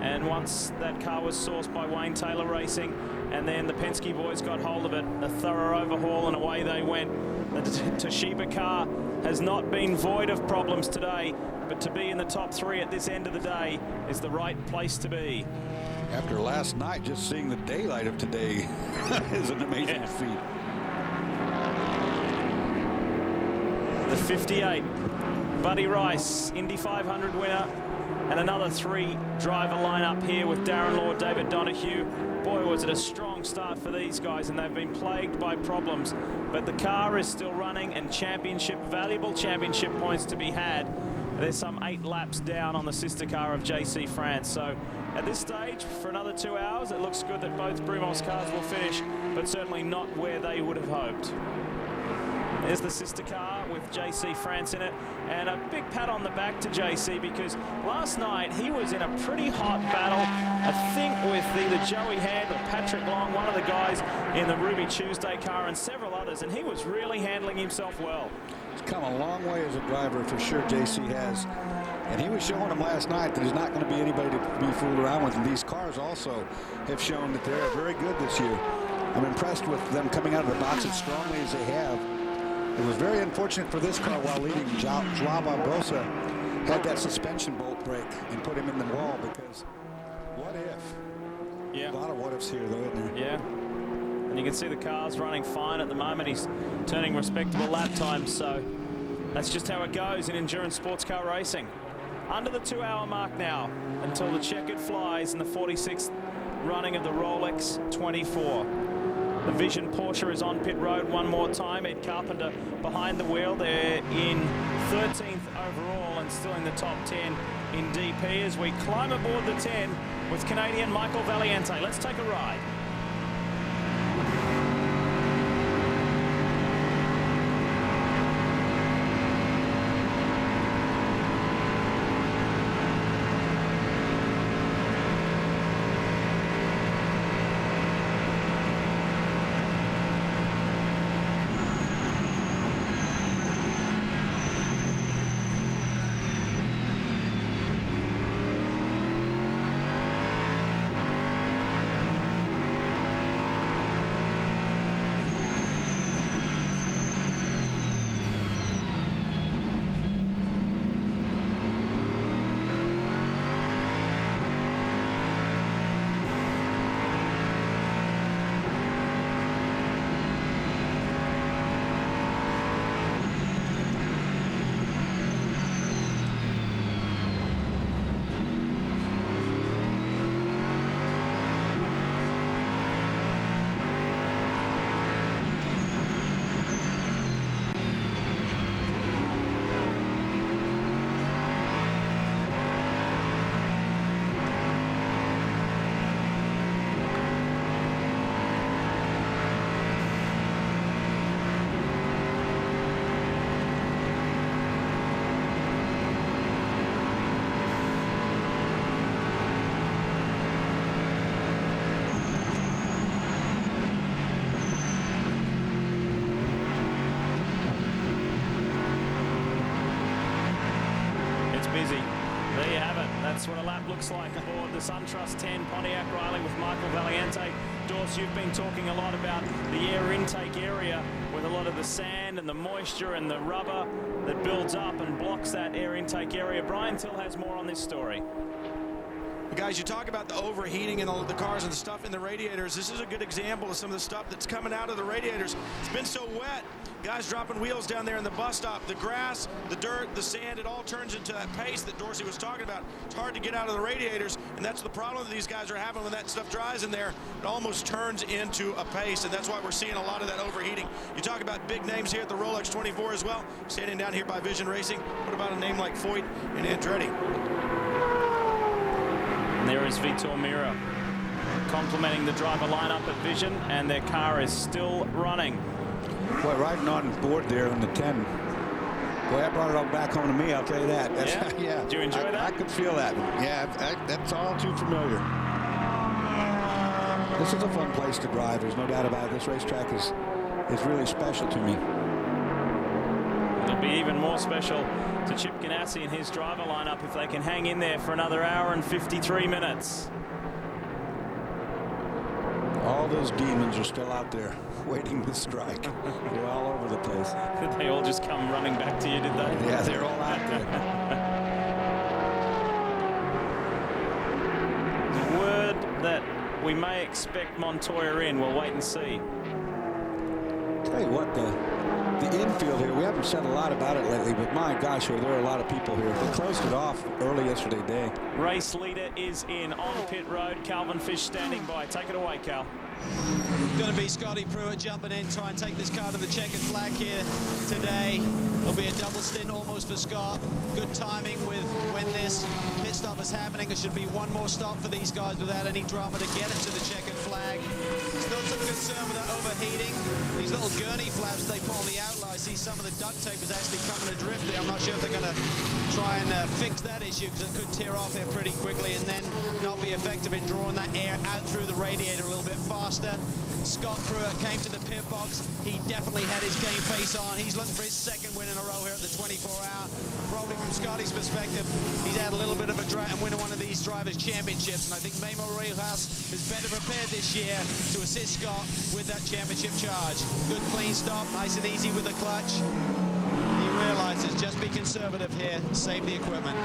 And once that car was sourced by Wayne Taylor Racing, and then the Penske boys got hold of it, a thorough overhaul, and away they went. The Toshiba car has not been void of problems today, but to be in the top 3 at this end of the day is the right place to be. After last night, just seeing the daylight of today is an amazing feat. The 58, Buddy Rice, Indy 500 winner, and another 3-driver lineup here with Darren Law, David Donahue. Boy, was it a strong start for these guys, and they've been plagued by problems. But the car is still running, and valuable championship points to be had. There's some 8 laps down on the sister car of JC France. So at this stage, for another 2 hours, it looks good that both Brumos cars will finish, but certainly not where they would have hoped. There's the sister car with JC France in it, and a big pat on the back to JC, because last night he was in a pretty hot battle, I think with either Joey Hand or Patrick Long, one of the guys in the Ruby Tuesday car, and several others, and he was really handling himself well. He's come a long way as a driver, for sure, JC has. And he was showing them last night that there's not going to be anybody to be fooled around with. And these cars also have shown that they're very good this year. I'm impressed with them coming out of the box as strongly as they have. It was very unfortunate for this car while leading. Joao Barbosa had that suspension bolt break and put him in the wall, because what if? Yeah. A lot of what ifs here, though, isn't there? Yeah. And you can see the car's running fine at the moment. He's turning respectable lap times, so that's just how it goes in endurance sports car racing. Under the 2-hour mark now until the checkered flies in the 46th running of the Rolex 24. The Vision Porsche is on pit road one more time. Ed Carpenter behind the wheel. They're in 13th overall and still in the top 10 in DP as we climb aboard the 10 with Canadian Michael Valiente. Let's take a ride. There you have it. That's what a lap looks like aboard the SunTrust 10 Pontiac Riley with Michael Valiente. Dorse, you've been talking a lot about the air intake area with a lot of the sand and the moisture and the rubber that builds up and blocks that air intake area. Brian Till has more on this story. Guys, you talk about the overheating in the cars and the stuff in the radiators. This is a good example of some of the stuff that's coming out of the radiators. It's been so wet. Guys dropping wheels down there in the bus stop. The grass, the dirt, the sand, it all turns into that paste that Dorsey was talking about. It's hard to get out of the radiators, and that's the problem that these guys are having when that stuff dries in there. It almost turns into a paste, and that's why we're seeing a lot of that overheating. You talk about big names here at the Rolex 24 as well. Standing down here by Vision Racing. What about a name like Foyt and Andretti? There is Vitor Meira complimenting the driver lineup at Vision, and their car is still running. Boy, riding on board there in the 10. Boy, that brought it all back home to me, I'll tell you that. That's, yeah. Did you enjoy that? I could feel that. Yeah, that's all too familiar. This is a fun place to drive. There's no doubt about it. This racetrack is really special to me. It'll be even more special to Chip Ganassi and his driver lineup if they can hang in there for another hour and 53 minutes. All those demons are still out there waiting to strike. They're all over the place. Did they all just come running back to you, did they? Yeah, they're all out there. There's word that we may expect Montoya in. We'll wait and see. Tell you what, the infield here, we haven't said a lot about it lately, but my gosh, there are a lot of people here. They closed it off early yesterday day. Race leader is in on pit road. Calvin Fish standing by. Take it away, Cal. Going to be Scotty Pruitt jumping in, try and take this car to the checkered flag here today. It'll be a double stint almost for Scott. Good timing with when this pit stop is happening. There should be one more stop for these guys without any drama to get it to the checkered flag. Still some concern with that overheating. These little gurney flaps they put on the outline. I see some of the duct tape is actually coming adrift there. I'm not sure if they're going to try and fix that issue, because it could tear off here pretty quickly and then not be effective in drawing that air out through the radiator a little bit faster. Scott Pruitt came to the pit box, he definitely had his game face on. He's looking for his second win in a row here at the 24-hour. Probably from Scotty's perspective, he's had a little bit of a drought and winning one of these drivers' championships. And I think Memo Reilhouse is better prepared this year to assist Scott with that championship charge. Good clean stop, nice and easy with the clutch. He realizes just be conservative here, save the equipment.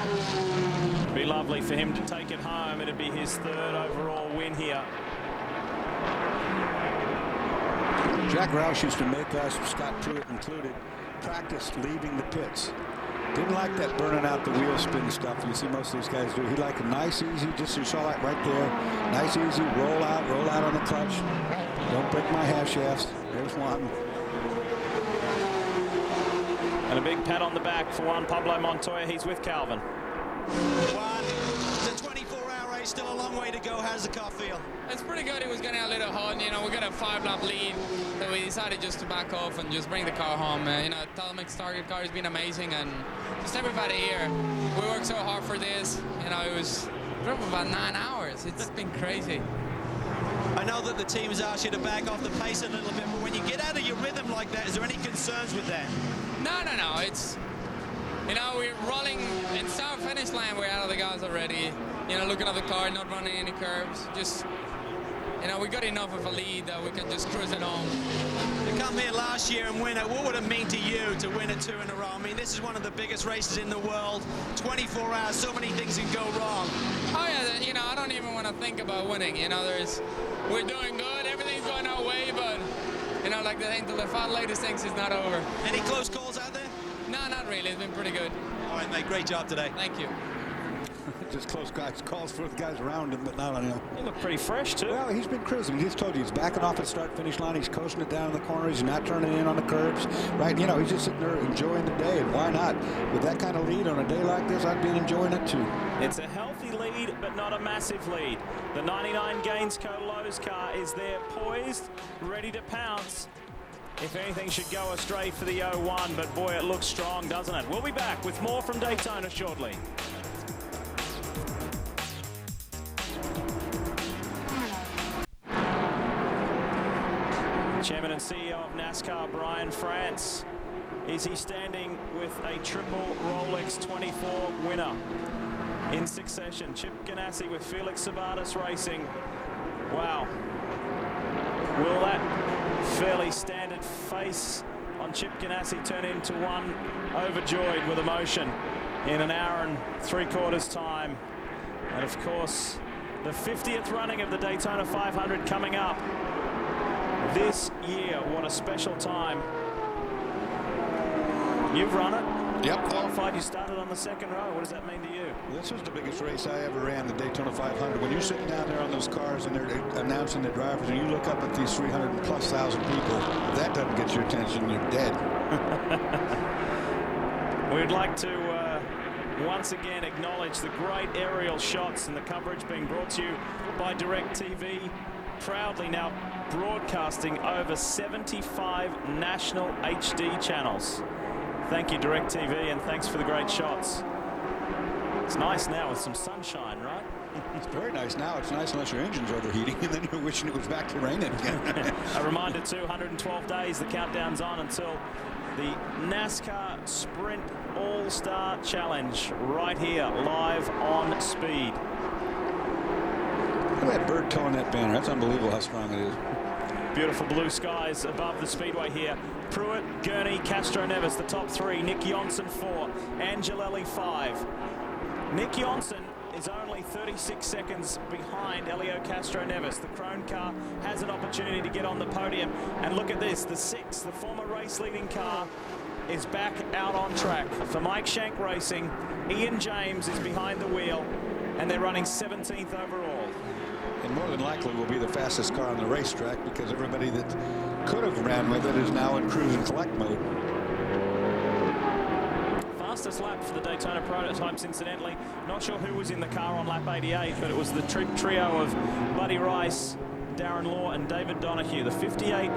It'd be lovely for him to take it home. It'd be his third overall win here. Jack Roush used to make us, Scott Pruitt included, practice leaving the pits. Didn't like that burning out the wheel spin stuff you see most of these guys do. He liked a nice, easy, just you saw that right there. Nice, easy, roll out on the clutch. Don't break my half shafts. There's one. And a big pat on the back for Juan Pablo Montoya. He's with Calvin. Juan, it's a 24-hour race, still a long way to go. How's the car feel? It's pretty good. It was getting a little hot. You know, we got a 5-lap lead, so we decided just to back off and just bring the car home. You know, Telemec's target car has been amazing, and just everybody here. We worked so hard for this. You know, it was drove about 9 hours. It's been crazy. I know that the team has asked you to back off the pace a little bit, but when you get out of your rhythm like that, is there any concerns with that? No. It's, you know, we're rolling in start finish line. We're out of the gas already. You know, looking at the car, not running any curves. Just, you know, we got enough of a lead that we can just cruise it on. To come here last year and win it, what would it mean to you to win it 2 in a row? I mean, this is one of the biggest races in the world. 24 hours, so many things can go wrong. Oh yeah, you know, I don't even want to think about winning. You know, we're doing good, everything's going our way, but you know, like the latest things is not over. Any close calls out there? No, not really. It's been pretty good. All right, mate. Great job today. Thank you. Just close calls for the guys around him, but not on him. He looked pretty fresh, too. Well, he's been cruising. He just told you he's backing off at start-finish line. He's coasting it down in the corners. He's not turning in on the curbs. Right? You know, he's just sitting there enjoying the day. And why not? With that kind of lead on a day like this, I'd be enjoying it, too. It's a healthy lead, but not a massive lead. The 99 Gainsco Lowe's car is there, poised, ready to pounce. If anything should go astray for the 01, but boy, it looks strong, doesn't it? We'll be back with more from Daytona shortly. Chairman and CEO of NASCAR, Brian France. Is he standing with a triple Rolex 24 winner in succession? Chip Ganassi with Felix Sabates Racing. Wow. Will that fairly standard face on Chip Ganassi turn into one overjoyed with emotion in an hour and 3/4 time? And of course, the 50th running of the Daytona 500 coming up this year. What a special time. You've run it. Yep. Qualified. You started on the second row. What does that mean to you? This was the biggest race I ever ran, the Daytona 500. When you're sitting down there on those cars and they're announcing the drivers, and you look up at these 300,000+ people, if that doesn't get your attention, you're dead. We'd like to once again acknowledge the great aerial shots and the coverage being brought to you by DirecTV. Proudly now broadcasting over 75 national HD channels. Thank you, DirecTV, and thanks for the great shots. It's nice now with some sunshine, right? It's very nice now. It's nice unless your engine's overheating, and then you're wishing it was back to raining again. A reminder, 212 days, the countdown's on until the NASCAR Sprint All-Star Challenge right here, live on Speed. Look at that bird towing that banner. That's unbelievable how strong it is. Beautiful blue skies above the Speedway here. Pruitt, Gurney, Castro Neves, the top 3. Nick Johnson 4, Angelelli 5. Nick Johnson is only 36 seconds behind Elio Castro Neves. The Krone car has an opportunity to get on the podium. And look at this, the 6, the former race leading car, is back out on track. For Mike Shank Racing, Ian James is behind the wheel, and they're running 17th overall. And more than likely will be the fastest car on the racetrack, because everybody that could have ran with it is now in cruise and collect mode. Fastest lap for the Daytona prototypes, incidentally. Not sure who was in the car on lap 88, but it was the trio of Buddy Rice, Darren Law, and David Donahue. The 58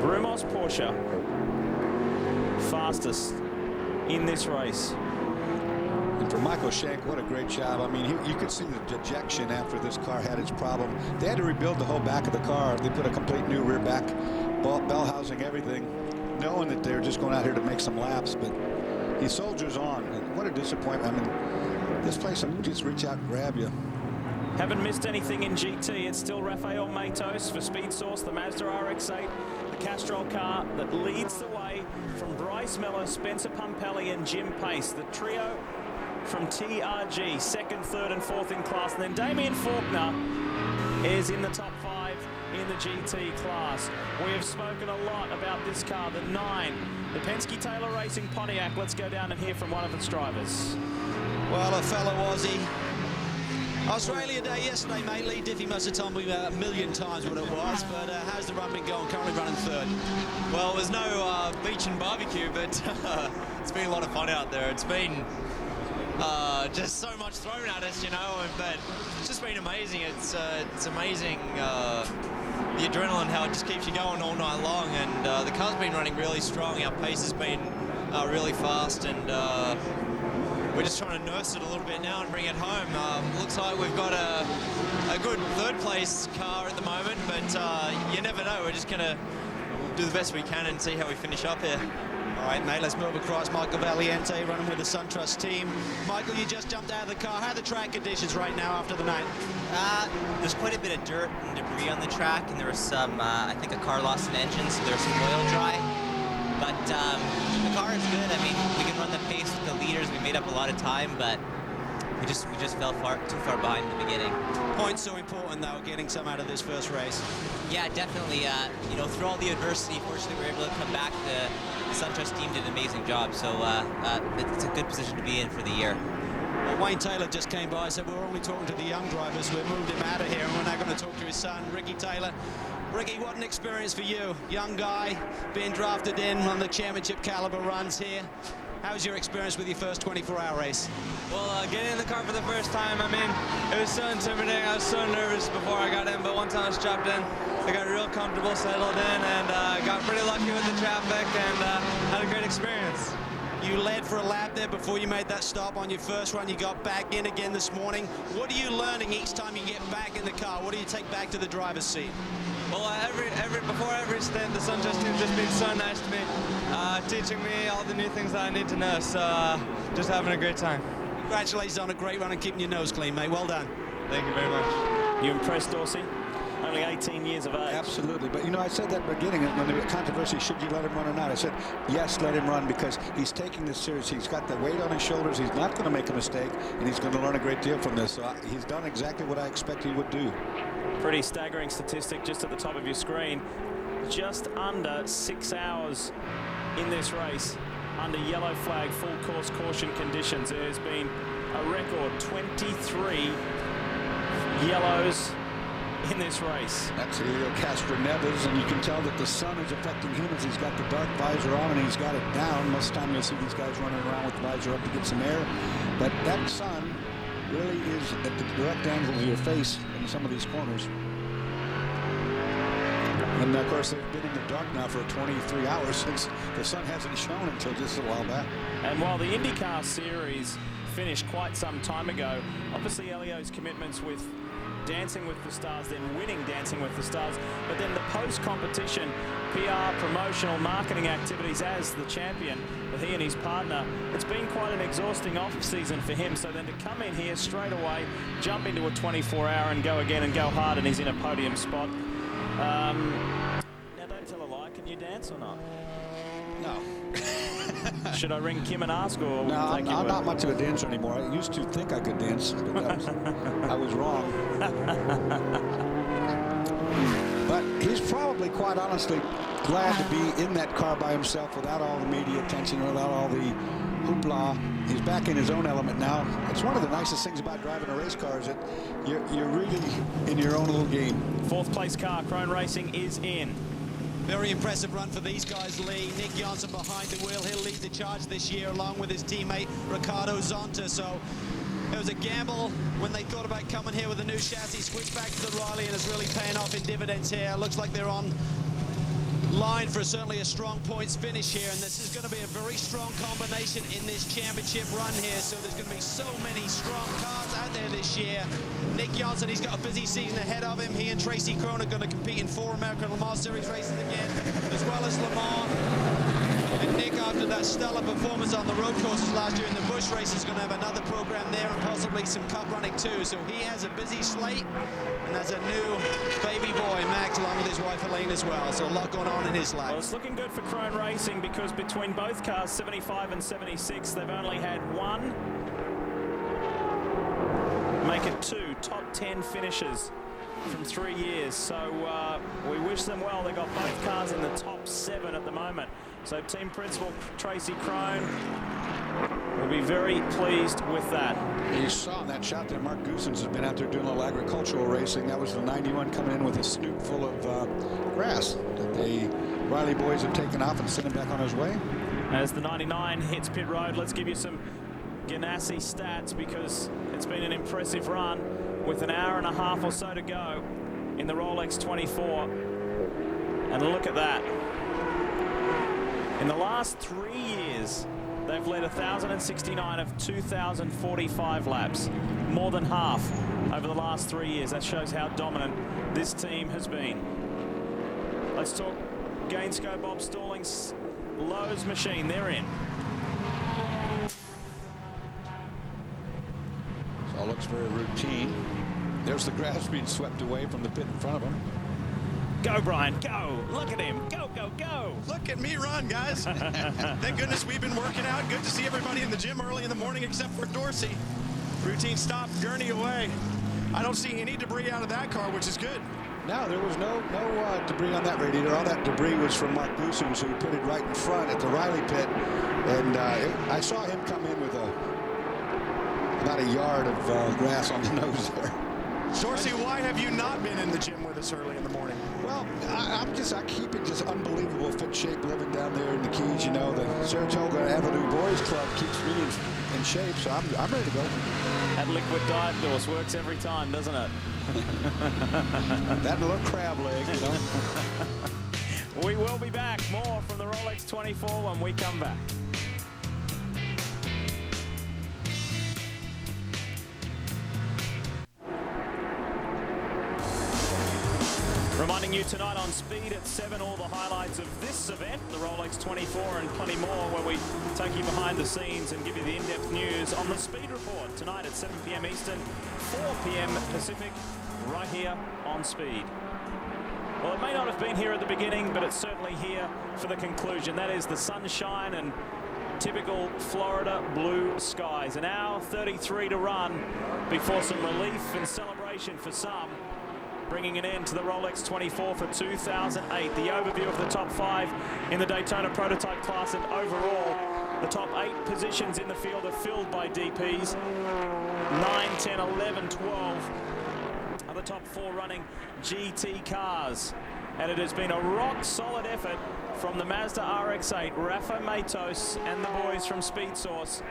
Brumos Porsche fastest in this race. And for Michael Shank, what a great job. I mean, you could see the dejection after this car had its problem. They had to rebuild the whole back of the car. They put a complete new rear back, bell housing, everything, knowing that they were just going out here to make some laps. But he soldiers on. And what a disappointment. I mean, this place will just reach out and grab you. Haven't missed anything in GT. It's still Rafael Matos for Speed Source, the Mazda RX-8, the Castrol car that leads the way from Bryce Miller, Spencer Pumpelly, and Jim Pace. The trio from TRG, second, third, and fourth in class. And then Damien Faulkner is in the top 5 in the GT class. We have spoken a lot about this car, the 9, the Penske Taylor Racing Pontiac. Let's go down and hear from one of its drivers. Well, a fellow Aussie. Australia Day yesterday, mate. Lee Diffie must have told me about a million times what it was, but how's the run been going? Currently running third. Well, there's no beach and barbecue, but it's been a lot of fun out there. It's been just so much thrown at us, you know, but it's just been amazing. It's amazing the adrenaline, how it just keeps you going all night long, and the car's been running really strong. Our pace has been really fast, and we're just trying to nurse it a little bit now and bring it home. Looks like we've got a good third place car at the moment, but you never know. We're just going to do the best we can and see how we finish up here. All right, mate, let's move across. Michael Valiente running with the SunTrust team. Michael, you just jumped out of the car. How are the track conditions right now after the night? There's quite a bit of dirt and debris on the track, and there was some, I think a car lost an engine, so there's some oil dry. But the car is good. I mean, we can run the pace with the leaders. We made up a lot of time, but we just fell too far behind in the beginning. Points so important, though, getting some out of this first race. Yeah, definitely. You know, through all the adversity, fortunately, we were able to come back. The SunTrust team did an amazing job, so it's a good position to be in for the year. Well, Wayne Taylor just came by, said we're only talking to the young drivers. We moved him out of here, and we're now going to talk to his son, Ricky Taylor. Ricky, what an experience for you. Young guy, being drafted in on the championship caliber runs here. How's your experience with your first 24-hour race? Well, getting in the car for the first time, I mean, it was so intimidating. I was so nervous before I got in, but once I was strapped in, I got real comfortable, settled in, and got pretty lucky with the traffic, and had a great experience. You led for a lap there before you made that stop on your first run. You got back in again this morning. What are you learning each time you get back in the car? What do you take back to the driver's seat? Well, before every stint, the SunTrust team's just been so nice to me, teaching me all the new things that I need to know. So just having a great time. Congratulations on a great run and keeping your nose clean, mate. Well done. Thank you very much. You impressed, Dorsey? Only 18 years of age. Absolutely. But, you know, I said that at the beginning when there was controversy, should you let him run or not? I said, yes, let him run, because he's taking this seriously. He's got the weight on his shoulders. He's not going to make a mistake, and he's going to learn a great deal from this. So he's done exactly what I expect he would do. Pretty staggering statistic just at the top of your screen. Just under 6 hours in this race under yellow flag full course caution conditions. There has been a record 23 yellows in this race. That's Helio Castroneves, and you can tell that the sun is affecting him as he's got the dark visor on and he's got it down. Most of the time you'll see these guys running around with the visor up to get some air, but that sun really is at the direct angle of your face in some of these corners. And of course they've been in the dark now for 23 hours since the sun hasn't shone until just a while back. And while the IndyCar series finished quite some time ago, obviously Elio's commitments with Dancing with the Stars, then winning Dancing with the Stars, but then the post-competition PR, promotional, marketing activities as the champion with he and his partner, it's been quite an exhausting off-season for him. So then to come in here straight away, jump into a 24-hour and go again and go hard, and he's in a podium spot. Now don't tell a lie, can you dance or not? No. Should I ring Kim and ask, or no? I'm not much of a dancer anymore. I used to think I could dance, but I was wrong. But he's probably, quite honestly, glad to be in that car by himself without all the media attention, without all the hoopla. He's back in his own element now. It's one of the nicest things about driving a race car is that you're really in your own little game. Fourth place car, Krone Racing, is in. Very impressive run for these guys, Lee. Nick Johnson behind the wheel. He'll lead the charge this year along with his teammate Ricardo Zonta. So it was a gamble when they thought about coming here with a new chassis. Switch back to the Riley, and it's really paying off in dividends here. Looks like they're on line for certainly a strong points finish here, and this is going to be a very strong combination in this championship run here. So there's going to be so many strong cars out there this year. Nick Johnson, he's got a busy season ahead of him. He and Tracy Krohn are going to compete in 4 American Le Mans Series races again, as well as Le Mans. And Nick, after that stellar performance on the road courses last year in the Busch race, is going to have another program there and possibly some cup running too. So he has a busy slate, and there's a new baby boy, Max, along with his wife Elaine as well. So a lot going on in his life. Well, it's looking good for Krohn Racing, because between both cars, 75 and 76, they've only had one, make it 2 top 10 finishes from 3 years. So we wish them well. They got both cars in the top 7 at the moment. So team principal Tracy Krohn will be very pleased with that. You saw in that shot there, Mark Goosens has been out there doing a little agricultural racing. That was the 91 coming in with a snoot full of grass that the Riley boys have taken off and sent him back on his way. As the 99 hits pit road, let's give you some Ganassi stats, because it's been an impressive run with an hour and a half or so to go in the Rolex 24. And look at that. In the last 3 years, they've led 1,069 of 2,045 laps, more than half over the last 3 years. That shows how dominant this team has been. Let's talk Gainsco, Bob Stallings, Lowe's machine. They're in. So it looks very routine. There's the grass being swept away from the pit in front of him. Go, Brian, go. Look at him. Go, go, go. Look at me run, guys. Thank goodness we've been working out. Good to see everybody in the gym early in the morning, except for Dorsey. Routine stop, gurney away. I don't see any debris out of that car, which is good. No, there was no debris on that radiator. All that debris was from Mark Goosens, who put it right in front at the Riley pit. And I saw him come in with about a yard of grass on the nose there. Dorsey, why have you not been in the gym with us early in the morning? Well, I keep in just unbelievable fit shape living down there in the Keys. You know, the Saratoga Avenue Boys Club keeps me in shape, so I'm ready to go. That liquid diet Doors works every time, doesn't it? That little crab leg, you know. We will be back. More from the Rolex 24 when we come back. Reminding you tonight on Speed at 7, all the highlights of this event, the Rolex 24, and plenty more, where we take you behind the scenes and give you the in-depth news on the Speed Report tonight at 7 p.m. Eastern, 4 p.m. Pacific, right here on Speed. Well, it may not have been here at the beginning, but it's certainly here for the conclusion. That is the sunshine and typical Florida blue skies. An hour 33 to run before some relief and celebration for some, bringing an end to the Rolex 24 for 2008. The overview of the top 5 in the Daytona prototype class, and overall, the top 8 positions in the field are filled by DPs. 9, 10, 11, 12 are the top 4 running GT cars. And it has been a rock-solid effort from the Mazda RX-8, Rafa Matos and the boys from Speed Source,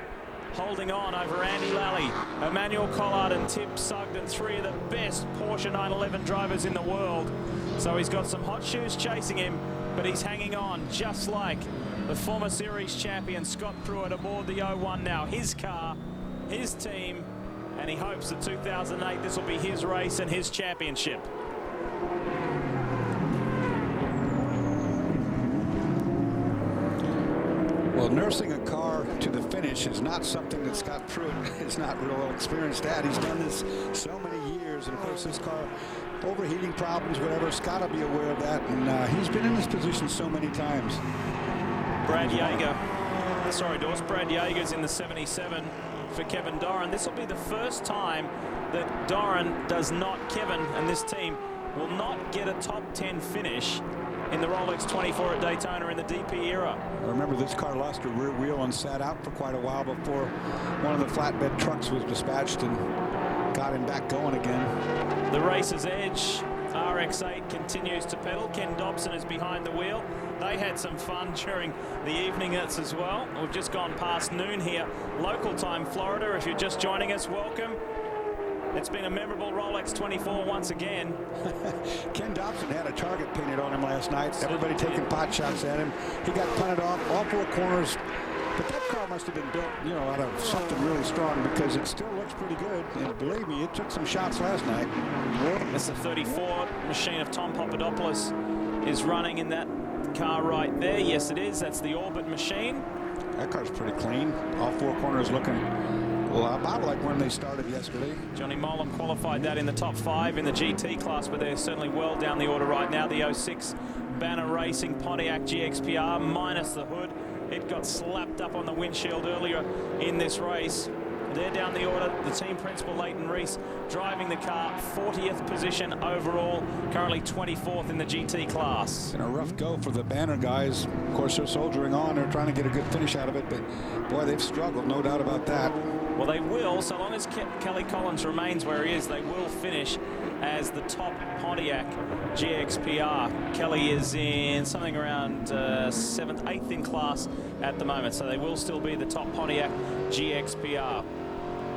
holding on over Andy Lally, Emmanuel Collard and Tim Sugden, 3 of the best Porsche 911 drivers in the world. So he's got some hot shoes chasing him, but he's hanging on, just like the former series champion Scott Pruitt aboard the 01 now. His car, his team, and he hopes that 2008 this will be his race and his championship. Well, nursing a car to the finish is not something that Scott Pruitt is not real well experienced at. He's done this so many years, and of course this car, overheating problems, whatever, Scott will be aware of that, and he's been in this position so many times. Brad Yeager, Brad Yeager's in the 77 for Kevin Doran. This will be the first time that Kevin and this team will not get a top 10 finish in the Rolex 24 at Daytona in the DP era. Remember, this car lost a rear wheel and sat out for quite a while before one of the flatbed trucks was dispatched and got him back going again. The racer's edge, RX-8 continues to pedal. Ken Dobson is behind the wheel. They had some fun during the evening as well. We've just gone past noon here, local time Florida. If you're just joining us, welcome. It's been a memorable Rolex 24 once again. Ken Dobson had a target painted on him last night. Everybody taking pot shots at him. He got punted off all 4 corners. But that car must have been built, you know, out of something really strong, because it still looks pretty good. And believe me, it took some shots last night. That's the 34 machine of Tom Papadopoulos is running in that car right there. Yes, it is. That's the Orbit machine. That car's pretty clean. All 4 corners looking about like when they started yesterday. Johnny Mollem qualified that in the top 5 in the GT class, but they're certainly well down the order right now. The 06 Banner Racing Pontiac GXPR minus the hood. It got slapped up on the windshield earlier in this race. They're down the order. The team principal, Leighton Rees, driving the car, 40th position overall, currently 24th in the GT class. And a rough go for the Banner guys. Of course, they're soldiering on. They're trying to get a good finish out of it, but boy, they've struggled, no doubt about that. Well, they will, so long as Kelly Collins remains where he is, they will finish as the top Pontiac GXPR. Kelly is in something around 7th, 8th in class at the moment, so they will still be the top Pontiac GXPR.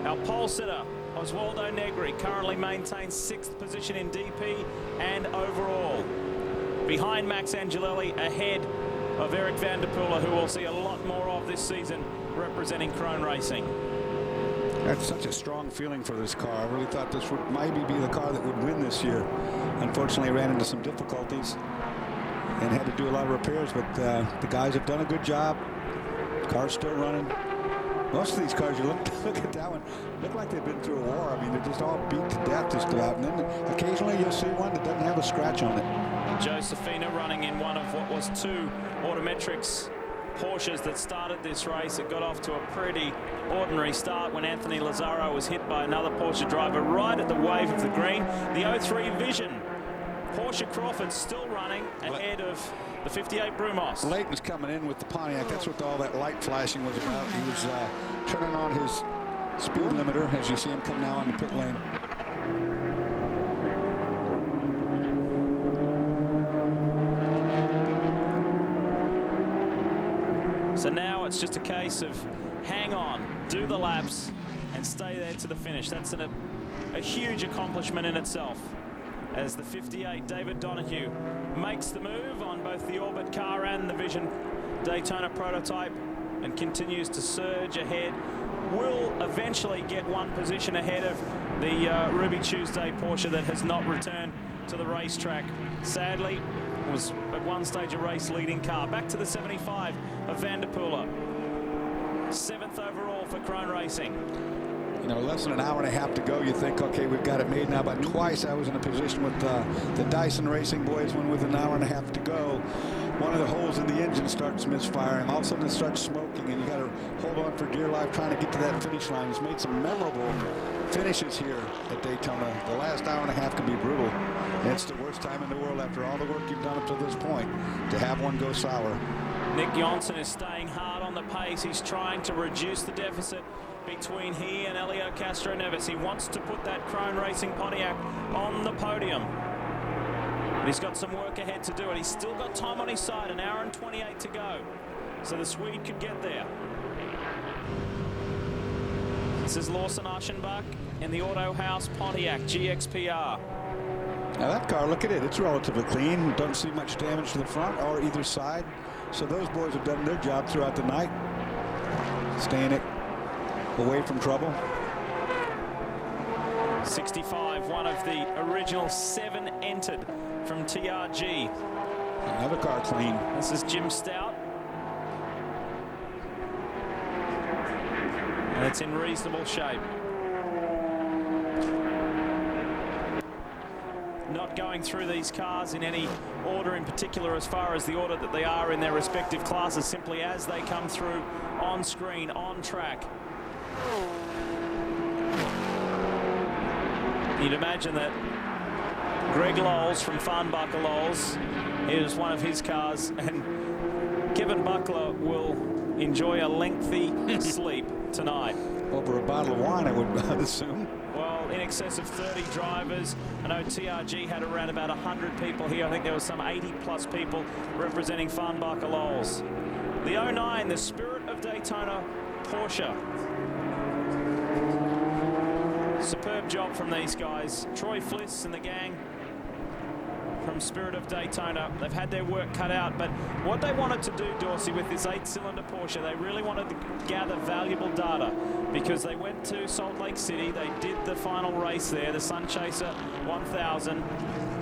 Our pole sitter, Oswaldo Negri, currently maintains 6th position in DP and overall. Behind Max Angelelli, ahead of Eric van der Poel, who we'll see a lot more of this season representing Krone Racing. That's such a strong feeling for this car. I really thought this would maybe be the car that would win this year. Unfortunately, ran into some difficulties and had to do a lot of repairs, but the guys have done a good job. The car's still running. Most of these cars, you look at that one, look like they've been through a war. I mean, they're just all beat to death just about. And then occasionally you'll see one that doesn't have a scratch on it. Josephina running in one of what was 2 Autometrics Porsches that started this race. It got off to a pretty ordinary start when Anthony Lazaro was hit by another Porsche driver right at the wave of the green. The 03 Vision. Porsche Crawford still running ahead of the 58 Brumos. Leighton's coming in with the Pontiac. That's what all that light flashing was about. He was turning on his speed limiter as you see him come now on the pit lane. So now it's just a case of hang on, do the laps, and stay there to the finish. That's a huge accomplishment in itself. As the 58 David Donahue makes the move on both the Orbit car and the Vision Daytona prototype and continues to surge ahead. Will eventually get 1 position ahead of the Ruby Tuesday Porsche that has not returned to the racetrack. Sadly, was at one stage a race leading car. Back to the 75 of Van der Poel. 7th overall for Krone Racing. You know, less than an hour and a half to go, you think, okay, we've got it made now. But twice I was in a position with the Dyson Racing boys when with an hour and a half to go, one of the holes in the engine starts misfiring. All of a sudden it starts smoking, and you got to hold on for dear life trying to get to that finish line. It's made some memorable finishes here at Daytona. The last hour and a half can be brutal. And it's the worst time in the world after all the work you've done up to this point to have one go sour. Nick Johnson is staying hard on the pace. He's trying to reduce the deficit between he and Elio Castro Neves. He wants to put that Krone Racing Pontiac on the podium. But he's got some work ahead to do it. He's still got time on his side, an hour and 28 to go. So the Swede could get there. This is Lawson Aschenbach in the Auto House Pontiac GXPR. Now that car, look at it. It's relatively clean. Doesn't see much damage to the front or either side. So those boys have done their job throughout the night, staying it away from trouble. 65, one of the original 7 entered from TRG. Another car clean. This is Jim Stout. And it's in reasonable shape. Not going through these cars in any order in particular as far as the order that they are in their respective classes, simply as they come through on screen, on track. You'd imagine that Greg Lowles from Farnbacher Lowles is one of his cars, and Kevin Buckler will enjoy a lengthy sleep tonight. Over a bottle of wine, I would assume. Well, in excess of 30 drivers. I know TRG had around about 100 people here. I think there was some 80+ people representing Farnbacher Lowles. The 09, the Spirit of Daytona Porsche. Superb job from these guys. Troy Fliss and the gang from Spirit of Daytona. They've had their work cut out, but what they wanted to do, Dorsey, with this 8-cylinder Porsche, they really wanted to gather valuable data because they went to Salt Lake City. They did the final race there, the Sun Chaser 1000.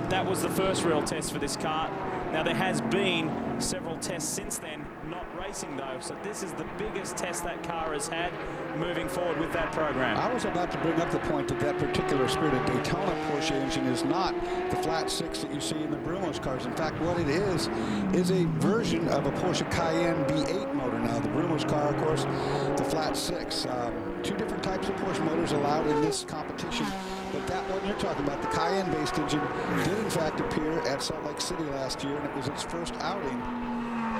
That was the first real test for this car. Now, there has been several tests since then, not racing though, so this is the biggest test that car has had moving forward with that program. I was about to bring up the point that that particular Spirit of Daytona Porsche engine is not the flat 6 that you see in the Brumos cars. In fact, what it is a version of a Porsche Cayenne V8 motor. Now, the Brumos car, of course, the flat 6. Two different types of Porsche motors allowed in this competition. But that one you're talking about, the Cayenne-based engine, did in fact appear at Salt Lake City last year, and it was its first outing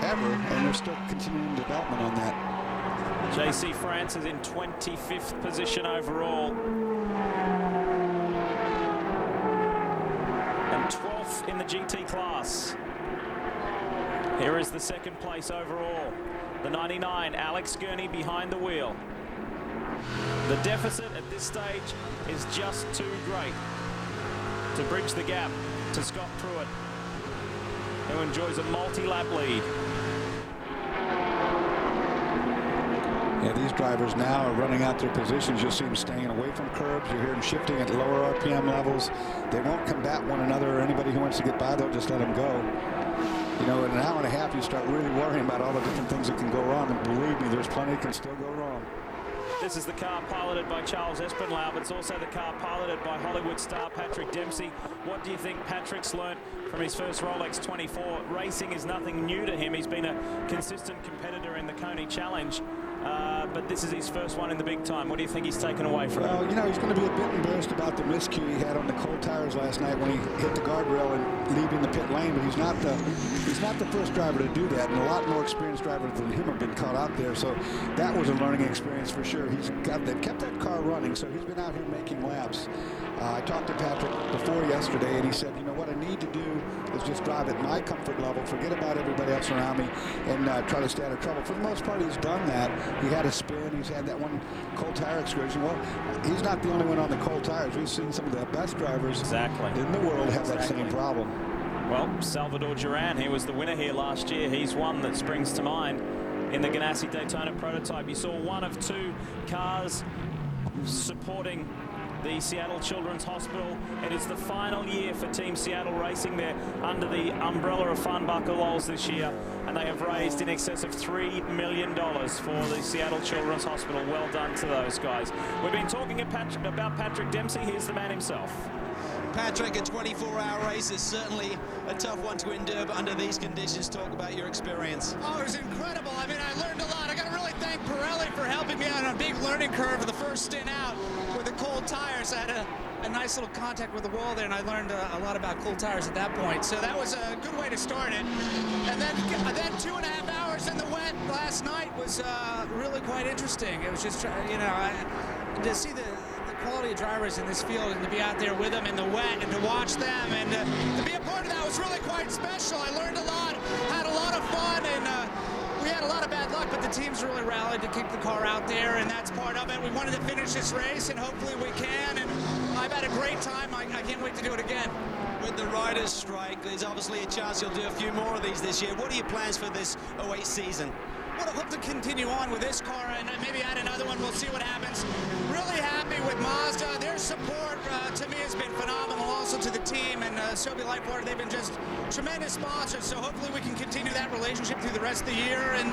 ever, and they're still continuing development on that. JC France is in 25th position overall. And 12th in the GT class. Here is the second place overall. The 99, Alex Gurney behind the wheel. The deficit at this stage is just too great to bridge the gap to Scott Pruitt, who enjoys a multi-lap lead. Yeah, these drivers now are running out their positions. You'll see them staying away from curbs. You hear them shifting at lower RPM levels. They won't combat one another or anybody who wants to get by. They'll just let them go. You know, in an hour and a half, you start really worrying about all the different things that can go wrong. And believe me, there's plenty that can still go wrong. This is the car piloted by Charles Espenlaub. It's also the car piloted by Hollywood star Patrick Dempsey. What do you think Patrick's learnt from his first Rolex 24? Racing is nothing new to him. He's been a consistent competitor in the Coney Challenge. But this is his first one in the big time. What do you think he's taken away from it? Well, you know, he's going to be a bit embarrassed about the miscue he had on the cold tires last night when he hit the guardrail and leaving the pit lane. But he's not the first driver to do that, and a lot more experienced drivers than him have been caught out there. So that was a learning experience for sure. They've kept that car running, so he's been out here making laps. I talked to Patrick before yesterday, and he said, you know, what I need to do is just drive at my comfort level, forget about everybody else around me, and try to stay out of trouble. For the most part, he's done that. He had a spin. He's had that one cold tire excursion. Well, he's not the only one on the cold tires. We've seen some of the best drivers in the world have that same problem. Well, Salvador Duran, he was the winner here last year. He's one that springs to mind in the Ganassi Daytona prototype. You saw one of two cars supporting the Seattle Children's Hospital. It is the final year for Team Seattle Racing. They're under the umbrella of Farnbacher Lowes this year, and they have raised in excess of $3 million for the Seattle Children's Hospital. Well done to those guys. We've been talking about Patrick Dempsey. Here's the man himself. Patrick, a 24-hour race is certainly a tough one to endure, but under these conditions, talk about your experience. Oh, it was incredible. I mean, I learned a lot. I got to really thank Pirelli for helping me out on a big learning curve for the first stint out with the cold tires. I had a nice little contact with the wall there, and I learned a lot about cold tires at that point. So that was a good way to start it. And then 2.5 hours in the wet last night was really quite interesting. It was just, you know, to see the quality of drivers in this field and to be out there with them in the wet and to watch them and to be a part of that was really quite special. I learned a lot, had a lot of fun, and we had a lot of bad luck, but the team's really rallied to keep the car out there, and that's part of it. We wanted to finish this race, and hopefully we can, and I've had a great time. I can't wait to do it again. With the riders' strike, there's obviously a chance you'll do a few more of these this year. What are your plans for this 08 season? Well, I hope to continue on with this car and maybe add another one. We'll see what happens. Really happy with Mazda. Their support to me has been phenomenal. Also to the team and Sobe Lightwater. They've been just tremendous sponsors. So hopefully we can continue that relationship through the rest of the year and,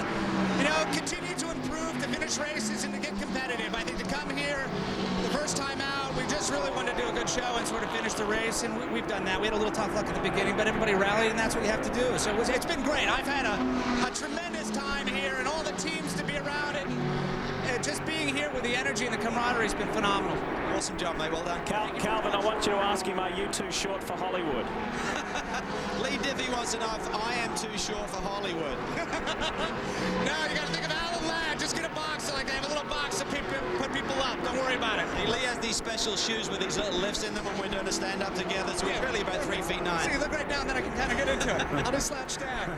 you know, continue to improve, to finish races and to get competitive. I think to come here the first time out, we just really wanted to do a good show and sort of finish the race, and we've done that. We had a little tough luck at the beginning, but everybody rallied, and that's what you have to do. So it's been great. I've had a tremendous time here, and all the teams to be around it. And just being here with the energy and the camaraderie has been phenomenal. Awesome job, mate. Well done. Calvin, I want you to ask him, are you too short for Hollywood? Lee Diffie wants to know if I am too short for Hollywood. No, you got to think of Alan Ladd. Just get a box, like they have a little box to put people up. Don't worry about it. Lee has these special shoes with these little lifts in them when we're doing a stand-up together, so he's really about 3 feet 9. See, look right down, then I can kind of get into it. I'll just slouch down.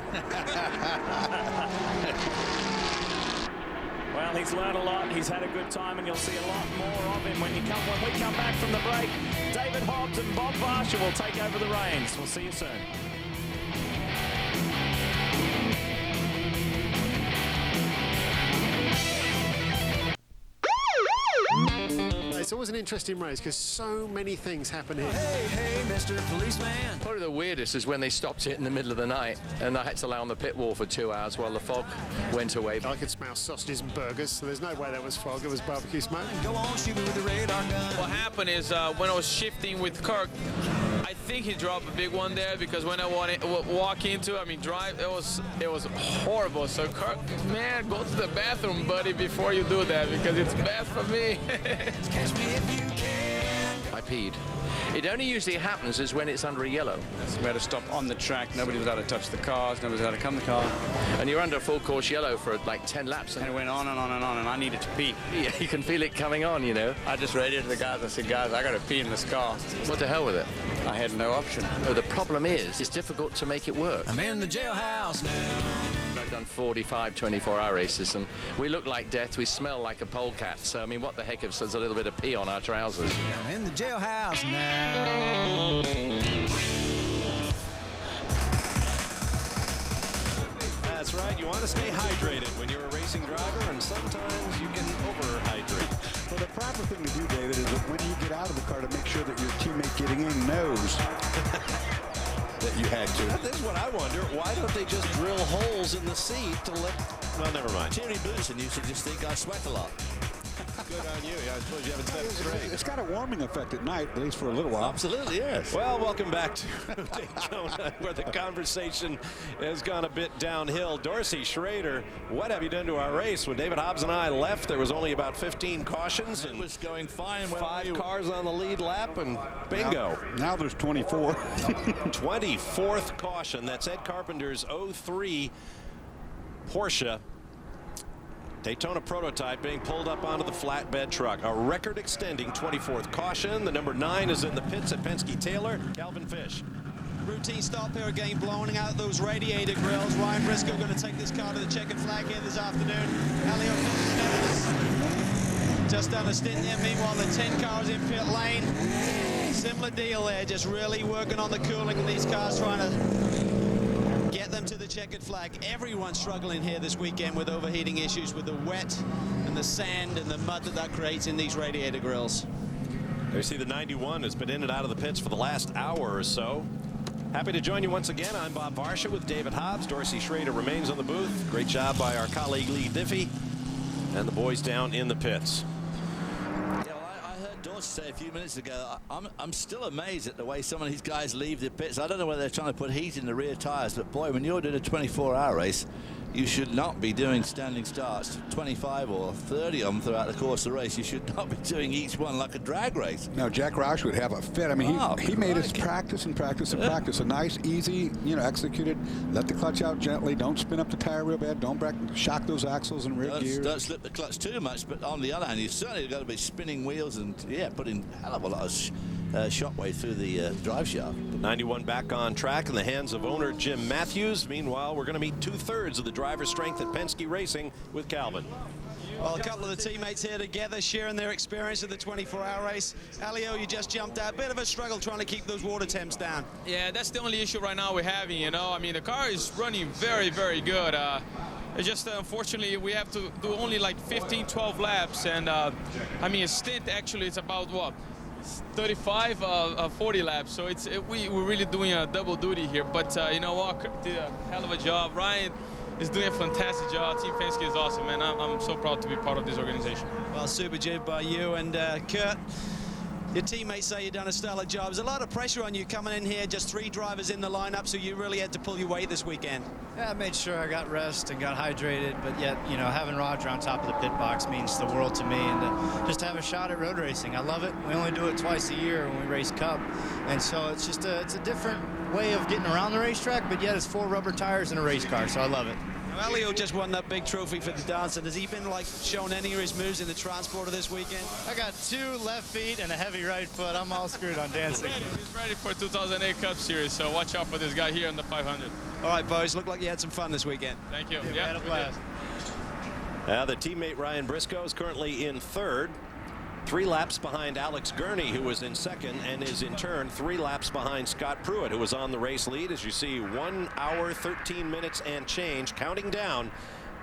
Well, he's learned a lot. He's had a good time, and you'll see a lot more of him when we come back from the break. David Hobbs and Bob Varsha will take over the reins. We'll see you soon. It's always an interesting race because so many things happen here. Hey, Mr. Policeman. Probably the weirdest is when they stopped it in the middle of the night and I had to lay on the pit wall for 2 hours while the fog went away. I could smell sausages and burgers, so there's no way that was fog, it was barbecue smoke. Go on, shoot me with the radar gun. What happened is when I was shifting with Kirk, I think he dropped a big one there because when I walk into, drive, it was horrible. So Kirk, man, go to the bathroom, buddy, before you do that because it's bad for me. I peed. It only usually happens is when it's under a yellow. We had to stop on the track. Nobody was allowed to touch the cars. Nobody was allowed to come to the car. And you're under full course yellow for like 10 laps. And it went on and on and on, and I needed to pee. Yeah, you can feel it coming on, you know. I just radioed to the guys. I said, guys, I got to pee in this car. What the hell with it? I had no option. Oh, the problem is, it's difficult to make it work. I'm in the jailhouse now. I've done 45 24-hour races, and we look like death. We smell like a polecat. So, what the heck if there's a little bit of pee on our trousers? I'm in the jailhouse now. That's right. You want to stay hydrated when you're a racing driver, and sometimes you can overhydrate. Well, the proper thing to do, David, is that when you get out of the car to make sure that your teammate getting in knows that you had to. This is what I wonder. Why don't they just drill holes in the seat to let... Well, never mind. Terry Boonson used to just think I sweat a lot. Good on you. I suppose you haven't said it straight. It's got a warming effect at night, at least for a little while. Absolutely, yes. Well, welcome back to Daytona, where the conversation has gone a bit downhill. Dorsey Schrader, what have you done to our race? When David Hobbs and I left, there was only about 15 cautions. And it was going fine. 5 cars on the lead lap, and bingo. Now there's 24. 24th caution. That's Ed Carpenter's 03 Porsche Daytona prototype being pulled up onto the flatbed truck. A record-extending 24th caution. The number 9 is in the pits at Penske Taylor, Calvin Fish. Routine stop here again, blowing out those radiator grills. Ryan Briscoe going to take this car to the checkered flag here this afternoon. Elio just done a stint here. Meanwhile, the 10 cars in pit lane. Similar deal there, just really working on the cooling of these cars, trying to get them to the checkered flag. Everyone's struggling here this weekend with overheating issues with the wet and the sand and the mud that creates in these radiator grills. There you see the 91 has been in and out of the pits for the last hour or so. Happy to join you once again. I'm Bob Varsha with David Hobbs. Dorsey Schrader remains on the booth. Great job by our colleague Lee Diffie and the boys down in the pits. Say a few minutes ago, I'm still amazed at the way some of these guys leave the pits. I don't know whether they're trying to put heat in the rear tires, but boy, when you're doing a 24-hour race, you should not be doing standing starts, 25 or 30 of them throughout the course of the race. You should not be doing each one like a drag race. No, Jack Roush would have a fit. He made us practice and practice and practice. A nice, easy, executed. Let the clutch out gently. Don't spin up the tire real bad. Don't shock those axles and rear gears. Don't slip the clutch too much, but on the other hand, you certainly got to be spinning wheels and, putting a hell of a lot of shockwave through the drive shaft. The 91 back on track in the hands of owner Jim Matthews. Meanwhile, we're going to meet 2/3 of the driver's strength at Penske Racing with Calvin. Well, a couple of the teammates here together sharing their experience of the 24-hour race. Elio, you just jumped out. Bit of a struggle trying to keep those water temps down. Yeah, that's the only issue right now we're having, the car is running very, very good. It's just unfortunately we have to do only like 15, 12 laps, and a stint actually it's about 35, 40 laps. So we're really doing a double duty here. But you know what, did a hell of a job. Ryan is doing a fantastic job. Team Penske is awesome, man. I'm so proud to be part of this organization. Well, super job by you and Kurt. Your teammates say you've done a stellar job. There's a lot of pressure on you coming in here, just 3 drivers in the lineup, so you really had to pull your weight this weekend. Yeah, I made sure I got rest and got hydrated, but yet, having Roger on top of the pit box means the world to me, and just have a shot at road racing. I love it. We only do it twice a year when we race Cup, and so it's just it's a different way of getting around the racetrack, but yet it's 4 rubber tires and a race car, so I love it. Now, Elio just won that big trophy for the Dancer. Has he been showing any of his moves in the transporter this weekend? I got 2 left feet and a heavy right foot. I'm all screwed on dancing. He's ready for 2008 Cup Series, so watch out for this guy here in the 500. All right, boys, looked like you had some fun this weekend. Thank you. Yeah, had a blast. The teammate Ryan Briscoe is currently in third. 3 laps behind Alex Gurney, who was in second, and is in turn 3 laps behind Scott Pruitt, who was on the race lead. As you see, 1 hour, 13 minutes and change, counting down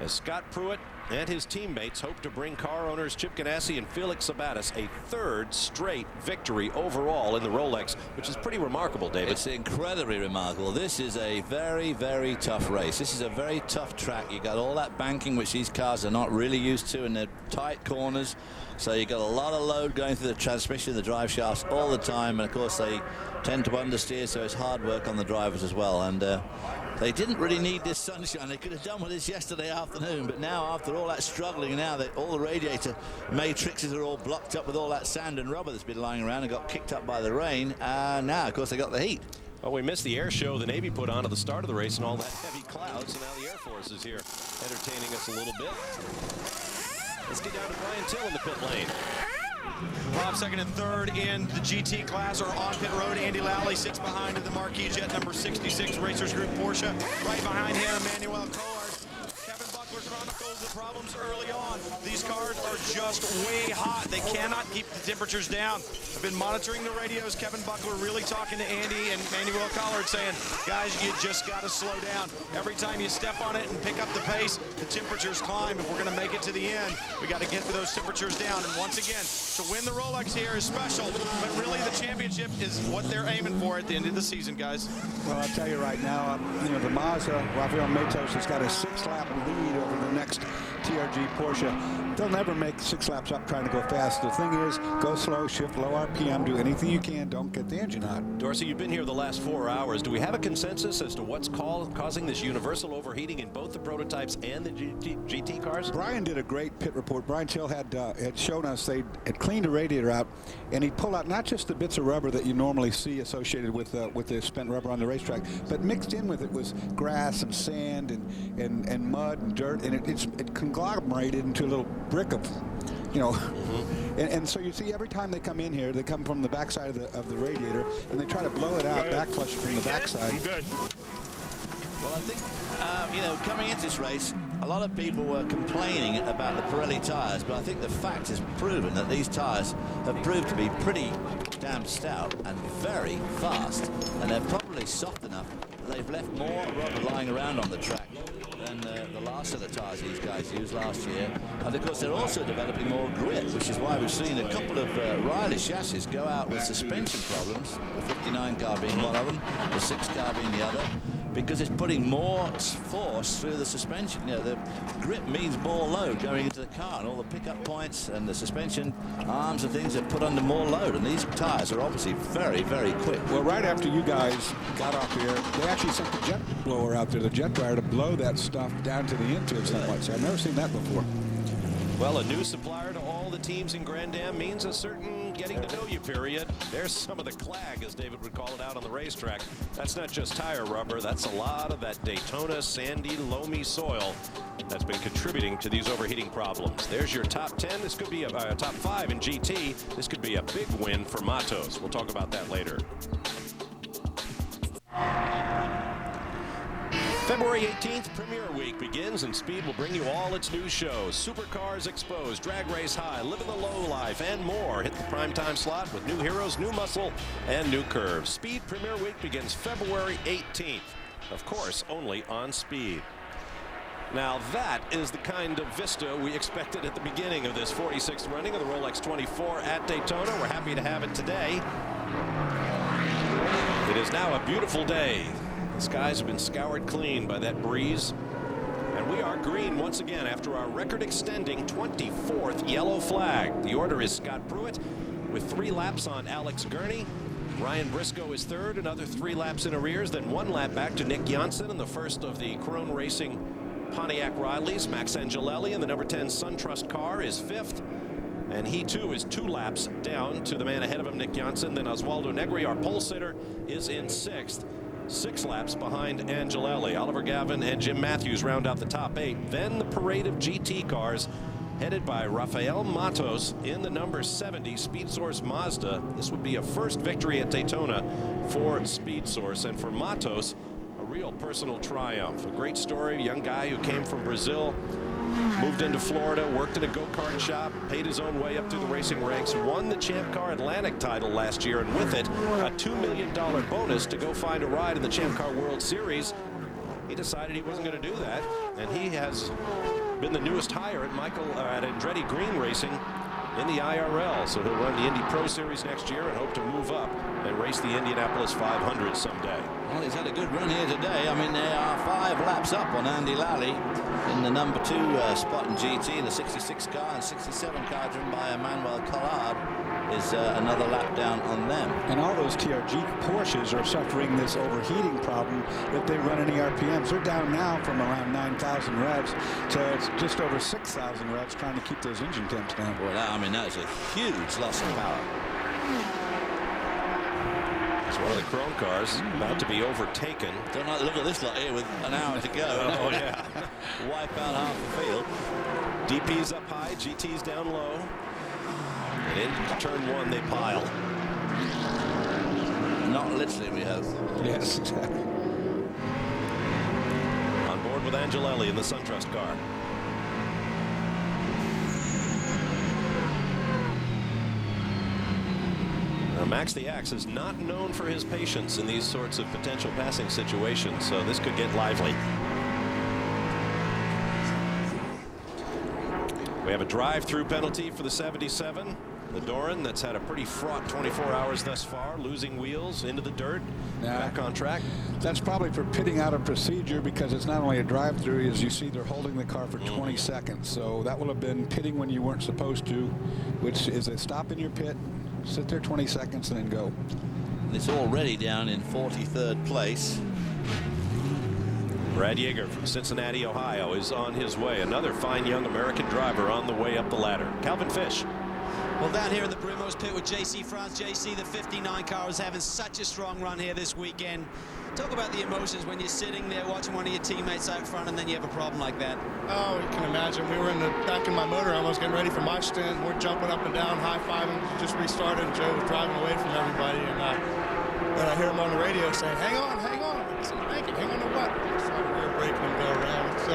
as Scott Pruitt and his teammates hope to bring car owners Chip Ganassi and Felix Sabates a 3rd straight victory overall in the Rolex, which is pretty remarkable, David. It's incredibly remarkable. This is a very, very tough race. This is a very tough track. You got all that banking, which these cars are not really used to, in the tight corners. So you got a lot of load going through the transmission, the drive shafts all the time, and of course they tend to understeer, so it's hard work on the drivers as well. And they didn't really need this sunshine. They could have done with this yesterday afternoon, but now after all that struggling, now that all the radiator matrices are all blocked up with all that sand and rubber that's been lying around and got kicked up by the rain, now of course they got the heat. Well, we missed the air show the Navy put on at the start of the race and all that heavy clouds, so now the Air Force is here entertaining us a little bit. Let's get down to Brian Till in the pit lane. Rob, second and third in the GT class are on pit road. Andy Lally sits behind in the marquee jet number 66 Racers Group Porsche. Right behind him, Emmanuel Collard. Kevin Buckler chronicles the problems early on. These cars are just way hot. They cannot keep the temperatures down. I've been monitoring the radios. Kevin Buckler really talking to Andy and Emmanuel Collard saying, guys, you just got to slow down. Every time you step on it and pick up the pace, the temperatures climb. If we're going to make it to the end, we got to get those temperatures down. And once again, to win the Rolex here is special, but really the championship is what they're aiming for at the end of the season, guys. Well, I'll tell you right now, the Mazda, Rafael Matos has got a 6-lap lead over the next TRG Porsche. They'll never make 6 laps up trying to go fast. The thing is, go slow, shift low RPM, do anything you can, don't get the engine hot. Dorsey, you've been here the last 4 hours. Do we have a consensus as to what's causing this universal overheating in both the prototypes and the GT cars? Brian did a great pit report. Brian Till had shown us they had cleaned the radiator out, and he'd pull out not just the bits of rubber that you normally see associated with the spent rubber on the racetrack, but mixed in with it was grass and sand and mud and dirt, and it conglomerated into a little brick of, and so you see every time they come in here, they come from the backside of the radiator, and they try to blow it out, backflush from the backside. Good. Well, I think, coming into this race, a lot of people were complaining about the Pirelli tyres, but I think the fact has proven that these tyres have proved to be pretty damn stout and very fast, and they're probably soft enough that they've left more rubber lying around on the track than the last of the tyres these guys used last year. And of course they're also developing more grip, which is why we've seen a couple of Riley chassis go out with suspension problems, the 59 car being one of them, the 6 car being the other, because it's putting more force through the suspension. The grip means more load going into the car, and all the pickup points and the suspension arms and things are put under more load, and these tires are obviously very, very quick. Well, right after you guys got off here, they actually sent the jet blower out there, the jet dryer, to blow that stuff down to the infield somewhat. So I've never seen that before. Well, a new supplier to all the teams in Grand Am means a certain getting to know you period. There's some of the clag, as David would call it, out on the racetrack. That's not just tire rubber. That's a lot of that Daytona sandy, loamy soil that's been contributing to these overheating problems. There's your top 10. This could be a top 5 in GT. This could be a big win for Matos. We'll talk about that later. February 18th, Premiere Week begins, and Speed will bring you all its new shows. Supercars Exposed, Drag Race High, Living the Low Life, and more. Hit the primetime slot with new heroes, new muscle, and new curves. Speed Premiere Week begins February 18th. Of course, only on Speed. Now that is the kind of vista we expected at the beginning of this 46th running of the Rolex 24 at Daytona. We're happy to have it today. It is now a beautiful day. The skies have been scoured clean by that breeze. And we are green once again after our record-extending 24th yellow flag. The order is Scott Pruitt with 3 laps on Alex Gurney. Ryan Briscoe is third, another 3 laps in arrears, then 1 lap back to Nick Janssen in the first of the Krone Racing Pontiac Rileys. Max Angelelli in the number 10 SunTrust car is 5th. And he, too, is 2 laps down to the man ahead of him, Nick Janssen. Then Oswaldo Negri, our pole sitter, is in 6th. 6 laps behind Angelelli. Oliver Gavin and Jim Matthews round out the top 8. Then the parade of GT cars headed by Rafael Matos in the number 70 Speed Source Mazda. This would be a first victory at Daytona for Speed Source, and for Matos, a real personal triumph. A great story, a young guy who came from Brazil, moved into Florida, worked in a go-kart shop, paid his own way up through the racing ranks, won the Champ Car Atlantic title last year, and with it, a $2 million bonus to go find a ride in the Champ Car World Series. He decided he wasn't going to do that, and he has been the newest hire at Andretti Green Racing in the IRL. So he'll run the Indy Pro Series next year and hope to move up and race the Indianapolis 500 someday. Well, he's had a good run here today. I mean, they are 5 laps up on Andy Lally in the number 2 spot in GT. The 66 car and 67 car driven by Emmanuel Collard is another lap down on them. And all those TRG Porsches are suffering this overheating problem if they run any RPMs. They're down now from around 9,000 revs to just over 6,000 revs, trying to keep those engine temps down. Well, I mean, that is a huge loss of power. It's one of the Chrome cars about to be overtaken. Don't like the look at this lot here with an hour to go. Oh, yeah. Wipe out half the field. DP's up high, GT's down low. And into turn 1, they pile. Not literally, we hope. Yes, exactly. On board with Angelelli in the SunTrust car. Now, Max the Axe is not known for his patience in these sorts of potential passing situations, so this could get lively. We have a drive-through penalty for the 77. The Doran, that's had a pretty fraught 24 hours thus far, losing wheels into the dirt, back on track. That's probably for pitting out of procedure, because it's not only a drive-through. As you see, they're holding the car for 20 seconds. So that will have been pitting when you weren't supposed to, which is a stop in your pit, sit there 20 seconds, and then go. And it's already down in 43rd place. Brad Yeager from Cincinnati, Ohio, is on his way. Another fine young American driver on the way up the ladder. Calvin Fish. Well, down here in the Brumos pit with JC France. JC, the 59 car, is having such a strong run here this weekend. Talk about the emotions when you're sitting there watching one of your teammates out front and then you have a problem like that. Oh, you can imagine. We were back in my motor, almost getting ready for my stint. We're jumping up and down, high-fiving, just restarted, and Joe was driving away from everybody. And then I hear him on the radio saying, hang on, hang on. I said, hang on to what? I started rear braking and go around. So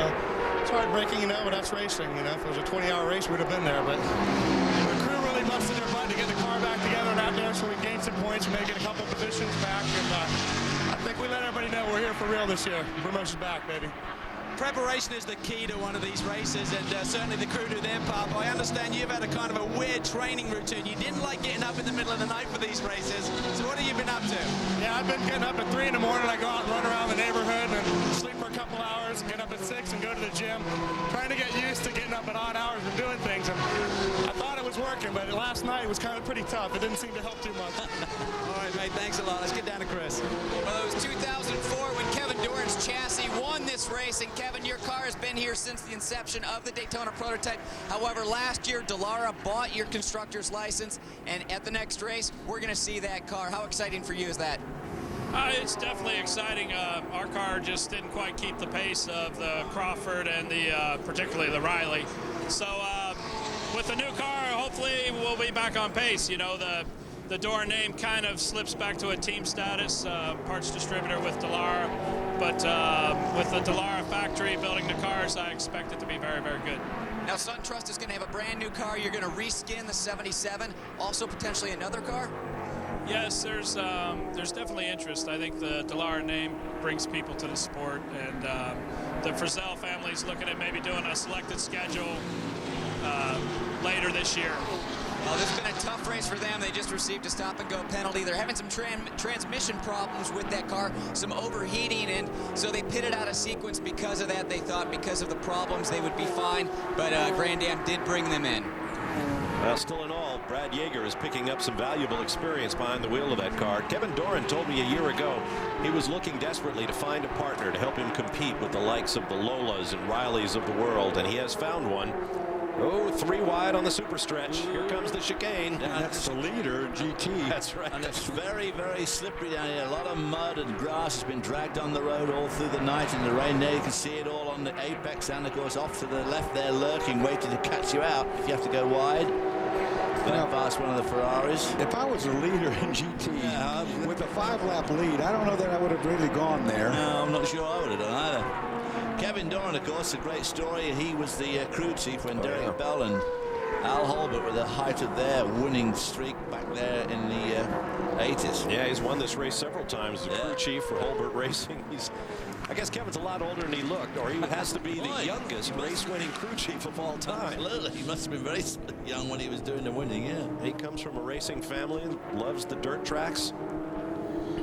it's hard braking, you know, but that's racing. You know, if it was a 20-hour race, we'd have been there. But the crew really busted their butt to get the car back together and out there, so we gained some points, making a couple positions back. And I think we let everybody know we're here for real this year. Brumos is back, baby. Preparation is the key to one of these races, and certainly the crew do their part. But I understand you've had a kind of a weird training routine. You didn't like getting up in the middle of the night for these races. So what have you been up to? Yeah, I've been getting up at 3 in the morning. I go out and run around the neighborhood and sleep for a couple hours, get up at 6 and go to the gym. Trying to get used to getting up at odd hours and doing things. And I thought it was working, but last night was kind of pretty tough. It didn't seem to help too much. All right, mate, thanks a lot. Let's get down to Chris. Well, it was 2004 when Kevin Doran's chassis won this race, and Kevin, your car has been here since the inception of the Daytona prototype. However, last year, Dallara bought your constructor's license, and at the next race, we're going to see that car. How exciting for you is that? It's definitely exciting. Our car just didn't quite keep the pace of the Crawford and the particularly the Riley. So with the new car, hopefully we'll be back on pace. You know, the Doran name kind of slips back to a team status, parts distributor with Dallara. But with the Dallara factory building the cars, I expect it to be very, very good. Now, SunTrust is going to have a brand new car. You're going to reskin the 77, also potentially another car? Yes, there's definitely interest. I think the Dallara name brings people to the sport, and the Frizzell family's looking at maybe doing a selected schedule later this year. Well, this has been a tough race for them. They just received a stop-and-go penalty. They're having some transmission problems with that car, some overheating, and so they pitted out of sequence because of that. They thought because of the problems they would be fine, but Grand Am did bring them in. Well, still in all, Brad Yeager is picking up some valuable experience behind the wheel of that car. Kevin Doran told me a year ago he was looking desperately to find a partner to help him compete with the likes of the Lolas and Rileys of the world, and he has found one. Oh, 3 wide on the super stretch. Here comes the chicane. Yeah, that's the leader, GT. That's right. And it's very, very slippery down here. A lot of mud and grass has been dragged on the road all through the night in the rain. There you can see it all on the apex, and of course off to the left there, lurking, waiting to catch you out if you have to go wide. bypass one of the Ferraris. If I was a leader in GT with a 5-lap lead, I don't know that I would have really gone there. No, I'm not sure I would have done either. Kevin Doran, of course, a great story. He was the crew chief when Derek Bell and Al Holbert were the height of their winning streak back there in the 80s. Yeah, he's won this race several times as a crew chief for Holbert Racing. I guess Kevin's a lot older than he looked, or he has to be the youngest race-winning crew chief of all time. Absolutely. He must have been very young when he was doing the winning, yeah. He comes from a racing family and loves the dirt tracks.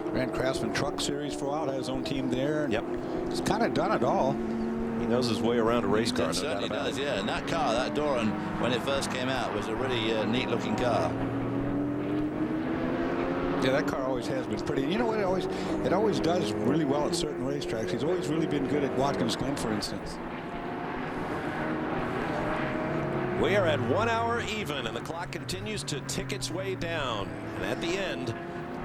Ran Craftsman Truck Series for a while, had his own team there. Yep. He's kind of done it all. He knows his way around a race car. He certainly does, yeah. And that car, that Doran, when it first came out, was a really neat-looking car. Yeah, that car always has been pretty. You know what? It always does really well at certain racetracks. He's always really been good at Watkins Glen, for instance. We are at 1 hour even, and the clock continues to tick its way down. And at the end,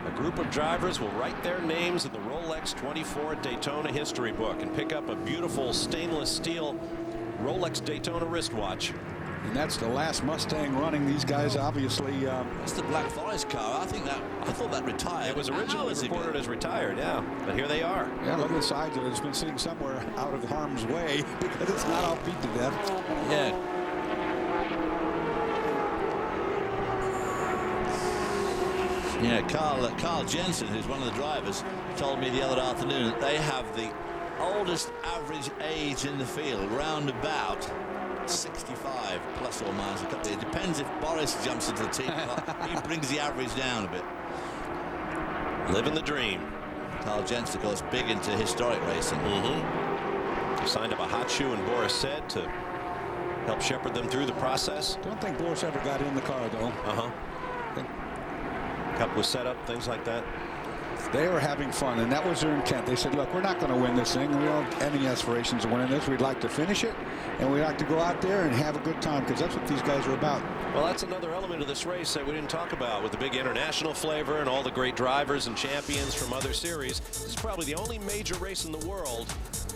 a group of drivers will write their names in the Rolex 24 Daytona history book and pick up a beautiful stainless steel Rolex Daytona wristwatch. And that's the last Mustang running. These guys obviously. That's the Black Forest car. I thought that retired. It was originally reported as retired, yeah. But here they are. Yeah, look at the sides of it. It's been sitting somewhere out of harm's way because it's not all beat to death. Yeah. Yeah, Carl Jensen, who's one of the drivers, told me the other afternoon that they have the oldest average age in the field, round about 65 plus or minus a couple. It depends if Boris jumps into the team. He brings the average down a bit. Living the dream. Carl Jensen, of course, big into historic racing. He signed up a hot shoe, and Boris said, to help shepherd them through the process. Don't think Boris ever got in the car, though. Cup was set up, things like that. They were having fun, and that was their intent. They said, look, we're not going to win this thing. We don't have any aspirations of winning this. We'd like to finish it, and we'd like to go out there and have a good time, because that's what these guys are about. Well, that's another element of this race that we didn't talk about, with the big international flavor and all the great drivers and champions from other series. This is probably the only major race in the world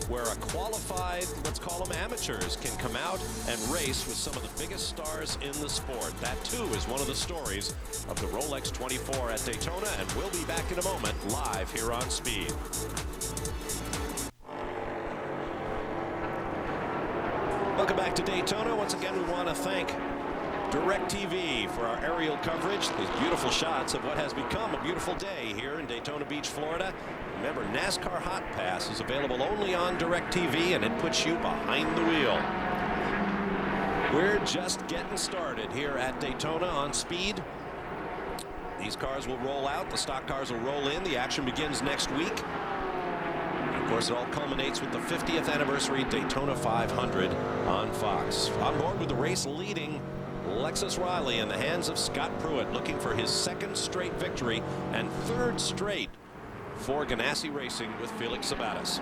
where a qualified, let's call them amateurs, can come out and race with some of the biggest stars in the sport. That, too, is one of the stories of the Rolex 24 at Daytona, and we'll be back in a moment live here on Speed. Welcome back to Daytona. Once again, we want to thank DirecTV for our aerial coverage. These beautiful shots of what has become a beautiful day here in Daytona Beach, Florida. Remember, NASCAR Hot Pass is available only on DirecTV, and it puts you behind the wheel. We're just getting started here at Daytona on Speed. These cars will roll out. The stock cars will roll in. The action begins next week. And of course, it all culminates with the 50th anniversary Daytona 500 on Fox. On board with the race leading Lexus Riley in the hands of Scott Pruitt, looking for his second straight victory and third straight for Ganassi Racing with Felix Sabates.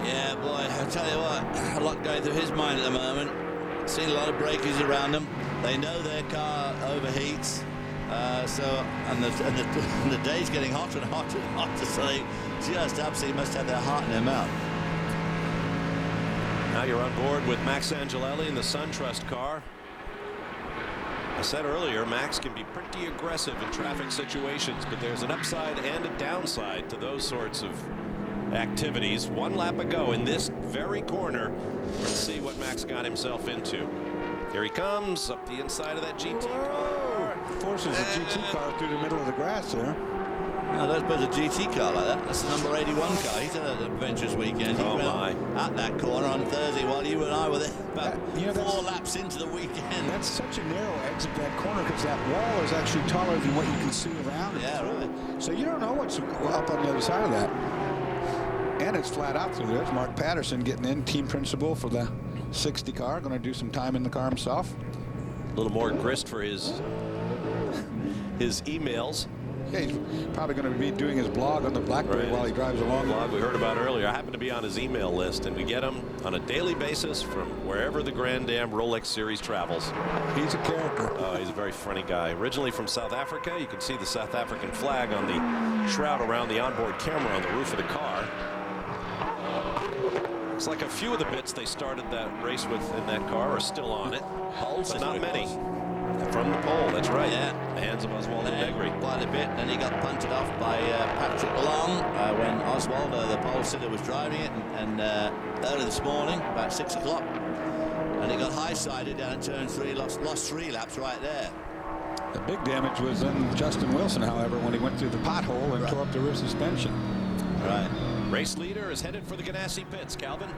Yeah, boy, I tell you what, a lot going through his mind at the moment. Seen a lot of breakage around them. They know their car overheats. And the day's getting hotter and hotter and hotter, so they just absolutely must have their heart in their mouth. Now you're on board with Max Angelelli in the SunTrust car. I said earlier, Max can be pretty aggressive in traffic situations, but there's an upside and a downside to those sorts of activities. 1 lap ago in this very corner. Let's see what Max got himself into. Here he comes up the inside of that GT car. Forces a GT car through the middle of the grass there. No, that's but a GT car like that. That's the number 81 car. He's had an adventurous weekend. Oh, my. At that corner on Thursday while you and I were there about 4 laps into the weekend. That's such a narrow exit, that corner, because that wall is actually taller than what you can see around it. Yeah, really. So you don't know what's up on the other side of that. And it's flat out through there. There's Mark Patterson getting in, team principal for the 60 car. Going to do some time in the car himself. A little more grist for his emails. Yeah, he's probably going to be doing his blog on the BlackBerry while he drives along. Blog we heard about earlier. I happen to be on his email list, and we get him on a daily basis from wherever the Grand Am Rolex Series travels. He's a character. Oh, he's a very funny guy. Originally from South Africa. You can see the South African flag on the shroud around the onboard camera on the roof of the car. Looks like a few of the bits they started that race with in that car are still on it, but not many. From the pole, that's right. Yeah. The hands of Oswaldo Negri. Quite a bit. Then he got punted off by Patrick Long when Oswaldo, the pole sitter, was driving it. And early this morning, about 6 o'clock, and he got high-sided down at turn 3, lost 3 laps right there. The big damage was in Justin Wilson, however, when he went through the pothole and tore up the rear suspension. Right. Race leader is headed for the Ganassi pits. Calvin?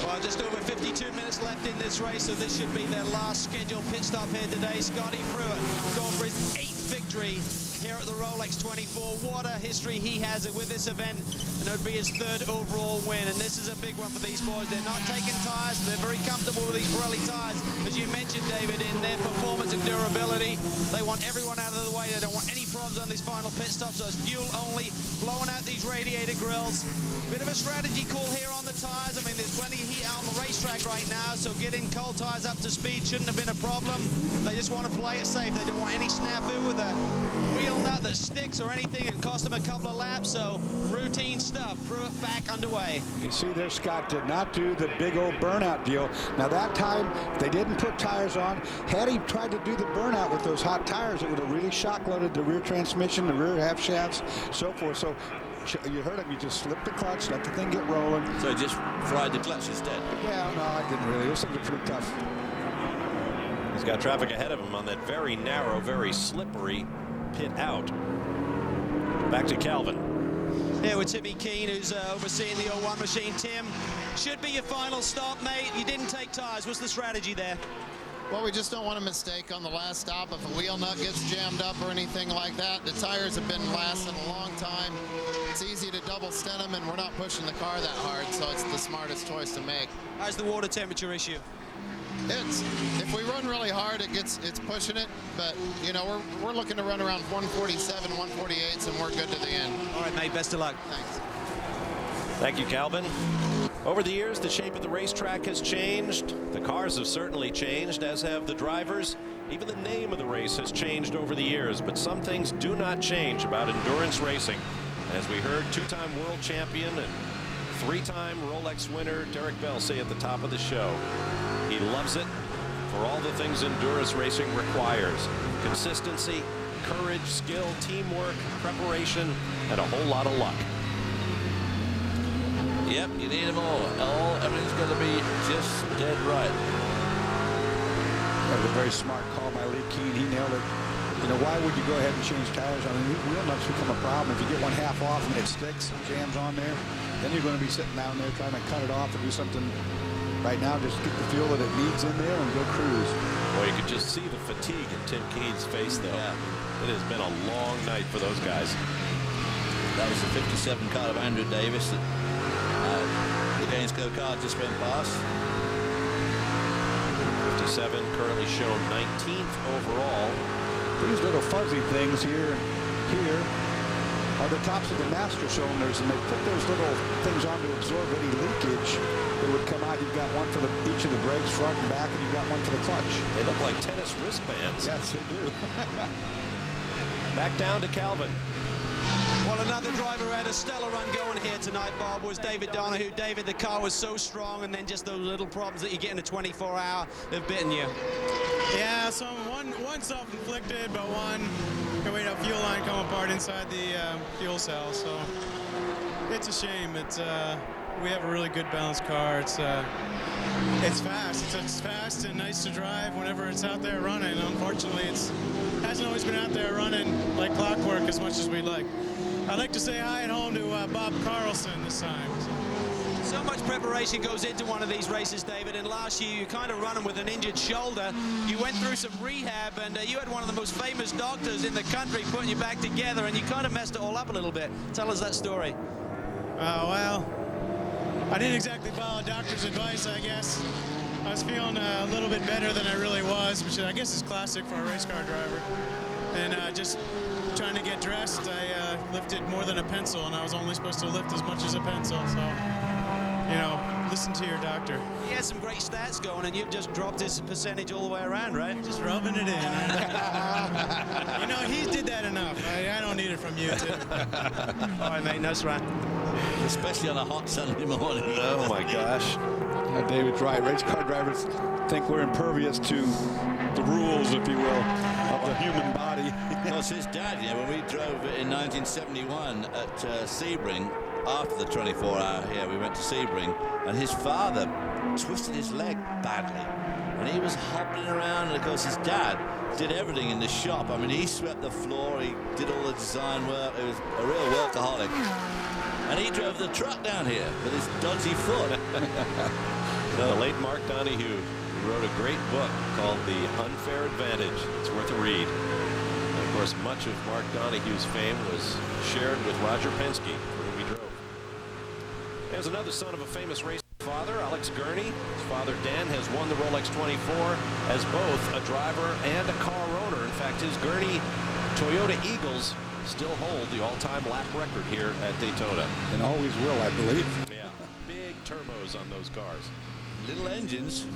Well, just over 52 minutes left in this race, so this should be their last scheduled pit stop here today. Scotty Pruitt going for his 8th victory here at the Rolex 24. What a history he has with this event, and it would be his 3rd overall win. And this is a big one for these boys. They're not taking tires. They're very comfortable with these Pirelli tires. As you mentioned, David, in their performance and durability, they want everyone out of the way. They don't want any problems on this final pit stop, so it's fuel only, blowing out these radiator grills. Bit of a strategy call here on the tires. I mean, there's plenty of heat out on the racetrack right now, so getting cold tires up to speed shouldn't have been a problem. They just want to play it safe. They don't want any snafu with a wheel nut that sticks or anything and cost them a couple of laps, so routine stuff. Pruitt back underway. You see there, Scott did not do the big old burnout deal. Now that time, they didn't put tires on. Had he tried to do the burnout with those hot tires, it would have really shock loaded the rear transmission, the rear half shafts, so forth. So you heard him, you just slipped the clutch, let the thing get rolling. So he just fried the clutch instead? Yeah, no, I didn't really. Those things are pretty tough. He's got traffic ahead of him on that very narrow, very slippery pit out. Back to Calvin. Here with Timmy Keane, who's overseeing the 01 machine. Tim, should be your final stop, mate. You didn't take tires. What's the strategy there? Well, we just don't want a mistake on the last stop. If a wheel nut gets jammed up or anything like that, the tires have been lasting a long time. It's easy to double stent them, and we're not pushing the car that hard, so it's the smartest choice to make. How's the water temperature issue? If we run really hard, it's pushing it, but you know we're looking to run around 147, 148, and we're good to the end. All right, mate. Best of luck. Thanks. Thank you, Calvin. Over the years, the shape of the racetrack has changed. The cars have certainly changed, as have the drivers. Even the name of the race has changed over the years, but some things do not change about endurance racing. As we heard, 2-time world champion and 3-time Rolex winner Derek Bell say at the top of the show, he loves it for all the things endurance racing requires. Consistency, courage, skill, teamwork, preparation, and a whole lot of luck. Yep, you need them all. Everything's going to be just dead right. That was a very smart call by Lee Keane. He nailed it. You know, why would you go ahead and change tires? I mean, wheel nuts become a problem. If you get one half off and it sticks and jams on there, then you're going to be sitting down there trying to cut it off and do something. Right now, just get the fuel that it needs in there and go cruise. Boy, you could just see the fatigue in Tim Keane's face, though. Yeah. It has been a long night for those guys. That was the 57 car of Andrew Davis that the Gainesville car just went past. 57 currently shown 19th overall. These little fuzzy things here are the tops of the master cylinders, and they put those little things on to absorb any leakage that would come out. You've got one for each of the brakes, front and back, and you've got one for the clutch. They look like tennis wristbands. Yes, they do. Back down to Calvin. Well, another driver had a stellar run going here tonight, Bob, was David Donahue. David, the car was so strong, and then just those little problems that you get in a 24-hour have bitten you. Yeah, so one self-inflicted, but one, we had a fuel line come apart inside the fuel cell, so it's a shame. It's we have a really good balanced car. It's fast. It's fast and nice to drive whenever it's out there running. Unfortunately, it hasn't always been out there running like clockwork as much as we'd like. I'd like to say hi at home to Bob Carlson this time. So much preparation goes into one of these races, David, and last year you kind of running with an injured shoulder. You went through some rehab, and you had one of the most famous doctors in the country putting you back together, and you kind of messed it all up a little bit. Tell us that story. Well, I didn't exactly follow doctor's advice, I guess. I was feeling a little bit better than I really was, which I guess is classic for a race car driver. And just trying to get dressed, I lifted more than a pencil, and I was only supposed to lift as much as a pencil, so, you know, listen to your doctor. He had some great stats going, and you've just dropped his percentage all the way around, right? Just rubbing it in. You know, he did that enough. I don't need it from you, too. All right, mate, nice run. Especially on a hot Sunday morning. Oh, my gosh. David's right. Race car drivers think we're impervious to the rules, if you will, of the human body. Of course, his dad, when we drove in 1971 at Sebring, after the 24-hour here, we went to Sebring, and his father twisted his leg badly. And he was hobbling around, and of course his dad did everything in the shop. I mean, he swept the floor, he did all the design work. It was a real workaholic. And he drove the truck down here with his dodgy foot. The late Mark Donohue wrote a great book called The Unfair Advantage. It's worth a read. And of course, much of Mark Donohue's fame was shared with Roger Penske, for whom he drove. There's another son of a famous race father, Alex Gurney. His father, Dan, has won the Rolex 24 as both a driver and a car owner. In fact, his Gurney Toyota Eagles still hold the all-time lap record here at Daytona. And always will, I believe. Yeah, big turbos on those cars. Little engines.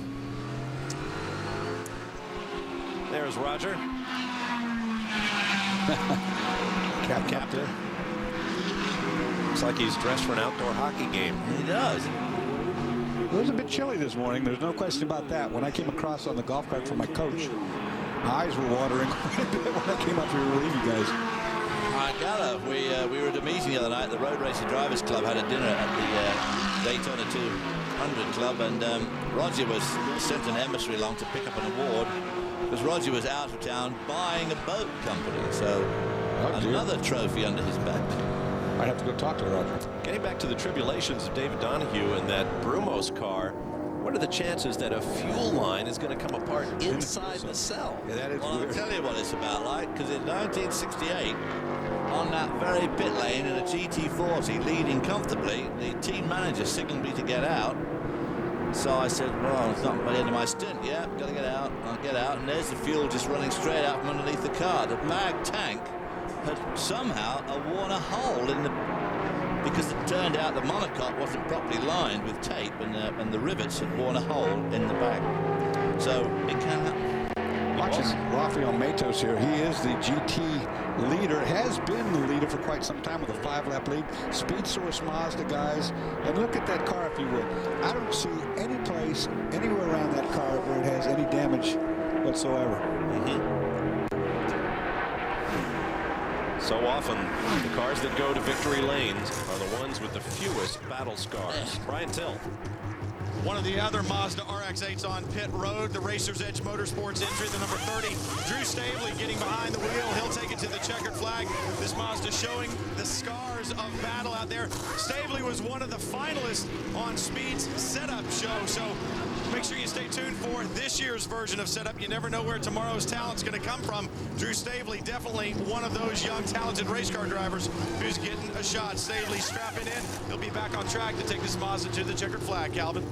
There's Roger. Captain. Looks like he's dressed for an outdoor hockey game. He does. It was a bit chilly this morning. There's no question about that. When I came across on the golf cart from my coach, my eyes were watering when I came up here to relieve you guys. Gala, we were at a meeting the other night. The Road Racing Drivers Club had a dinner at the Daytona 200 Club, and Roger was sent an emissary along to pick up an award because Roger was out of town buying a boat company. So another trophy under his belt. I have to go talk to Roger. Getting back to the tribulations of David Donohue and that Brumos car, what are the chances that a fuel line is going to come apart inside the cell? Yeah, that is weird. I'll tell you what it's about like, because in 1968, on that very pit lane in a GT40 leading comfortably, the team manager signaled me to get out. So I said, well, it's not by the end of my stint. Yeah, got to get out. I'll get out. And there's the fuel just running straight out from underneath the car. The bag tank had somehow worn a hole in the, because it turned out the monocoque wasn't properly lined with tape, and the rivets had worn a hole in the bag. So it can happen. Watching Rafael Matos here. He is the GT leader, has been the leader for quite some time with a 5-lap lead. Speed Source Mazda guys, and look at that car if you would. I don't see any place anywhere around that car where it has any damage whatsoever. So often, the cars that go to victory lanes are the ones with the fewest battle scars. Brian Till. One of the other Mazda RX-8s on pit road, the Racer's Edge Motorsports entry, the number 30, Drew Stavely getting behind the wheel. He'll take it to the checkered flag. This Mazda showing the scars of battle out there. Stavely was one of the finalists on Speed's setup show, so make sure you stay tuned for this year's version of setup. You never know where tomorrow's talent's going to come from. Drew Stavely, definitely one of those young, talented race car drivers who's getting a shot. Stavely strapping in. He'll be back on track to take this Mazda to the checkered flag, Calvin.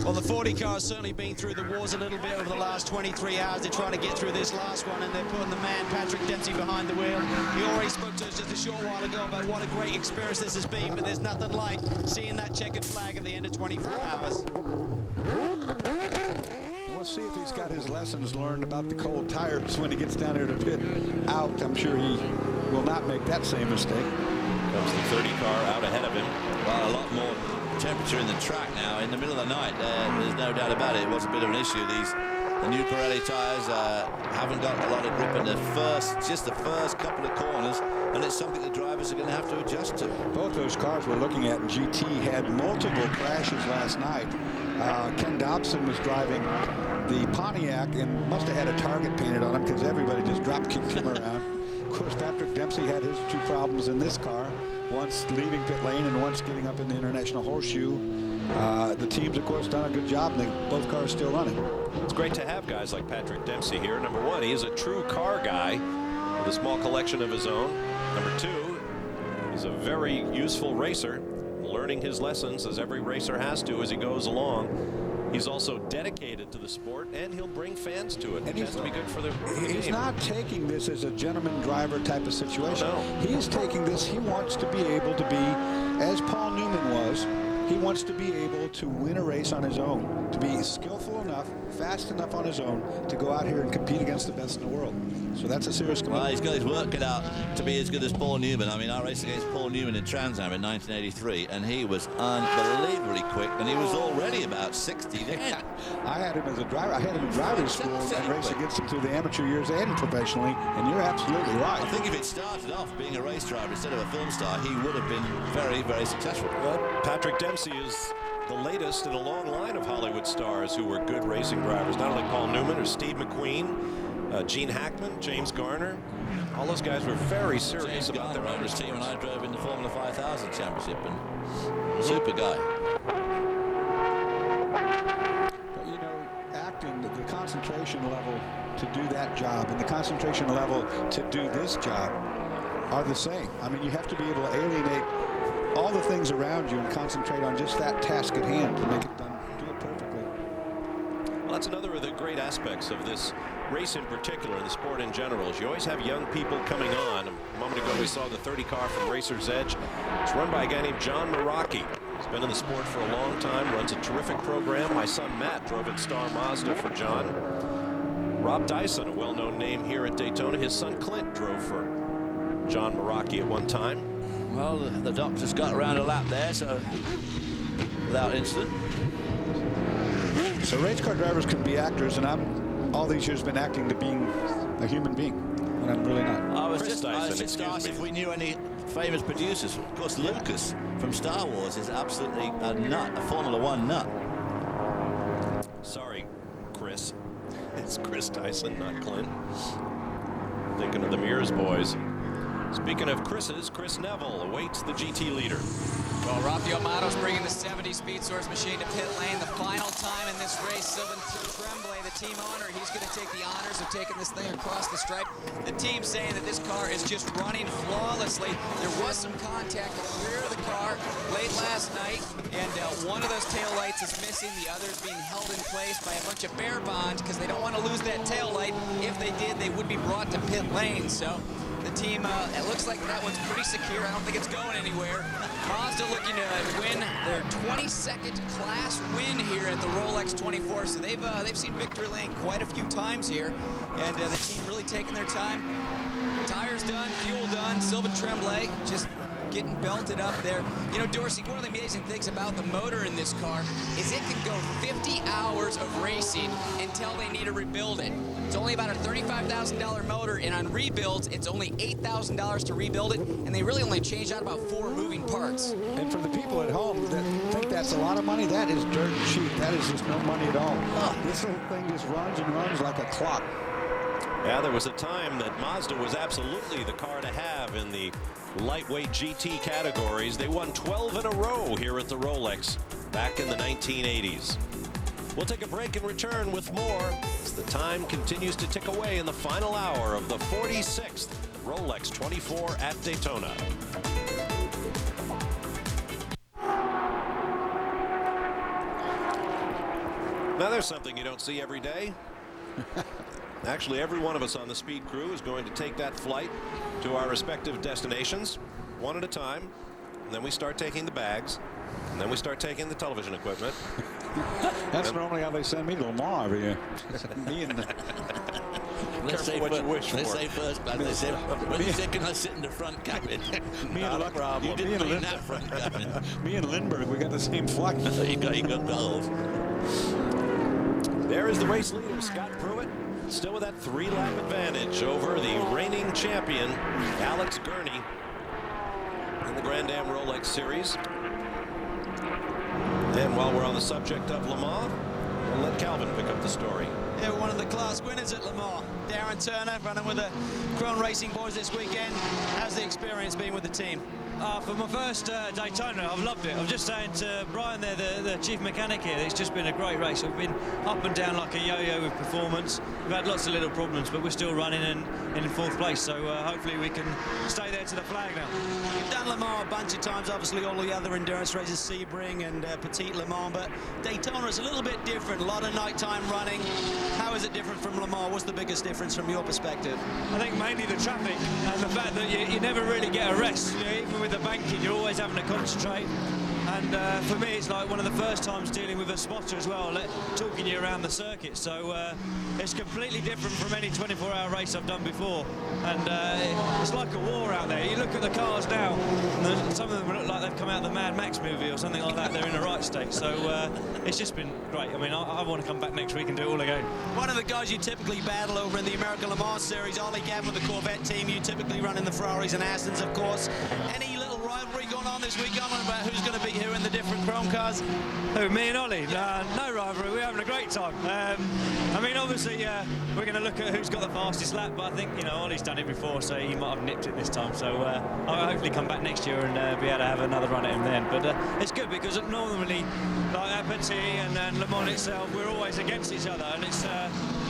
Well, the 40 car's certainly been through the wars a little bit over the last 23 hours. They're trying to get through this last one, and they're putting the man, Patrick Dempsey, behind the wheel. He already spoke to us just a short while ago about what a great experience this has been, but there's nothing like seeing that checkered flag at the end of 24 hours. We'll see if he's got his lessons learned about the cold tires when he gets down there to pit out. I'm sure he will not make that same mistake. Comes the 30 car out ahead of him. Well, a lot more temperature in the track now. In the middle of the night, there's no doubt about it. It was a bit of an issue. The new Pirelli tires haven't got a lot of grip in the first couple of corners, and it's something the drivers are going to have to adjust to. Both those cars we're looking at in GT had multiple crashes last night. Ken Dobson was driving the Pontiac and must have had a target painted on him because everybody just drop kicked him around. Of course, Patrick Dempsey had his two problems in this car, once leaving pit lane and once getting up in the International Horseshoe. The team's, of course, done a good job, and both cars still running. It's great to have guys like Patrick Dempsey here. Number one, he is a true car guy with a small collection of his own. Number two, he's a very useful racer, learning his lessons as every racer has to as he goes along. He's also dedicated to the sport, and he'll bring fans to it, which has to be good for the game. He's not taking this as a gentleman driver type of situation. No. He's taking this, he wants to be able to be, as Paul Newman was, he wants to be able to win a race on his own, to be skillful enough, fast enough on his own to go out here and compete against the best in the world. So that's a serious commitment. Well, he's got his work cut out to be as good as Paul Newman. I mean, I raced against Paul Newman in Trans Am in 1983, and he was unbelievably quick, and he was already about 60 then. I had him as a driver. I had him in driving school and raced against him through the amateur years and professionally, and you're absolutely right. I think if it started off being a race driver instead of a film star, he would have been very, very successful. Well, Patrick Dempsey is the latest in a long line of Hollywood stars who were good racing drivers. Not only Paul Newman or Steve McQueen, Gene Hackman, James Garner. All those guys were very serious about their own team when I drove in the Formula 5000 Championship, and super guy. But, you know, acting, the concentration level to do that job and the concentration level to do this job are the same. I mean, you have to be able to alienate all the things around you and concentrate on just that task at hand to make it done, do it perfectly. Well, that's another of the great aspects of this race in particular, and the sport in general, is you always have young people coming on. A moment ago we saw the 30 car from Racer's Edge. It's run by a guy named John Meraki. He's been in the sport for a long time, runs a terrific program. My son Matt drove in Star Mazda for John. Rob Dyson, a well-known name here at Daytona. His son Clint drove for John Meraki at one time. Well, the doctor's got around a lap there, so without incident. So race car drivers can be actors, and I'm all these years been acting to being a human being, and I'm really not. I was just asked if we knew any famous producers. Of course, Lucas from Star Wars is absolutely a nut, a Formula One nut. Sorry, Chris. It's Chris Dyson, not Clint. Thinking of the Mears boys. Speaking of Chris's, Chris Neville awaits the GT leader. Well, Rafael Amato's bringing the 70 Speed Source machine to pit lane. The final time in this race, Sylvain Tremblay, the team owner, he's going to take the honors of taking this thing across the stripe. The team's saying that this car is just running flawlessly. There was some contact at the rear of the car late last night, and one of those tail lights is missing. The other is being held in place by a bunch of bear bonds because they don't want to lose that tail light. If they did, they would be brought to pit lane. So the team, it looks like that one's pretty secure. I don't think it's going anywhere. Mazda looking to win their 22nd class win here at the Rolex 24. So they've seen victory lane quite a few times here, and the team really taking their time. Tires done, fuel done. Sylvain Tremblay just getting belted up there. You know, Dorsey, one of the amazing things about the motor in this car is it can go 50 hours of racing until they need to rebuild it. It's only about a $35,000 motor, and on rebuilds, it's only $8,000 to rebuild it, and they really only changed out about 4 moving parts. And for the people at home that think that's a lot of money, that is dirt cheap. That is just no money at all. This little thing just runs and runs like a clock. Yeah, there was a time that Mazda was absolutely the car to have in the lightweight GT categories. They won 12 in a row here at the Rolex back in the 1980s. We'll take a break and return with more as the time continues to tick away in the final hour of the 46th Rolex 24 at Daytona. Now there's something you don't see every day. Actually, every one of us on the speed crew is going to take that flight to our respective destinations, one at a time, and then we start taking the bags, and then we start taking the television equipment. That's normally how they send me to Lamar every year. Me and Let's say what you wish for. Let's say first, but they said, when you said, can I sit in the front cabin? Me and Not a problem. You didn't bring that front cabin. Me and Lindbergh, we got the same flight. you got both. There is the race leader, Scott Pruitt, still with that 3-lap advantage over the reigning champion, Alex Gurney, in the Grand Am Rolex Series. And while we're on the subject of Le Mans, we'll let Calvin pick up the story. Yeah, one of the class winners at Le Mans, Darren Turner, running with the Chrome Racing boys this weekend. How's the experience been with the team? For my first Daytona, I've loved it. I'm just saying to Brian there, the chief mechanic here, it's just been a great race. We've been up and down like a yo-yo with performance. We've had lots of little problems, but we're still running and in fourth place. So hopefully we can stay there to the flag now. You've done Le Mans a bunch of times, obviously all the other endurance races, Sebring and Petit Le Mans, but Daytona is a little bit different. A lot of nighttime running. How is it different from Le Mans? What's the biggest difference from your perspective? I think mainly the traffic and the fact that you never really get a rest. You know, even with the banking, you're always having to concentrate. And for me, it's like one of the first times dealing with a spotter as well, talking you around the circuit. So it's completely different from any 24-hour race I've done before. And it's like a war out there. You look at the cars now, and some of them look like they've come out of the Mad Max movie or something like that. They're in the right state. So it's just been great. I mean, I want to come back next week and do it all again. One of the guys you typically battle over in the American Le Mans Series, Ollie Gavin with the Corvette team. You typically run in the Ferraris and Astons, of course. Any little rivalry going on this weekend about who's going to beat who in the different chrome cars? Who, me and Ollie? No rivalry. We're having a great time. I mean, obviously, we're going to look at who's got the fastest lap, but I think, you know, Ollie's done it before, so he might have nipped it this time. So I'll hopefully come back next year and be able to have another run at him then. But it's good because normally, like Petit and Le Mans itself, we're always against each other, and it's you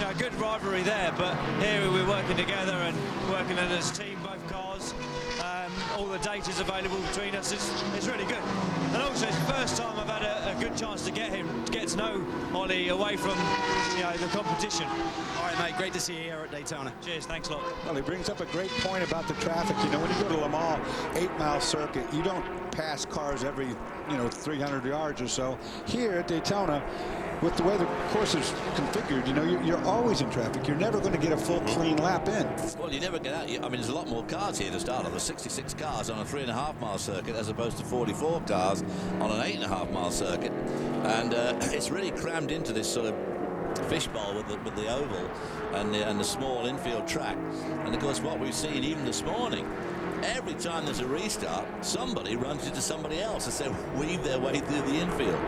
know, a good rivalry there. But here we're working together and working as a team, both cars. All the data's available between us. It's really good. And also, it's the first time I've had a good chance to get to know Ollie away from, you know, the competition. All right, mate, great to see you here at Daytona. Cheers, thanks a lot. Well, he brings up a great point about the traffic. You know, when you go to Le Mans 8-mile circuit, you don't pass cars every, 300 yards or so. Here at Daytona, with the way the course is configured, you're always in traffic. You're never going to get a full clean lap in. Well, you never get out. I mean, there's a lot more cars here to start on. There's 66 cars on a 3.5-mile circuit as opposed to 44 cars on an 8.5-mile circuit. And it's really crammed into this sort of fishbowl with the oval and the small infield track. And of course, what we've seen even this morning, every time there's a restart, somebody runs into somebody else as they weave their way through the infield.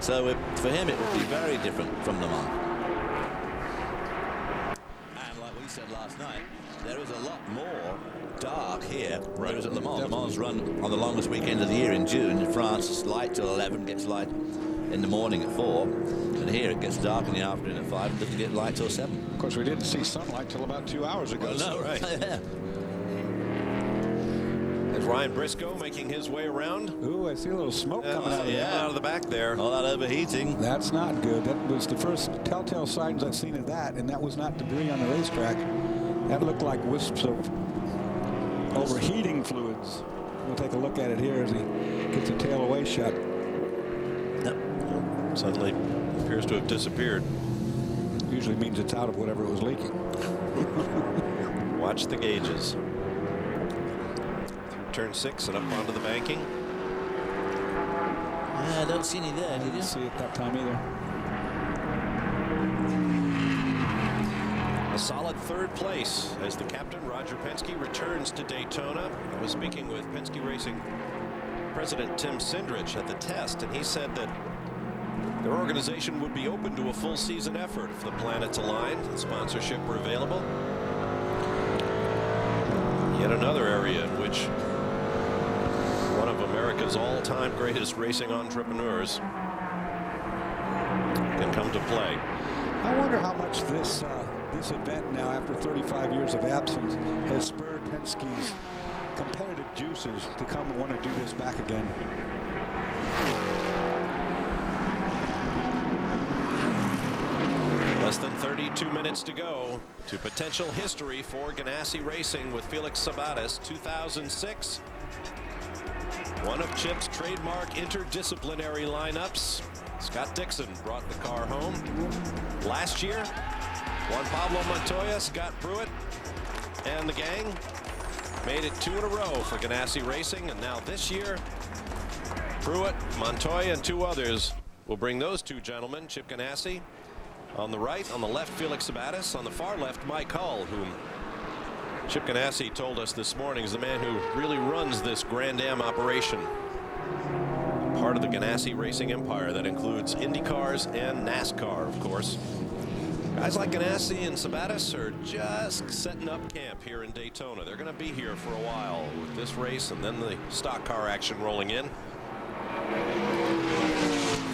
So for him, it would be very different from Le Mans. And like we said last night, there is a lot more dark here than there is at Le Mans. Le Mans run on the longest weekend of the year in June. In France, it's light till 11, gets light in the morning at 4. And here it gets dark in the afternoon at 5 and doesn't get light till 7. Of course, we didn't see sunlight till about 2 hours ago. Well, no, right. Yeah. There's Ryan Briscoe making his way around. Ooh, I see a little smoke coming out out of the back there. All that overheating. That's not good. That was the first telltale signs I've seen of that, and that was not debris on the racetrack. That looked like wisps of overheating fluids. We'll take a look at it here as he gets a tail away shot. Yep. Suddenly appears to have disappeared. Usually means it's out of whatever it was leaking. Watch the gauges. Turn 6 and up onto the banking. Yeah, I don't see any there, did you? Didn't see it that time either. A solid third place as the captain, Roger Penske, returns to Daytona. I was speaking with Penske Racing President Tim Cindrich at the test, and he said that their organization would be open to a full season effort if the planets aligned and sponsorship were available. Yet another area in which one of America's all-time greatest racing entrepreneurs can come to play. I wonder how much this event now, after 35 years of absence, has spurred Penske's competitive juices to come and want to do this back again. Less than 32 minutes to go to potential history for Ganassi Racing with Felix Sabates. 2006. One of Chip's trademark interdisciplinary lineups. Scott Dixon brought the car home. Last year, Juan Pablo Montoya, Scott Pruitt, and the gang made it 2 in a row for Ganassi Racing. And now this year, Pruitt, Montoya, and 2 others will bring those 2 gentlemen, Chip Ganassi on the right, on the left, Felix Sabates, on the far left, Mike Hull, whom Chip Ganassi told us this morning is the man who really runs this Grand Am operation. Part of the Ganassi racing empire that includes Indy cars and NASCAR, of course. Guys like Ganassi and Sabates are just setting up camp here in Daytona. They're going to be here for a while with this race and then the stock car action rolling in.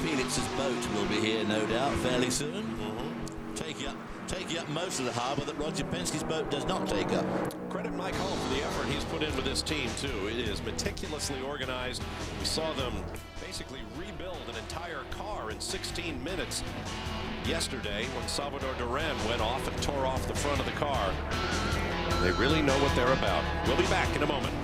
Felix's boat will be here, no doubt, fairly soon. Taking up most of the harbor that Roger Penske's boat does not take up. Credit Mike Hull for the effort he's put in with this team, too. It is meticulously organized. We saw them basically rebuild an entire car in 16 minutes yesterday when Salvador Duran went off and tore off the front of the car. They really know what they're about. We'll be back in a moment.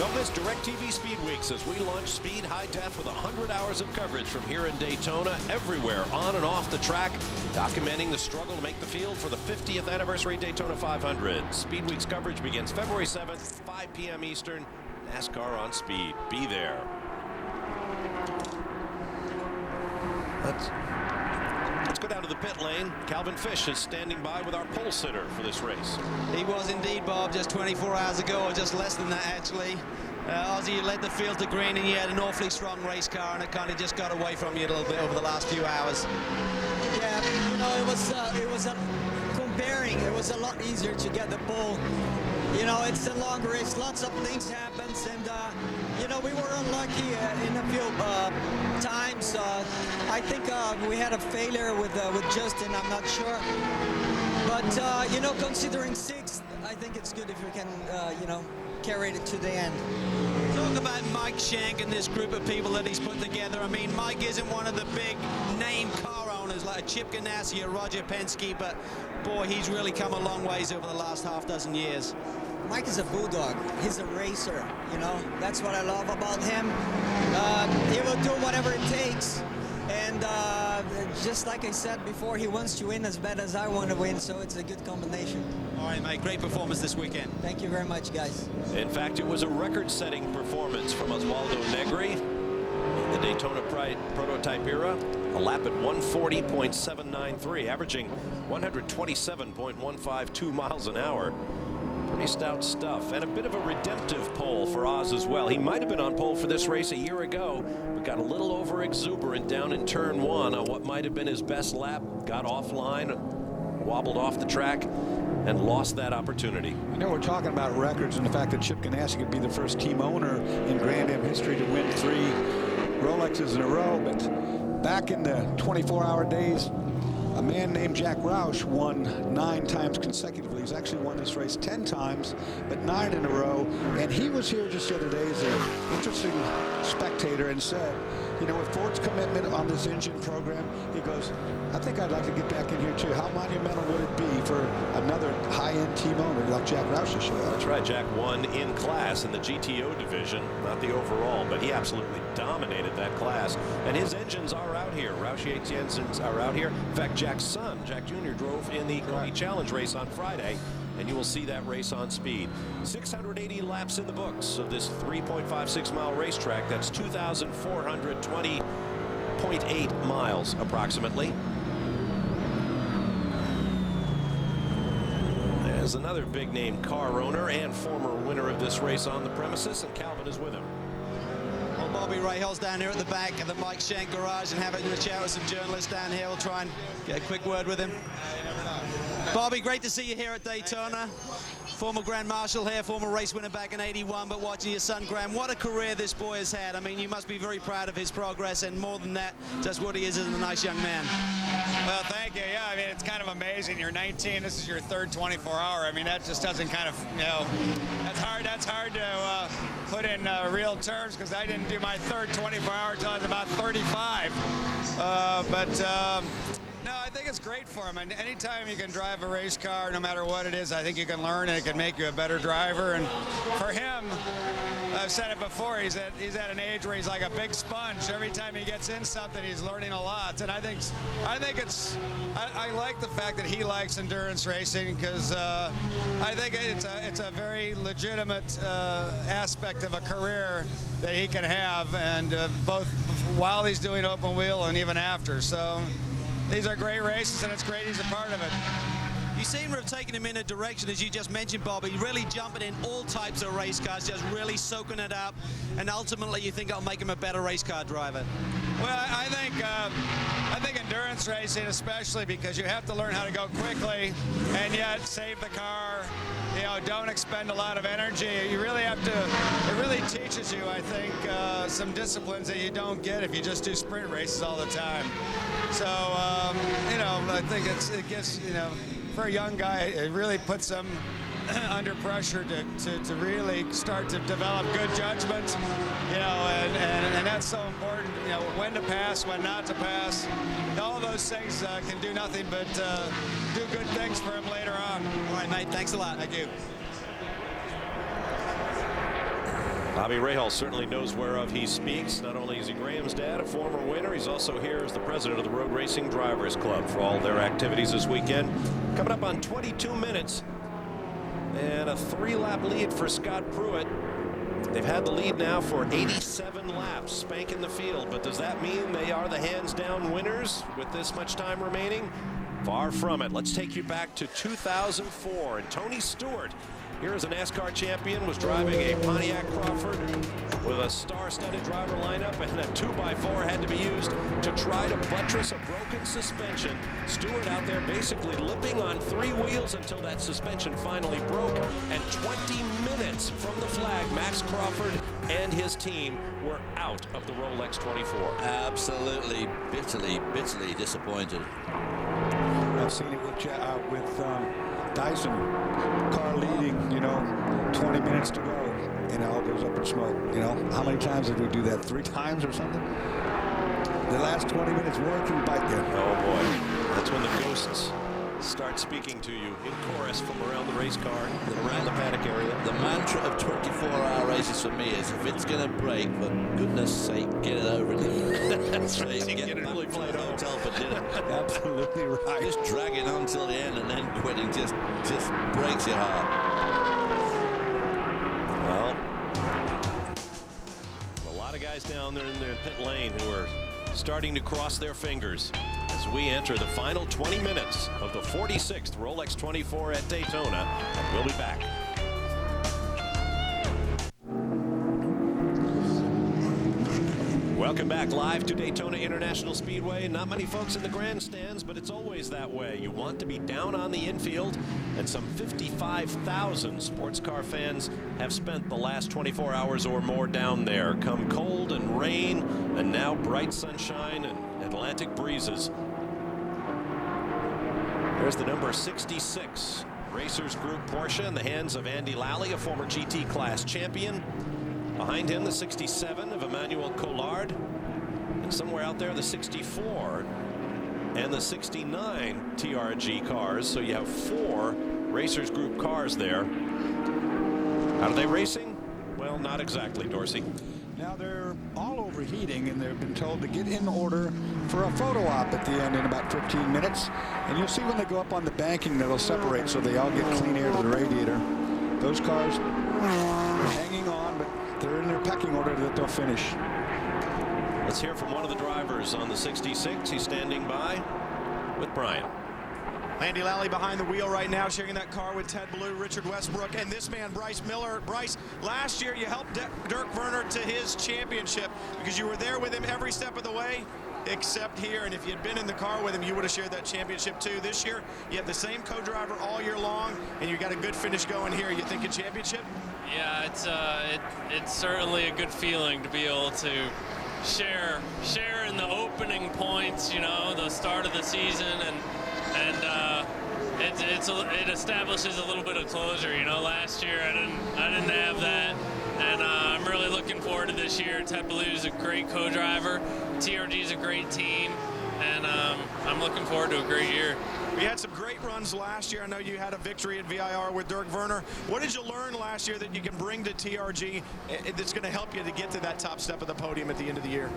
Don't miss DirecTV Speed Weeks as we launch Speed High Def with 100 hours of coverage from here in Daytona, everywhere on and off the track, documenting the struggle to make the field for the 50th anniversary Daytona 500. Speed Weeks coverage begins February 7th, 5 p.m. Eastern. NASCAR on Speed. Be there. Let's go down to the pit lane. Calvin Fish is standing by with our pole sitter for this race. He was indeed, Bob, just 24 hours ago, or just less than that, actually. Ozzy led the field to green, and you had an awfully strong race car, and it kind of just got away from you a little bit over the last few hours. Yeah, you know, it was comparing. It was a lot easier to get the pole. You know, it's a long race. Lots of things happen, and you know, we were unlucky in a few times. I think we had a failure with Justin. I'm not sure, but you know, considering sixth, I think it's good if we can, you know, carry it to the end. Talk about Mike Shank and this group of people that he's put together. I mean, Mike isn't one of the big name car owners like a Chip Ganassi or Roger Penske, but boy, he's really come a long ways over the last half dozen years. Mike is a bulldog. He's a racer, you know. That's what I love about him. He will do whatever it takes. And just like I said before, he wants to win as bad as I want to win, so it's a good combination. All right, mate. Great performance this weekend. Thank you very much, guys. In fact, it was a record-setting performance from Oswaldo Negri in the Daytona prototype era. A lap at 140.793, averaging 127.152 miles an hour. Pretty stout stuff, and a bit of a redemptive pole for Oz as well. He might have been on pole for this race a year ago, but got a little over exuberant down in turn one on what might have been his best lap. Got offline, wobbled off the track, and lost that opportunity. You know, we're talking about records and the fact that Chip Ganassi could be the first team owner in Grand Am history to win 3 Rolexes in a row, but back in the 24-hour days, a man named Jack Roush won 9 times consecutively. He's actually won this race 10 times, but 9 in a row. And he was here just the other day as an interesting spectator and said, you know, with Ford's commitment on this engine program, he goes, I think I'd like to get back in here too. How monumental would it be for another high-end team owner like Jack Roush to show up? That's right. Jack won in class in the GTO division, not the overall, but he absolutely dominated that class. And his engines are out here. Roush Yates engines are out here. In fact, Jack's son, Jack Jr., drove in the Coney Challenge race on Friday, and you will see that race on Speed. 680 laps in the books of this 3.56-mile racetrack. That's 2,420.8 miles approximately. There's another big-name car owner and former winner of this race on the premises, and Calvin is with him. Well, Bobby Rahals down here at the back of the Mike Shank garage and having a chat with some journalists down here. We'll try and get a quick word with him. Bobby, great to see you here at Daytona. Former Grand Marshal here, former race winner back in '81, but watching your son, Graham, what a career this boy has had. I mean, you must be very proud of his progress, and more than that, just what he is as a nice young man. Well, thank you. Yeah, I mean, it's kind of amazing. You're 19. This is your third 24-hour. I mean, that just doesn't kind of, you know, that's hard to put in real terms, because I didn't do my third 24-hour until I was about 35. No, I think it's great for him. And anytime you can drive a race car, no matter what it is, I think you can learn, and it can make you a better driver. And for him, I've said it before, he's at an age where he's like a big sponge. Every time he gets in something, he's learning a lot. And I like the fact that he likes endurance racing, because I think it's a very legitimate aspect of a career that he can have, and both while he's doing open wheel and even after. So these are great races, and it's great he's a part of it. You seem to have taken him in a direction, as you just mentioned, Bobby, really jumping in all types of race cars, just really soaking it up, and ultimately you think it'll make him a better race car driver. Well, I think endurance racing, especially because you have to learn how to go quickly and yet save the car. You know, don't expend a lot of energy. You really have to. It really teaches you, I think, some disciplines that you don't get if you just do sprint races all the time. So, you know, I think it gets, you know, for a young guy, it really puts them under pressure to really start to develop good judgment, you know, and that's so important, you know, when to pass, when not to pass. All those things can do nothing but do good things for him later on. All right, mate, thanks a lot. Thank you. Bobby Rahal certainly knows whereof he speaks. Not only is he Graham's dad, a former winner, he's also here as the president of the Road Racing Drivers Club for all their activities this weekend. Coming up on 22 minutes and a 3-lap lead for Scott Pruitt. They've had the lead now for 87 laps, spanking the field, but does that mean they are the hands-down winners with this much time remaining? Far from it. Let's take you back to 2004, and Tony Stewart, here as a NASCAR champion, was driving a Pontiac Crawford with a star-studded driver lineup, and a 2x4 had to be used to try to buttress a broken suspension. Stewart out there basically limping on 3 wheels until that suspension finally broke, and 20 minutes from the flag, Max Crawford and his team were out of the Rolex 24. Absolutely, bitterly disappointed. I've seen it with Dyson, car leading, 20 minutes to go, and it all goes up in smoke. How many times did we do that? 3 times or something? The last 20 minutes working bite there. Oh boy, that's when the ghosts start speaking to you in chorus from around the race car, around the paddock area. The mantra of 24-hour races for me is, if it's going to break, for goodness sake, get it over it. That's right. Get it really played over. Hotel for dinner. Absolutely right. Just dragging on till the end and then quitting just breaks your heart. Well, a lot of guys down there in their pit lane who are starting to cross their fingers as we enter the final 20 minutes of the 46th Rolex 24 at Daytona. And we'll be back. Welcome back live to Daytona International Speedway. Not many folks in the grandstands, but it's always that way. You want to be down on the infield, and some 55,000 sports car fans have spent the last 24 hours or more down there. Come cold and rain, and now bright sunshine and Atlantic breezes. There's the number 66 Racers Group Porsche in the hands of Andy Lally, a former GT class champion. Behind him, the 67 of Emmanuel Collard, and somewhere out there, the 64 and the 69 TRG cars. So you have 4 Racers Group cars there. How are they racing? Well, not exactly, Dorsey. Now they're all overheating, and they've been told to get in order for a photo op at the end in about 15 minutes. And you'll see when they go up on the banking, they'll separate so they all get clean air to the radiator. Those cars are hanging on, but they're in their pecking order that they'll finish. Let's hear from one of the drivers on the 66. He's standing by with Brian. Andy Lally behind the wheel right now, sharing that car with Ted Blue, Richard Westbrook, and this man, Bryce Miller. Bryce, last year you helped Dirk Werner to his championship because you were there with him every step of the way, except here. And if you had been in the car with him, you would have shared that championship too. This year, you have the same co-driver all year long, and you got a good finish going here. You thinking championship? Yeah, it's certainly a good feeling to be able to share in the opening points, the start of the season, and it establishes a little bit of closure. Last year I didn't have that, and I'm really looking forward to this year. Ted Blue's a great co-driver, TRG's a great team, and I'm looking forward to a great year. We had some great runs last year. I know you had a victory at VIR with Dirk Werner. What did you learn last year that you can bring to TRG that's going to help you to get to that top step of the podium at the end of the year?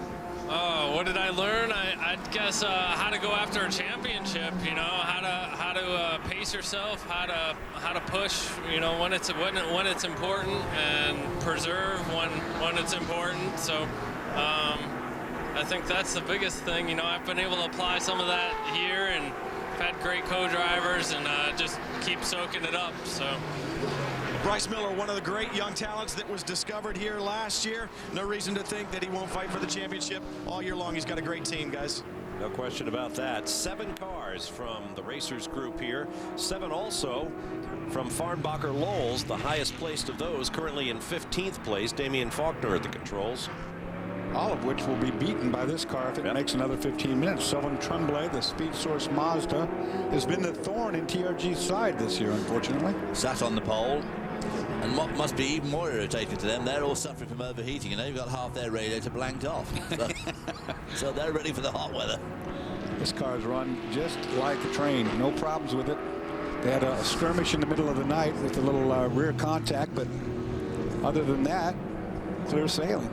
Oh, what did I learn? I guess how to go after a championship. How to pace yourself, how to push. When it's important, and preserve when it's important. So. I think that's the biggest thing. I've been able to apply some of that here, and I've had great co-drivers, and just keep soaking it up. So. Bryce Miller, one of the great young talents that was discovered here last year. No reason to think that he won't fight for the championship all year long. He's got a great team, guys. No question about that. 7 cars from the Racers Group here. 7 also from Farnbacher Lowell's, the highest placed of those, currently in 15th place. Damian Faulkner at the controls. All of which will be beaten by this car if it makes another 15 minutes. Sylvain Tremblay, the Speed Source Mazda, has been the thorn in TRG's side this year, unfortunately. Sat on the pole. And what must be even more irritating to them, they're all suffering from overheating, and they've got half their radiator blanked off. So they're ready for the hot weather. This car's run just like a train. No problems with it. They had a skirmish in the middle of the night with a little rear contact, but other than that, clear sailing.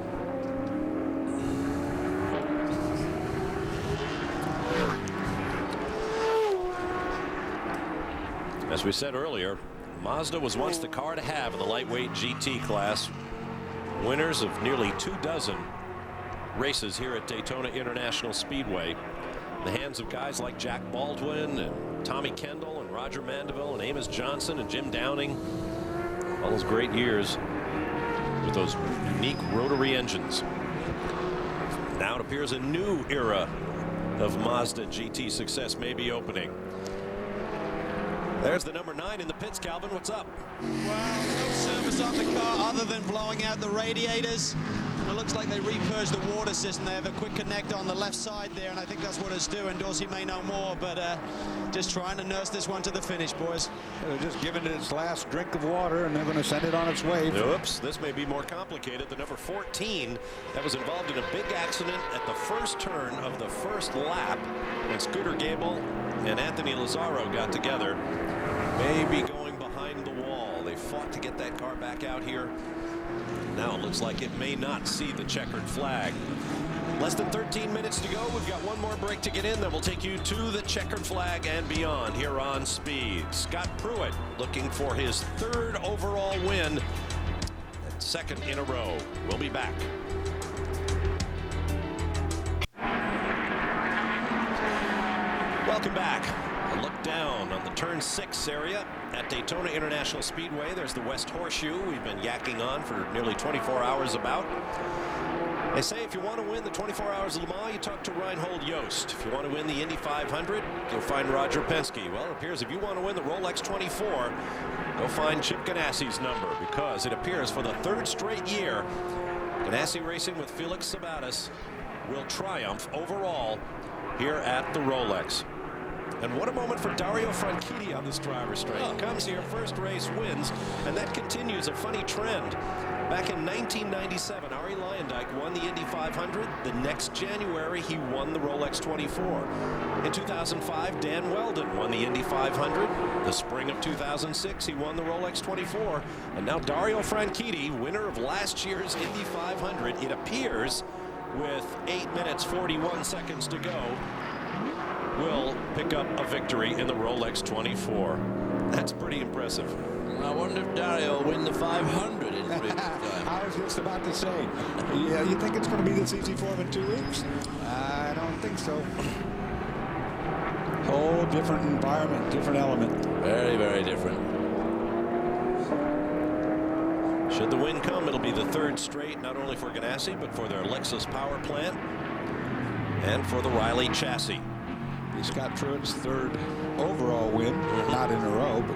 As we said earlier, Mazda was once the car to have in the lightweight GT class. Winners of nearly 24 races here at Daytona International Speedway. In the hands of guys like Jack Baldwin and Tommy Kendall and Roger Mandeville and Amos Johnson and Jim Downing. All those great years with those unique rotary engines. Now it appears a new era of Mazda GT success may be opening. There's the number 9 in the pits. Calvin, what's up? Well, no service on the car other than blowing out the radiators. It looks like they repurged the water system. They have a quick connector on the left side there, and I think that's what it's doing. Dorsey may know more, but just trying to nurse this one to the finish, boys. They're just giving it its last drink of water, and they're going to send it on its way. Oops, this may be more complicated. The number 14 that was involved in a big accident at the first turn of the first lap when Scooter Gable and Anthony Lazzaro got together. May be going behind the wall. They fought to get that car back out here. Now it looks like it may not see the checkered flag. Less than 13 minutes to go. We've got one more break to get in. Then we'll take you to the checkered flag and beyond here on Speed. Scott Pruitt looking for his 3rd overall win. And 2nd in a row. We'll be back. Welcome back. A look down on the turn 6 area at Daytona International Speedway. There's the West Horseshoe we've been yakking on for nearly 24 hours about. They say if you want to win the 24 Hours of Le Mans, you talk to Reinhold Jost. If you want to win the Indy 500, you'll find Roger Penske. Well, it appears if you want to win the Rolex 24, go find Chip Ganassi's number, because it appears for the 3rd straight year, Ganassi Racing with Felix Sabates will triumph overall here at the Rolex. And what a moment for Dario Franchitti on this driver's straight. Comes here, first race, wins, and that continues a funny trend. Back in 1997, Arie Luyendyk won the Indy 500. The next January, he won the Rolex 24. In 2005, Dan Weldon won the Indy 500. The spring of 2006, he won the Rolex 24. And now Dario Franchitti, winner of last year's Indy 500, it appears with 8 minutes, 41 seconds to go, will pick up a victory in the Rolex 24. That's pretty impressive. I wonder if Dario will win the 500 in 3 weeks' time. I was just about to say, yeah, you think it's going to be this easy for him in 2 weeks? I don't think so. Whole different environment, different element. Very, very different. Should the win come, it'll be the 3rd straight, not only for Ganassi, but for their Lexus power plant and for the Riley chassis. Scott Pruitt's 3rd overall win, not in a row, but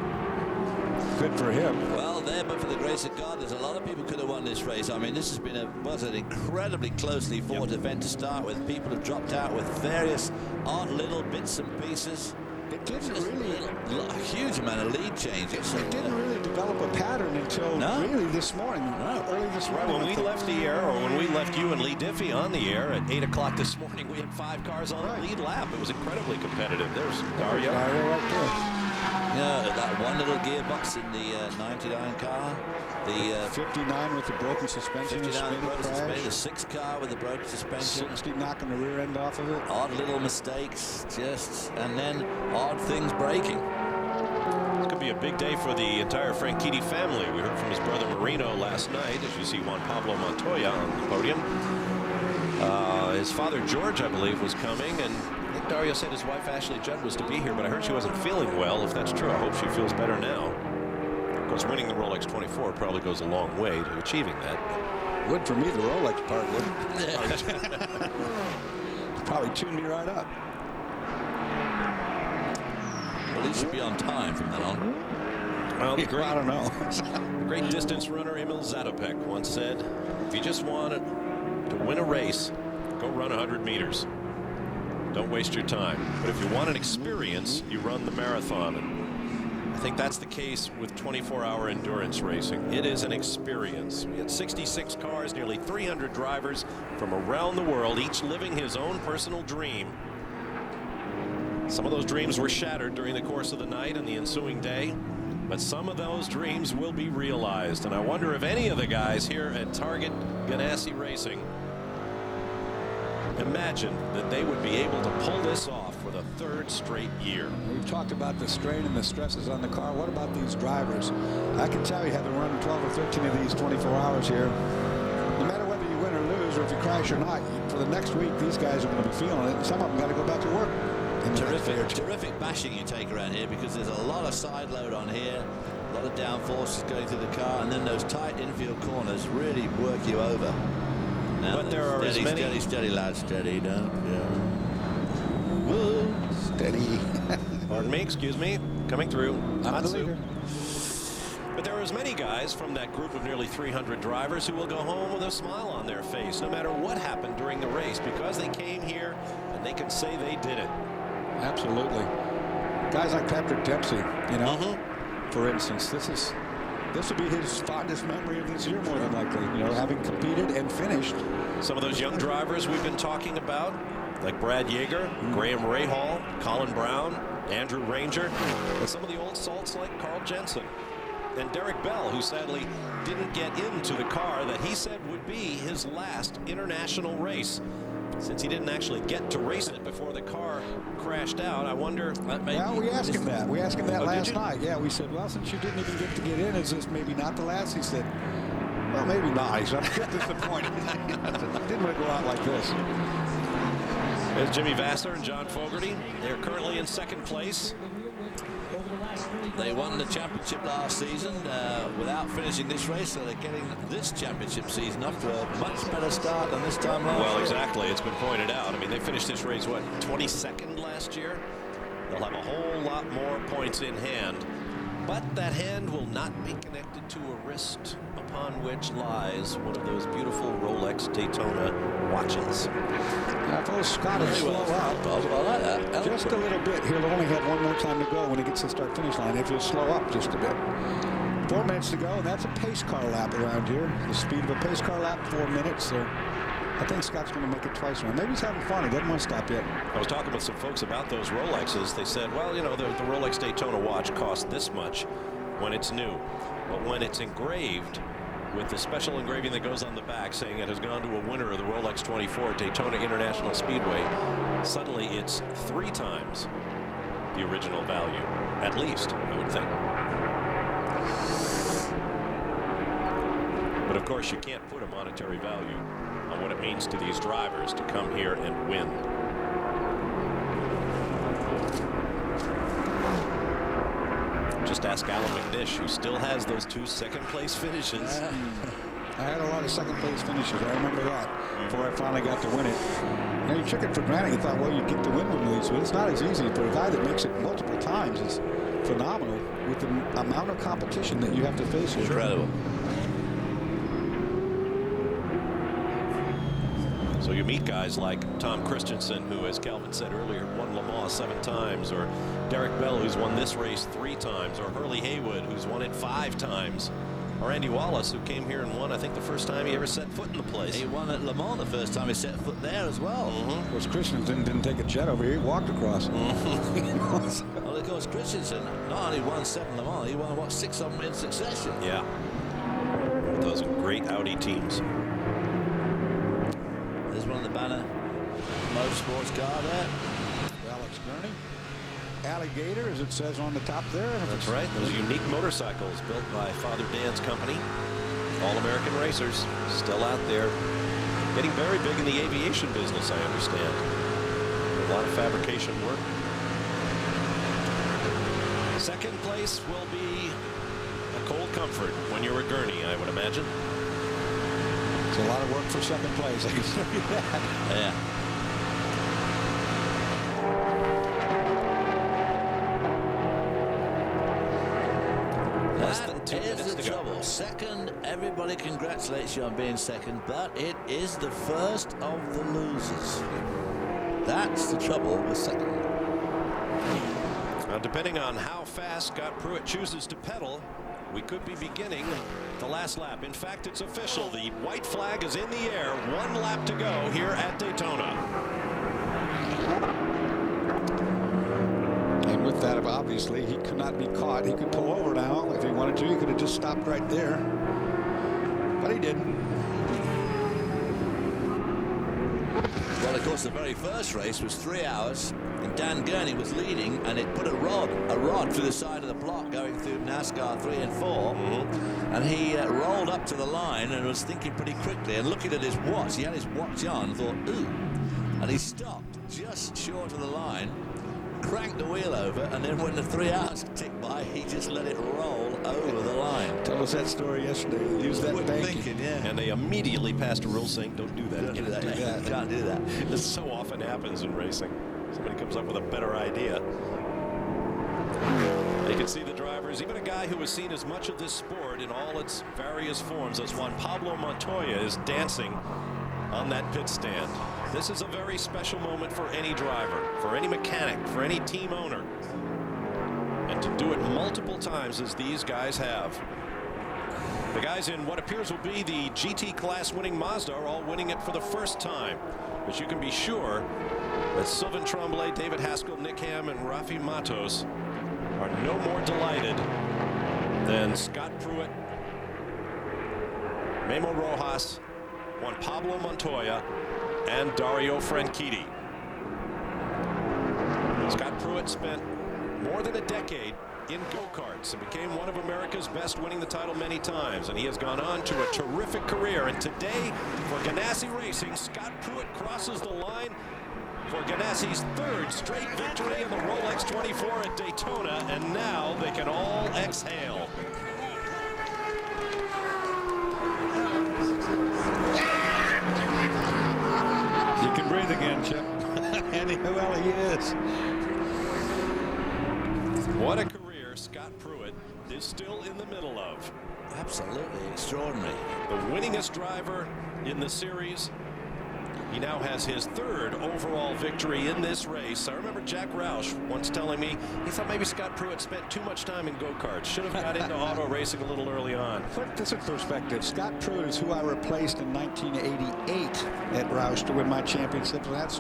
good for him. Well, there, but for the grace of God, there's a lot of people could have won this race. I mean, this has been an incredibly closely fought event to start with. People have dropped out with various odd little bits and pieces. It didn't really a huge amount of lead changes. It didn't really develop a pattern until really this morning, early this morning. When we left the air, or when we left you and Lee Diffie on the air at 8 o'clock this morning, we had 5 cars on the lead lap. It was incredibly competitive. There's Dario. Dario right there. Yeah, that one little gearbox in the 99 car. The 59 with the broken suspension. 59 with the broken suspension. The 6 car with the broken suspension. 60 knocking the rear end off of it. Odd little mistakes, and then odd things breaking. This could be a big day for the entire Franchitti family. We heard from his brother Marino last night, as you see Juan Pablo Montoya on the podium. His father George, I believe, was coming, and I think Dario said his wife Ashley Judd was to be here, but I heard she wasn't feeling well. If that's true, I hope she feels better now. Of course, winning the Rolex 24 probably goes a long way to achieving that. Would for me, the Rolex part would. Probably tune me right up. Well, he should be on time from then on. Well, the great, I don't know. The great distance runner Emil Zatopek once said, if you just wanted to win a race, go run 100 meters. Don't waste your time. But if you want an experience, you run the marathon. And I think that's the case with 24-hour endurance racing. It is an experience. We had 66 cars, nearly 300 drivers from around the world, each living his own personal dream. Some of those dreams were shattered during the course of the night and the ensuing day. But some of those dreams will be realized. And I wonder if any of the guys here at Target Ganassi Racing imagine that they would be able to pull this off for the 3rd straight year. We've talked about the strain and the stresses on the car. What about these drivers? I can tell you, having run 12 or 13 of these 24 hours here, no matter whether you win or lose or if you crash or not, for the next week, these guys are going to be feeling it. And some of them got to go back to work. Terrific bashing you take around here, because there's a lot of side load on here, a lot of downforces going through the car, and then those tight infield corners really work you over. Now, but there are as many... Steady, lad, steady, don't. Whoa, steady. Pardon me, excuse me, coming through. Matsu. But there are as many guys from that group of nearly 300 drivers who will go home with a smile on their face, no matter what happened during the race, because they came here and they can say they did it. Absolutely. Guys like Patrick Dempsey, you know, for instance, this will be his fondest memory of this year, more than likely, you know, having competed and finished. Some of those young drivers we've been talking about, like Brad Yeager, Graham Rahal, Colin Brown, Andrew Ranger, and some of the old salts like Carl Jensen and Derek Bell, who sadly didn't get into the car that he said would be his last international race, since he didn't actually get to race it before the car crashed out. I wonder. Well, we asked him that. We asked him that last night. Yeah, we said, well, since you didn't even get to get in, is this maybe not the last? He said, well, maybe not. He said, I got disappointed. I didn't want to go out like this. There's Jimmy Vasser and John Fogerty. They're currently in 2nd place. They won the championship last season without finishing this race, so they're getting this championship season off to a much better start than this time last year. Well, exactly. It's been pointed out. I mean, they finished this race, what, 22nd last year? They'll have a whole lot more points in hand. But that hand will not be connected to a wrist upon which lies one of those beautiful Rolex Daytona watches. Now, if old Scott will slow up I like that. just a little bit, he'll only have one more time to go when he gets to the start-finish line. If he'll slow up just a bit. 4 minutes to go, and that's a pace car lap around here. The speed of a pace car lap, 4 minutes. So I think Scott's going to make it twice around. Maybe he's having fun. He doesn't want to stop yet. I was talking with some folks about those Rolexes. They said, well, you know, the Rolex Daytona watch costs this much when it's new. But when it's engraved with the special engraving that goes on the back saying it has gone to a winner of the Rolex 24 at Daytona International Speedway, suddenly it's 3 times the original value, at least, I would think. But of course, you can't put a monetary value on what it means to these drivers to come here and win. Just ask Alan McNish, who still has those 2 second-place finishes. I had a lot of second-place finishes. I remember that before I finally got to win it. You know, you took it for granted. You thought, well, you'd get to win one of these. But it's not as easy. For a guy that makes it multiple times is phenomenal with the amount of competition that you have to face. Incredible. So you meet guys like Tom Christensen, who, as Calvin said earlier, won Le Mans 7 times, or Derek Bell, who's won this race 3 times, or Hurley Haywood, who's won it 5 times, or Andy Wallace, who came here and won, I think, the first time he ever set foot in the place. He won at Le Mans the first time he set foot there as well. Of course, Christensen didn't take a jet over here. He walked across. Well, of course, Christensen not only won 7 Le Mans, he won, what, 6 of them in succession. Yeah. With those great Audi teams. There's one of the Banner Motorsports car there. Alex Gurney. Alligator, as it says on the top there. That's right. Those unique motorcycles built by Father Dan's company. All-American racers still out there. Getting very big in the aviation business, I understand. A lot of fabrication work. 2nd place will be a cold comfort when you're a Gurney, I would imagine. It's a lot of work for 2nd place, I can tell you that. Yeah. Less than 2 minutes to go. 2nd, everybody congratulates you on being 2nd, but it is the first of the losers. That's the trouble with 2nd. Now, depending on how fast Scott Pruitt chooses to pedal, we could be beginning the last lap. In fact, it's official. The white flag is in the air. 1 lap to go here at Daytona. And with that. Obviously, he could not be caught. He could pull over now if he wanted to. He could have just stopped right there, but he didn't. Well, of course, the very first race was 3 hours, and Dan Gurney was leading, and it put a rod through the side of the block going through NASCAR 3 and 4, and he rolled up to the line and was thinking pretty quickly and looking at his watch. He had his watch on, thought, ooh, and he stopped just short of the line, cranked the wheel over, and then when the 3 hours ticked by, he just let it roll over the line. Tell us that story yesterday. Use that banking. Yeah. And they immediately passed a rule saying, don't do that. Don't do that. Can't do that. This so often happens in racing. Somebody comes up with a better idea. You can see the drivers, even a guy who has seen as much of this sport in all its various forms as Juan Pablo Montoya is dancing on that pit stand. This is a very special moment for any driver, for any mechanic, for any team owner. And to do it multiple times as these guys have. The guys in what appears will be the GT class winning Mazda are all winning it for the first time. But you can be sure that Sylvain Tremblay, David Haskell, Nick Ham, and Rafi Matos are no more delighted than Scott Pruitt, Memo Rojas, Juan Pablo Montoya, and Dario Franchitti. Scott Pruitt spent more than a decade in go-karts and became one of America's best, winning the title many times, and he has gone on to a terrific career. And today for Ganassi Racing, Scott Pruitt crosses the line for Ganassi's third straight victory in the Rolex 24 at Daytona, and now they can all exhale. You can breathe again, Chip. And well, he is. What a career Scott Pruitt is still in the middle of. Absolutely extraordinary. The winningest driver in the series. He now has his third overall victory in this race. I remember Jack Roush once telling me he thought maybe Scott Pruitt spent too much time in go-karts. Should have got into auto racing a little early on. Put this in perspective. Scott Pruitt is who I replaced in 1988 at Roush to win my championship. That's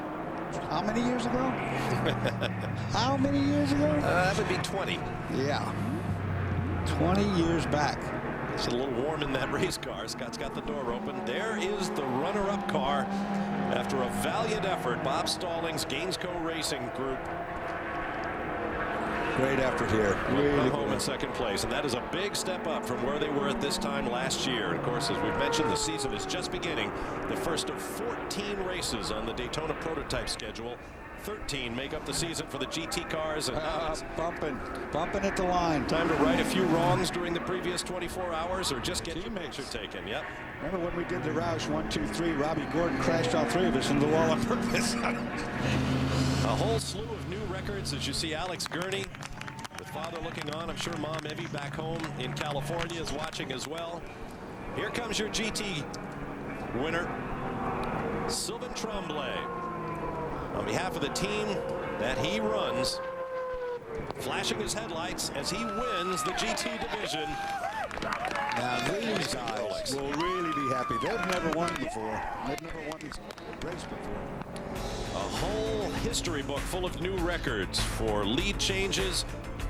how many years ago? How many years ago? That would be 20. Yeah. 20 years back. It's a little warm in that race car. Scott's got the door open. There is the runner-up car. After a valiant effort, Bob Stallings, Gainesco Racing Group. Great effort here. Really home in second place, and that is a big step up from where they were at this time last year. And of course, as we've mentioned, the season is just beginning. The first of 14 races on the Daytona prototype schedule. 13 make up the season for the GT cars. And bumping at the line. Time to right a few wrongs during the previous 24 hours, or just get your picture taken. Yep. Remember when we did the Roush 1, 2, 3? Robbie Gordon crashed all three of us into the wall on purpose. A whole slew of new records as you see Alex Gurney with father looking on. I'm sure Mom Evie back home in California is watching as well. Here comes your GT winner, Sylvain Tremblay. On behalf of the team that he runs, flashing his headlights as he wins the GT division. Now these guys will really be happy. They've never won before. They've never won this race before. A whole history book full of new records for lead changes,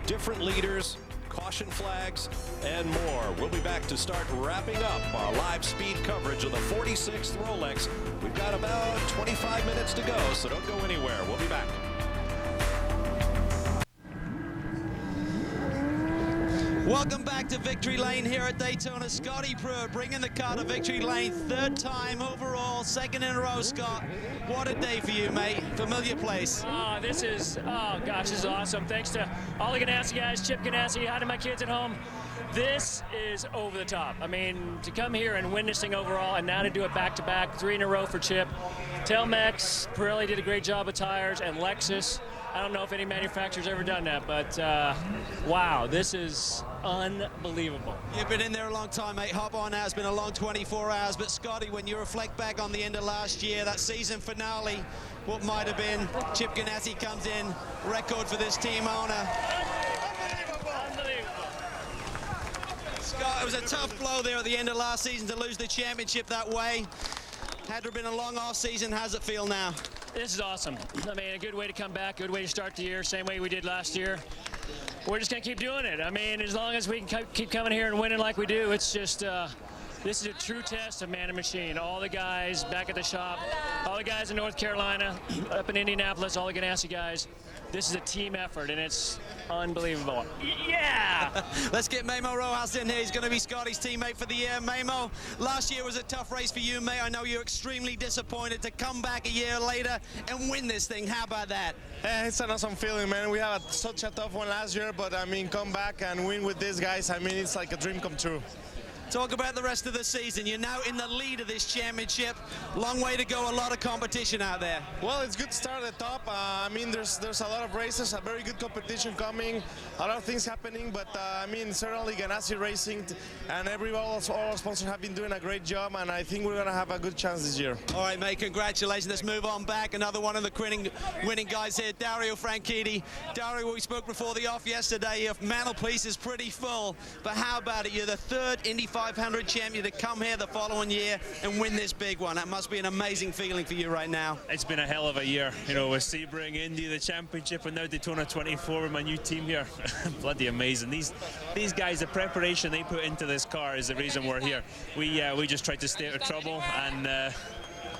different leaders, caution flags, and more. We'll be back to start wrapping up our live speed coverage of the 46th Rolex. We've got about 25 minutes to go, so don't go anywhere. We'll be back. Welcome back to Victory Lane here at Daytona. Scotty Pruitt bringing the car to Victory Lane. Third time overall, second in a row, Scott. What a day for you, mate. Familiar place. Oh, this is awesome. Thanks to all the Ganassi guys, Chip Ganassi, hi to my kids at home. This is over the top. I mean, to come here and win this thing overall, and now to do it back-to-back, 3 in a row for Chip. Telmex, Pirelli did a great job of tires, and Lexus. I don't know if any manufacturer's ever done that, but wow, this is unbelievable. You've been in there a long time, mate. Hop on now. It's been a long 24 hours. But, Scotty, when you reflect back on the end of last year, that season finale, what might have been, Chip Ganassi comes in, record for this team owner. Unbelievable. Scott, it was a tough blow there at the end of last season to lose the championship that way. Had there been a long off season, how's it feel now? This is awesome. I mean, a good way to come back, good way to start the year, same way we did last year. We're just going to keep doing it. I mean, as long as we can keep coming here and winning like we do, it's just, this is a true test of man and machine. All the guys back at the shop, all the guys in North Carolina, up in Indianapolis, all the Ganassi guys, this is a team effort, and it's unbelievable. Yeah! Let's get Memo Rojas in here. He's going to be Scotty's teammate for the year. Memo, last year was a tough race for you, mate. I know you're extremely disappointed to come back a year later and win this thing. How about that? It's an awesome feeling, man. We had such a tough one last year, but I mean, come back and win with these guys. I mean, it's like a dream come true. Talk about the rest of the season. You're now in the lead of this championship. Long way to go, a lot of competition out there. Well, it's good to start at the top. I mean, there's a lot of races, a very good competition coming, a lot of things happening, but I mean, certainly Ganassi Racing and all our sponsors have been doing a great job, and I think we're going to have a good chance this year. All right, mate, congratulations. Let's move on back. Another one of the winning guys here, Dario Franchitti. Dario, we spoke before the off yesterday. Your mantelpiece is pretty full, but how about it? You're the third Indy 500 champion to come here the following year and win this big one. That must be an amazing feeling for you right now. It's been a hell of a year, you know, with Sebring, Indy, the championship, and now Daytona 24 with my new team here. Bloody amazing. These guys, the preparation they put into this car is the reason we're here. We just tried to stay out of trouble, and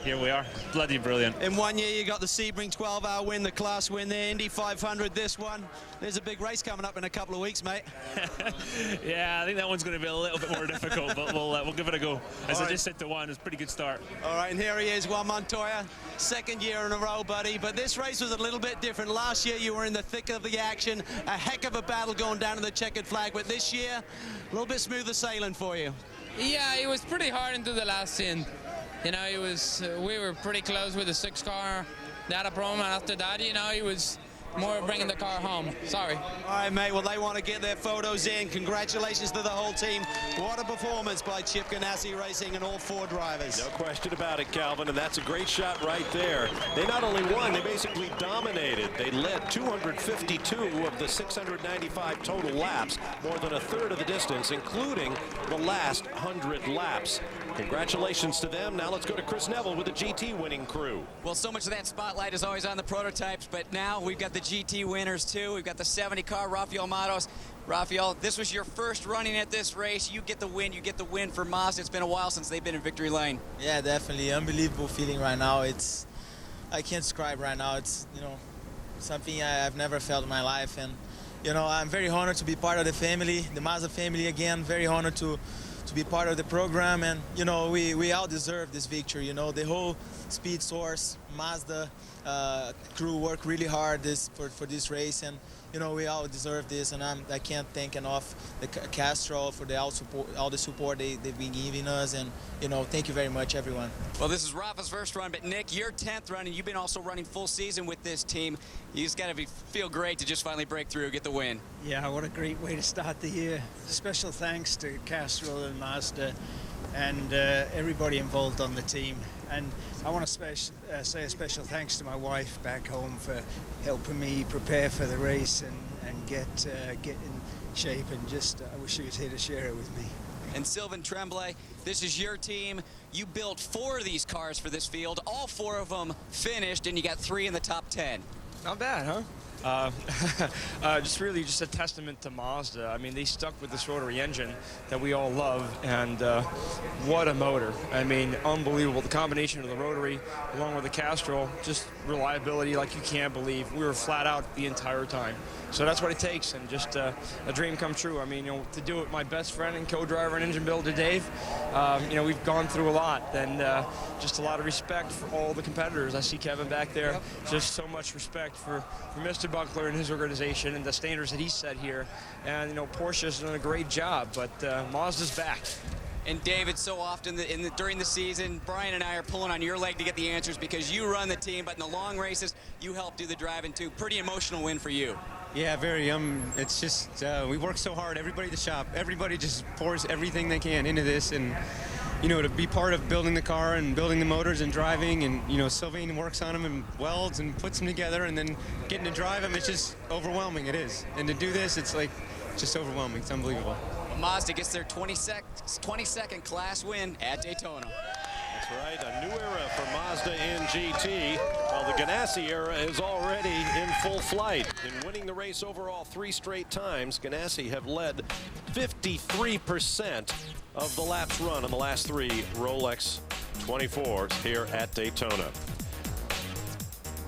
here we are. Bloody brilliant. In 1 year, you got the Sebring 12-hour win, the class win, the Indy 500, this one. There's a big race coming up in a couple of weeks, mate. Yeah, I think that one's going to be a little bit more difficult, but we'll give it a go. As I just said to Juan, it's a pretty good start. All right, and here he is, Juan Montoya. Second year in a row, buddy. But this race was a little bit different. Last year, you were in the thick of the action. A heck of a battle going down to the checkered flag. But this year, a little bit smoother sailing for you. Yeah, it was pretty hard into the last stint. You know, it was we were pretty close with the 6 car. They had a problem, and after that, you know, it was more bringing the car home. Sorry. All right, mate. Well, they want to get their photos in. Congratulations to the whole team. What a performance by Chip Ganassi Racing and all 4 drivers. No question about it, Calvin, and that's a great shot right there. They not only won, they basically dominated. They led 252 of the 695 total laps, more than a third of the distance, including the last 100 laps. Congratulations to them. Now let's go to Chris Neville with the GT winning crew. Well, so much of that spotlight is always on the prototypes, but now we've got the GT winners too. We've got the 70 car, Rafael Matos. Rafael, this was your first running at this race. You get the win. You get the win for Mazda. It's been a while since they've been in victory lane. Yeah, definitely. Unbelievable feeling right now. I can't describe right now. It's, you know, something I've never felt in my life. And, you know, I'm very honored to be part of the family, the Mazda family again. Very honored to be part of the program, and you know, we all deserve this victory. You know, the whole Speed Source Mazda crew worked really hard for this race, and you know, we all deserve this, and I can't thank enough the Castrol for all the support they've been giving us, and you know, thank you very much, everyone. Well, this is Rafa's first run, but Nick, your 10th run, and you've been also running full season with this team. You just got to feel great to just finally break through, get the win. Yeah, what a great way to start the year. Special thanks to Castrol and Mazda and everybody involved on the team. And I want to say a special thanks to my wife back home for helping me prepare for the race and get in shape, and just I wish she was here to share it with me. And Sylvain Tremblay, this is your team. You built 4 of these cars for this field. All 4 of them finished, and you got 3 in the top 10. Not bad, huh? Just a testament to Mazda. I mean, they stuck with this rotary engine that we all love, and what a motor. I mean, unbelievable. The combination of the rotary along with the Castrol, just reliability like you can't believe. We were flat out the entire time. So that's what it takes, and just a dream come true. I mean, you know, to do it with my best friend and co-driver and engine builder, Dave, you know, we've gone through a lot, and just a lot of respect for all the competitors. I see Kevin back there. Yep. Just so much respect for Mr. Buckler and his organization and the standards that he set here. And, you know, Porsche's done a great job, but Mazda's back. And David, so often during the season, Brian and I are pulling on your leg to get the answers because you run the team, but in the long races, you help do the driving too. Pretty emotional win for you. Yeah, very. It's just we work so hard. Everybody at the shop, everybody just pours everything they can into this, and you know, to be part of building the car and building the motors and driving, and you know, Sylvain works on them and welds and puts them together, and then getting to drive them, it's just overwhelming. It is, and to do this, it's like just overwhelming. It's unbelievable. Mazda gets their 22nd class win at Daytona. That's right, a new era for Mazda in GT. Well, the Ganassi era is already in full flight. In winning the race overall 3 straight times, Ganassi have led 53% of the laps run in the last 3 Rolex 24s here at Daytona.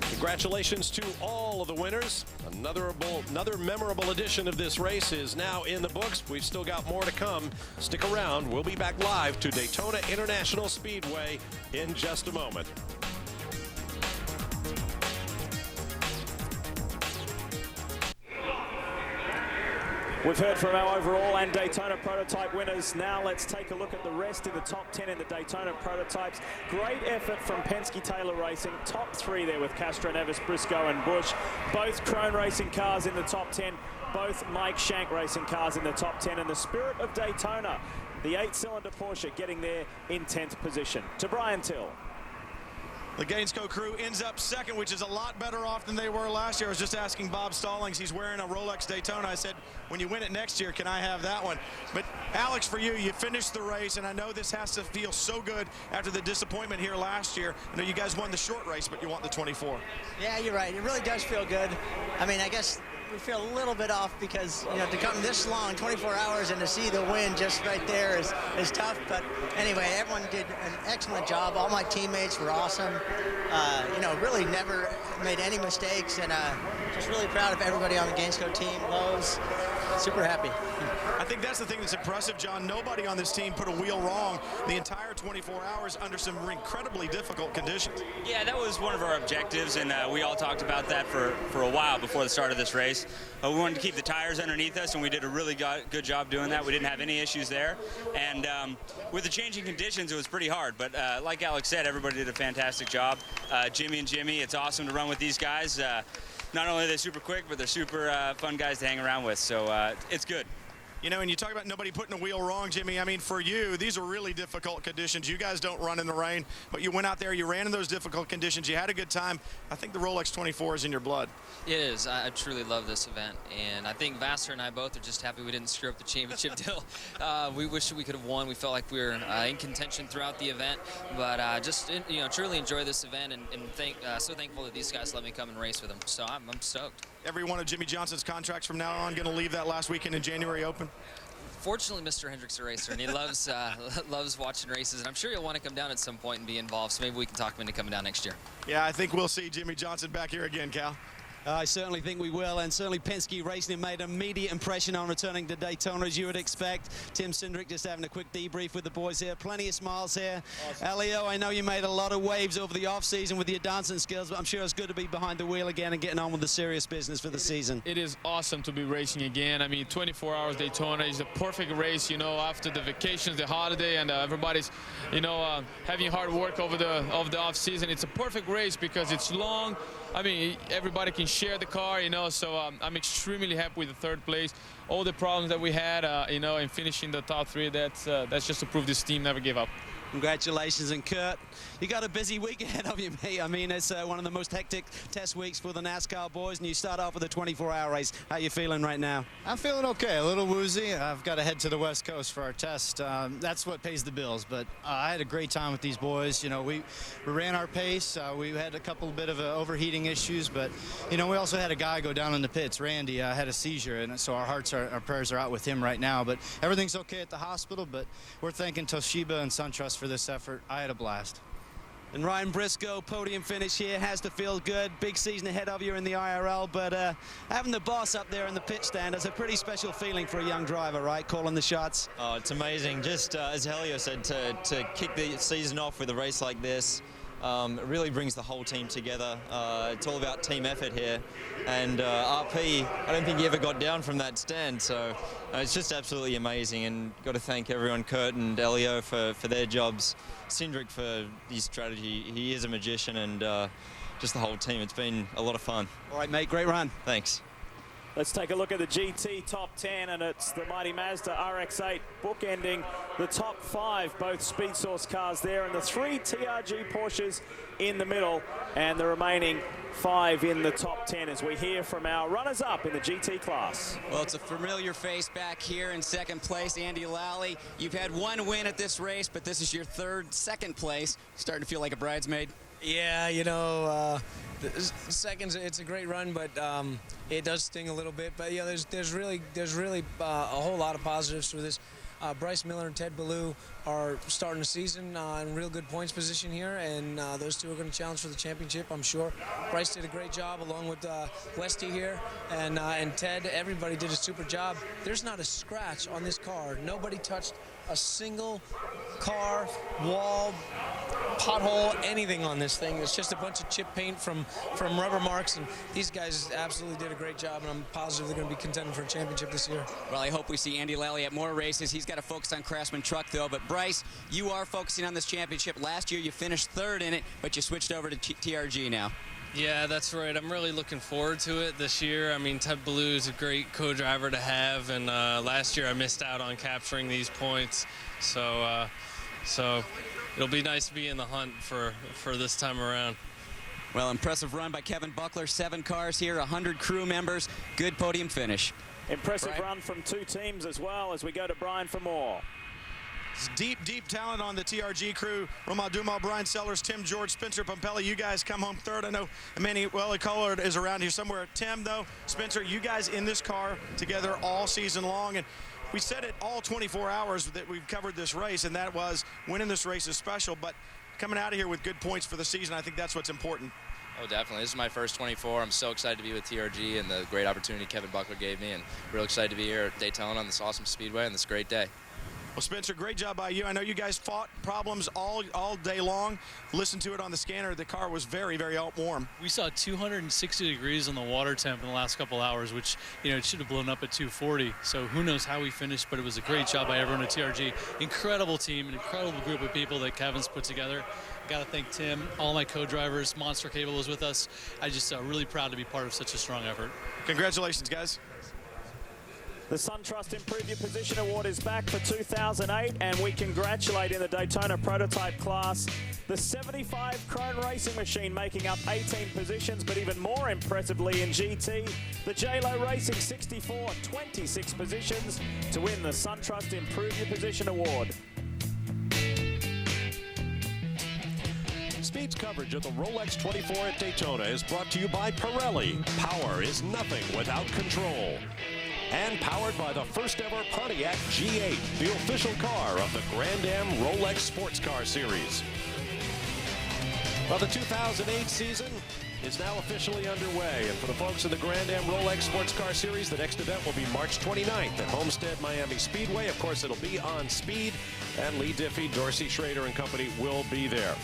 Congratulations to all of the winners. Another memorable edition of this race is now in the books. We've still got more to come. Stick around. We'll be back live to Daytona International Speedway in just a moment. We've heard from our overall and Daytona prototype winners. Now let's take a look at the rest of the top 10 in the Daytona prototypes. Great effort from Penske Taylor Racing. Top 3 there with Castro Neves, Briscoe and Busch. Both Krone Racing cars in the top 10. Both Mike Shank Racing cars in the top 10. And the Spirit of Daytona, the 8-cylinder Porsche, getting there in 10th position. To Brian Till. The Gainesco crew ends up second, which is a lot better off than they were last year. I was just asking Bob Stallings. He's wearing a Rolex Daytona. I said, when you win it next year, can I have that one? But Alex, for you, you finished the race, and I know this has to feel so good after the disappointment here last year. I know you guys won the short race, but you want the 24. Yeah, you're right. It really does feel good. I mean, I guess we feel a little bit off because, you know, to come this long, 24 hours, and to see the win just right there is tough. But anyway, everyone did an excellent job. All my teammates were awesome. You know, really never made any mistakes, and just really proud of everybody on the Gainesco team. Lowe's, super happy. I think that's the thing that's impressive, John. Nobody on this team put a wheel wrong the entire 24 hours under some incredibly difficult conditions. Yeah, that was one of our objectives, and we all talked about that for a while before the start of this race. We wanted to keep the tires underneath us, and we did a really good job doing that. We didn't have any issues there. And with the changing conditions, it was pretty hard. But like Alex said, everybody did a fantastic job. Jimmy and Jimmy, it's awesome to run with these guys. Not only are they super quick, but they're super fun guys to hang around with. So it's good. You know, and you talk about nobody putting a wheel wrong, Jimmy. I mean, for you, these are really difficult conditions. You guys don't run in the rain, but you went out there, you ran in those difficult conditions, you had a good time. I think the Rolex 24 is in your blood. It is. I truly love this event, and I think Vassar and I both are just happy we didn't screw up the championship deal. We wish we could have won. We felt like we were in contention throughout the event, but just you know, truly enjoy this event, and so thankful that these guys let me come and race with them. So I'm stoked. Every one of Jimmy Johnson's contracts from now on going to leave that last weekend in January open? Fortunately, Mr. Hendrick's a racer, and he loves loves watching races, and I'm sure he'll want to come down at some point and be involved, so maybe we can talk him into coming down next year. Yeah, I think we'll see Jimmy Johnson back here again, Cal. I certainly think we will, and certainly Penske Racing made an immediate impression on returning to Daytona, as you would expect. Tim Cindric just having a quick debrief with the boys here. Plenty of smiles here. Awesome. Elio, I know you made a lot of waves over the off-season with your dancing skills, but I'm sure it's good to be behind the wheel again and getting on with the serious business for the season. It is awesome to be racing again. I mean, 24 hours Daytona is a perfect race, you know, after the vacations, the holiday, and everybody's, you know, having hard work over the off-season. It's a perfect race because it's long. I mean, everybody can share the car, you know, so I'm extremely happy with the third place. All the problems that we had, you know, in finishing the top 3, that's just to prove this team never gave up. Congratulations, and Kurt, you got a busy week ahead of you, mate. I mean, it's one of the most hectic test weeks for the NASCAR boys, and you start off with a 24-hour race. How you feeling right now? I'm feeling okay, a little woozy. I've got to head to the West Coast for our test. That's what pays the bills, but I had a great time with these boys. You know, we ran our pace. We had a couple bit of overheating issues, but, you know, we also had a guy go down in the pits. Randy had a seizure, and so our prayers are out with him right now. But everything's okay at the hospital, but we're thanking Toshiba and SunTrust for this effort. I had a blast. And Ryan Briscoe, podium finish here, has to feel good. Big season ahead of you in the IRL, but having the boss up there in the pit stand is a pretty special feeling for a young driver, right? Calling the shots. Oh, it's amazing. Just as Helio said, to kick the season off with a race like this, it really brings the whole team together. It's all about team effort here, and RP, I don't think he ever got down from that stand, so it's just absolutely amazing, and got to thank everyone, Kurt and Elio, for their jobs, Cindric for his strategy. He is a magician, and just the whole team. It's been a lot of fun. All right, mate, great run. Thanks. Let's take a look at the GT top 10, and it's the mighty Mazda RX-8 bookending the top 5, both Speed Source cars there, and the 3 TRG Porsches in the middle, and the remaining 5 in the top 10 as we hear from our runners-up in the GT class. Well, it's a familiar face back here in second place, Andy Lally. You've had 1 win at this race, but this is your second place. Starting to feel like a bridesmaid? Yeah, seconds, it's a great run, but it does sting a little bit. But yeah, there's really a whole lot of positives for this. Bryce Miller and Ted Ballou are starting the season in real good points position here, and those two are going to challenge for the championship, I'm sure. Bryce did a great job along with Westy here, and Ted. Everybody did a super job. There's not a scratch on this car. Nobody touched a single car, wall, pothole, anything on this thing. It's just a bunch of chip paint from rubber marks, and these guys absolutely did a great job, and I'm positive they're going to be contending for a championship this year. Well, I hope we see Andy Lally at more races. He's got to focus on Craftsman Truck, though. But Bryce, you are focusing on this championship. Last year you finished 3rd in it, but you switched over to TRG now. Yeah, that's right. I'm really looking forward to it this year. I mean, Ted Ballou is a great co-driver to have, and last year I missed out on capturing these points. So it'll be nice to be in the hunt for this time around. Well, impressive run by Kevin Buckler. 7 cars here, 100 crew members. Good podium finish. Impressive run from 2 teams as well as we go to Brian for more. Deep talent on the TRG crew. Romain Dumas, Brian Sellers, Tim George, Spencer Pompelli. You guys come home 3rd. I know Emmanuel Collard is around here somewhere. Tim, though, Spencer, you guys in this car together all season long. And we said it all 24 hours that we've covered this race, and that was winning this race is special. But coming out of here with good points for the season, I think that's what's important. Oh, definitely. This is my first 24. I'm so excited to be with TRG and the great opportunity Kevin Buckler gave me, and real excited to be here at Daytona on this awesome speedway on this great day. Well, Spencer, great job by you. I know you guys fought problems all day long. Listen to it on the scanner. The car was very, very warm. We saw 260 degrees on the water temp in the last couple hours, which, it should have blown up at 240. So who knows how we finished, but it was a great job by everyone at TRG. Incredible team, an incredible group of people that Kevin's put together. Got to thank Tim, all my co-drivers. Monster Cable was with us. I'm just really proud to be part of such a strong effort. Congratulations, guys. The SunTrust Improve Your Position Award is back for 2008, and we congratulate in the Daytona prototype class the 75 Chrome Racing Machine, making up 18 positions, but even more impressively in GT, the JLO Racing 64, 26 positions to win the SunTrust Improve Your Position Award. Speed's coverage of the Rolex 24 at Daytona is brought to you by Pirelli. Power is nothing without control. And powered by the first ever Pontiac G8, the official car of the Grand Am Rolex Sports Car Series. Well, the 2008 season is now officially underway, and for the folks in the Grand Am Rolex Sports Car Series, the next event will be March 29th at Homestead Miami Speedway. Of course, it'll be on speed, and Lee Diffie, Dorsey Schrader and company will be there.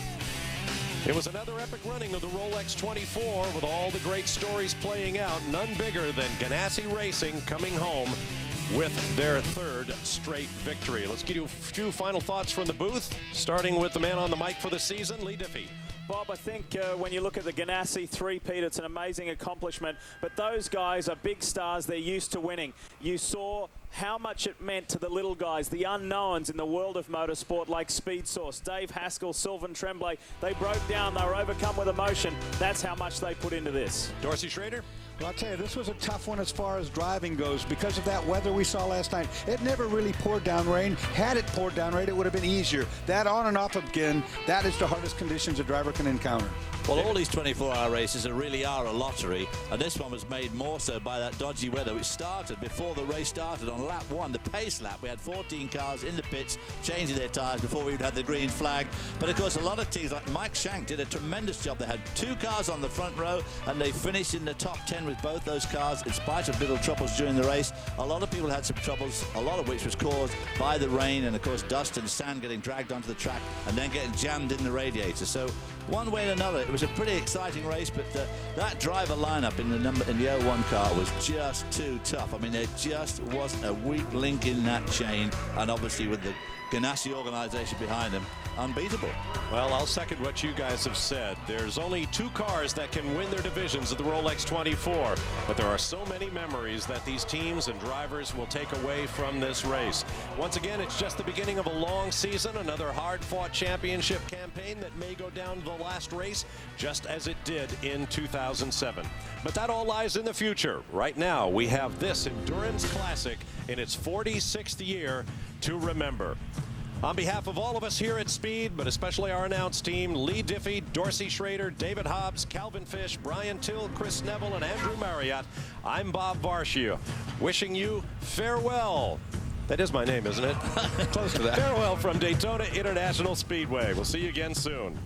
It was another epic running of the Rolex 24 with all the great stories playing out. None bigger than Ganassi Racing coming home with their 3rd straight victory. Let's give you a few final thoughts from the booth, starting with the man on the mic for the season, Lee Diffie. Bob, I think when you look at the Ganassi 3-peat, it's an amazing accomplishment. But those guys are big stars. They're used to winning. You saw how much it meant to the little guys, the unknowns in the world of motorsport like Speed Source, Dave Haskell, Sylvain Tremblay. They broke down. They were overcome with emotion. That's how much they put into this. Dorsey Schrader? Well, I'll tell you, this was a tough one as far as driving goes because of that weather we saw last night. It never really poured down rain. Had it poured down rain, it would have been easier. That on and off again, that is the hardest conditions a driver can encounter. Well, all these 24-hour races really are a lottery, and this one was made more so by that dodgy weather, which started before the race started on lap 1, the pace lap. We had 14 cars in the pits changing their tyres before we even had the green flag. But, of course, a lot of teams, like Mike Shank, did a tremendous job. They had 2 cars on the front row, and they finished in the top 10 with both those cars, in spite of little troubles during the race. A lot of people had some troubles, a lot of which was caused by the rain and, of course, dust and sand getting dragged onto the track and then getting jammed in the radiator. So, one way or another, it was a pretty exciting race, but that driver lineup in the 01 car was just too tough. I mean, there just wasn't a weak link in that chain, and obviously with the Ganassi organization behind them, unbeatable. Well, I'll second what you guys have said. There's only 2 cars that can win their divisions of the Rolex 24, but there are so many memories that these teams and drivers will take away from this race. Once again, it's just the beginning of a long season, another hard-fought championship campaign that may go down to the last race, just as it did in 2007. But that all lies in the future. Right now, we have this Endurance Classic in its 46th year to remember. On behalf of all of us here at Speed, but especially our announce team, Lee Diffie, Dorsey Schrader, David Hobbs, Calvin Fish, Brian Till, Chris Neville, and Andrew Marriott, I'm Bob Varsha, wishing you farewell. That is my name, isn't it? Close to that. Farewell from Daytona International Speedway. We'll see you again soon.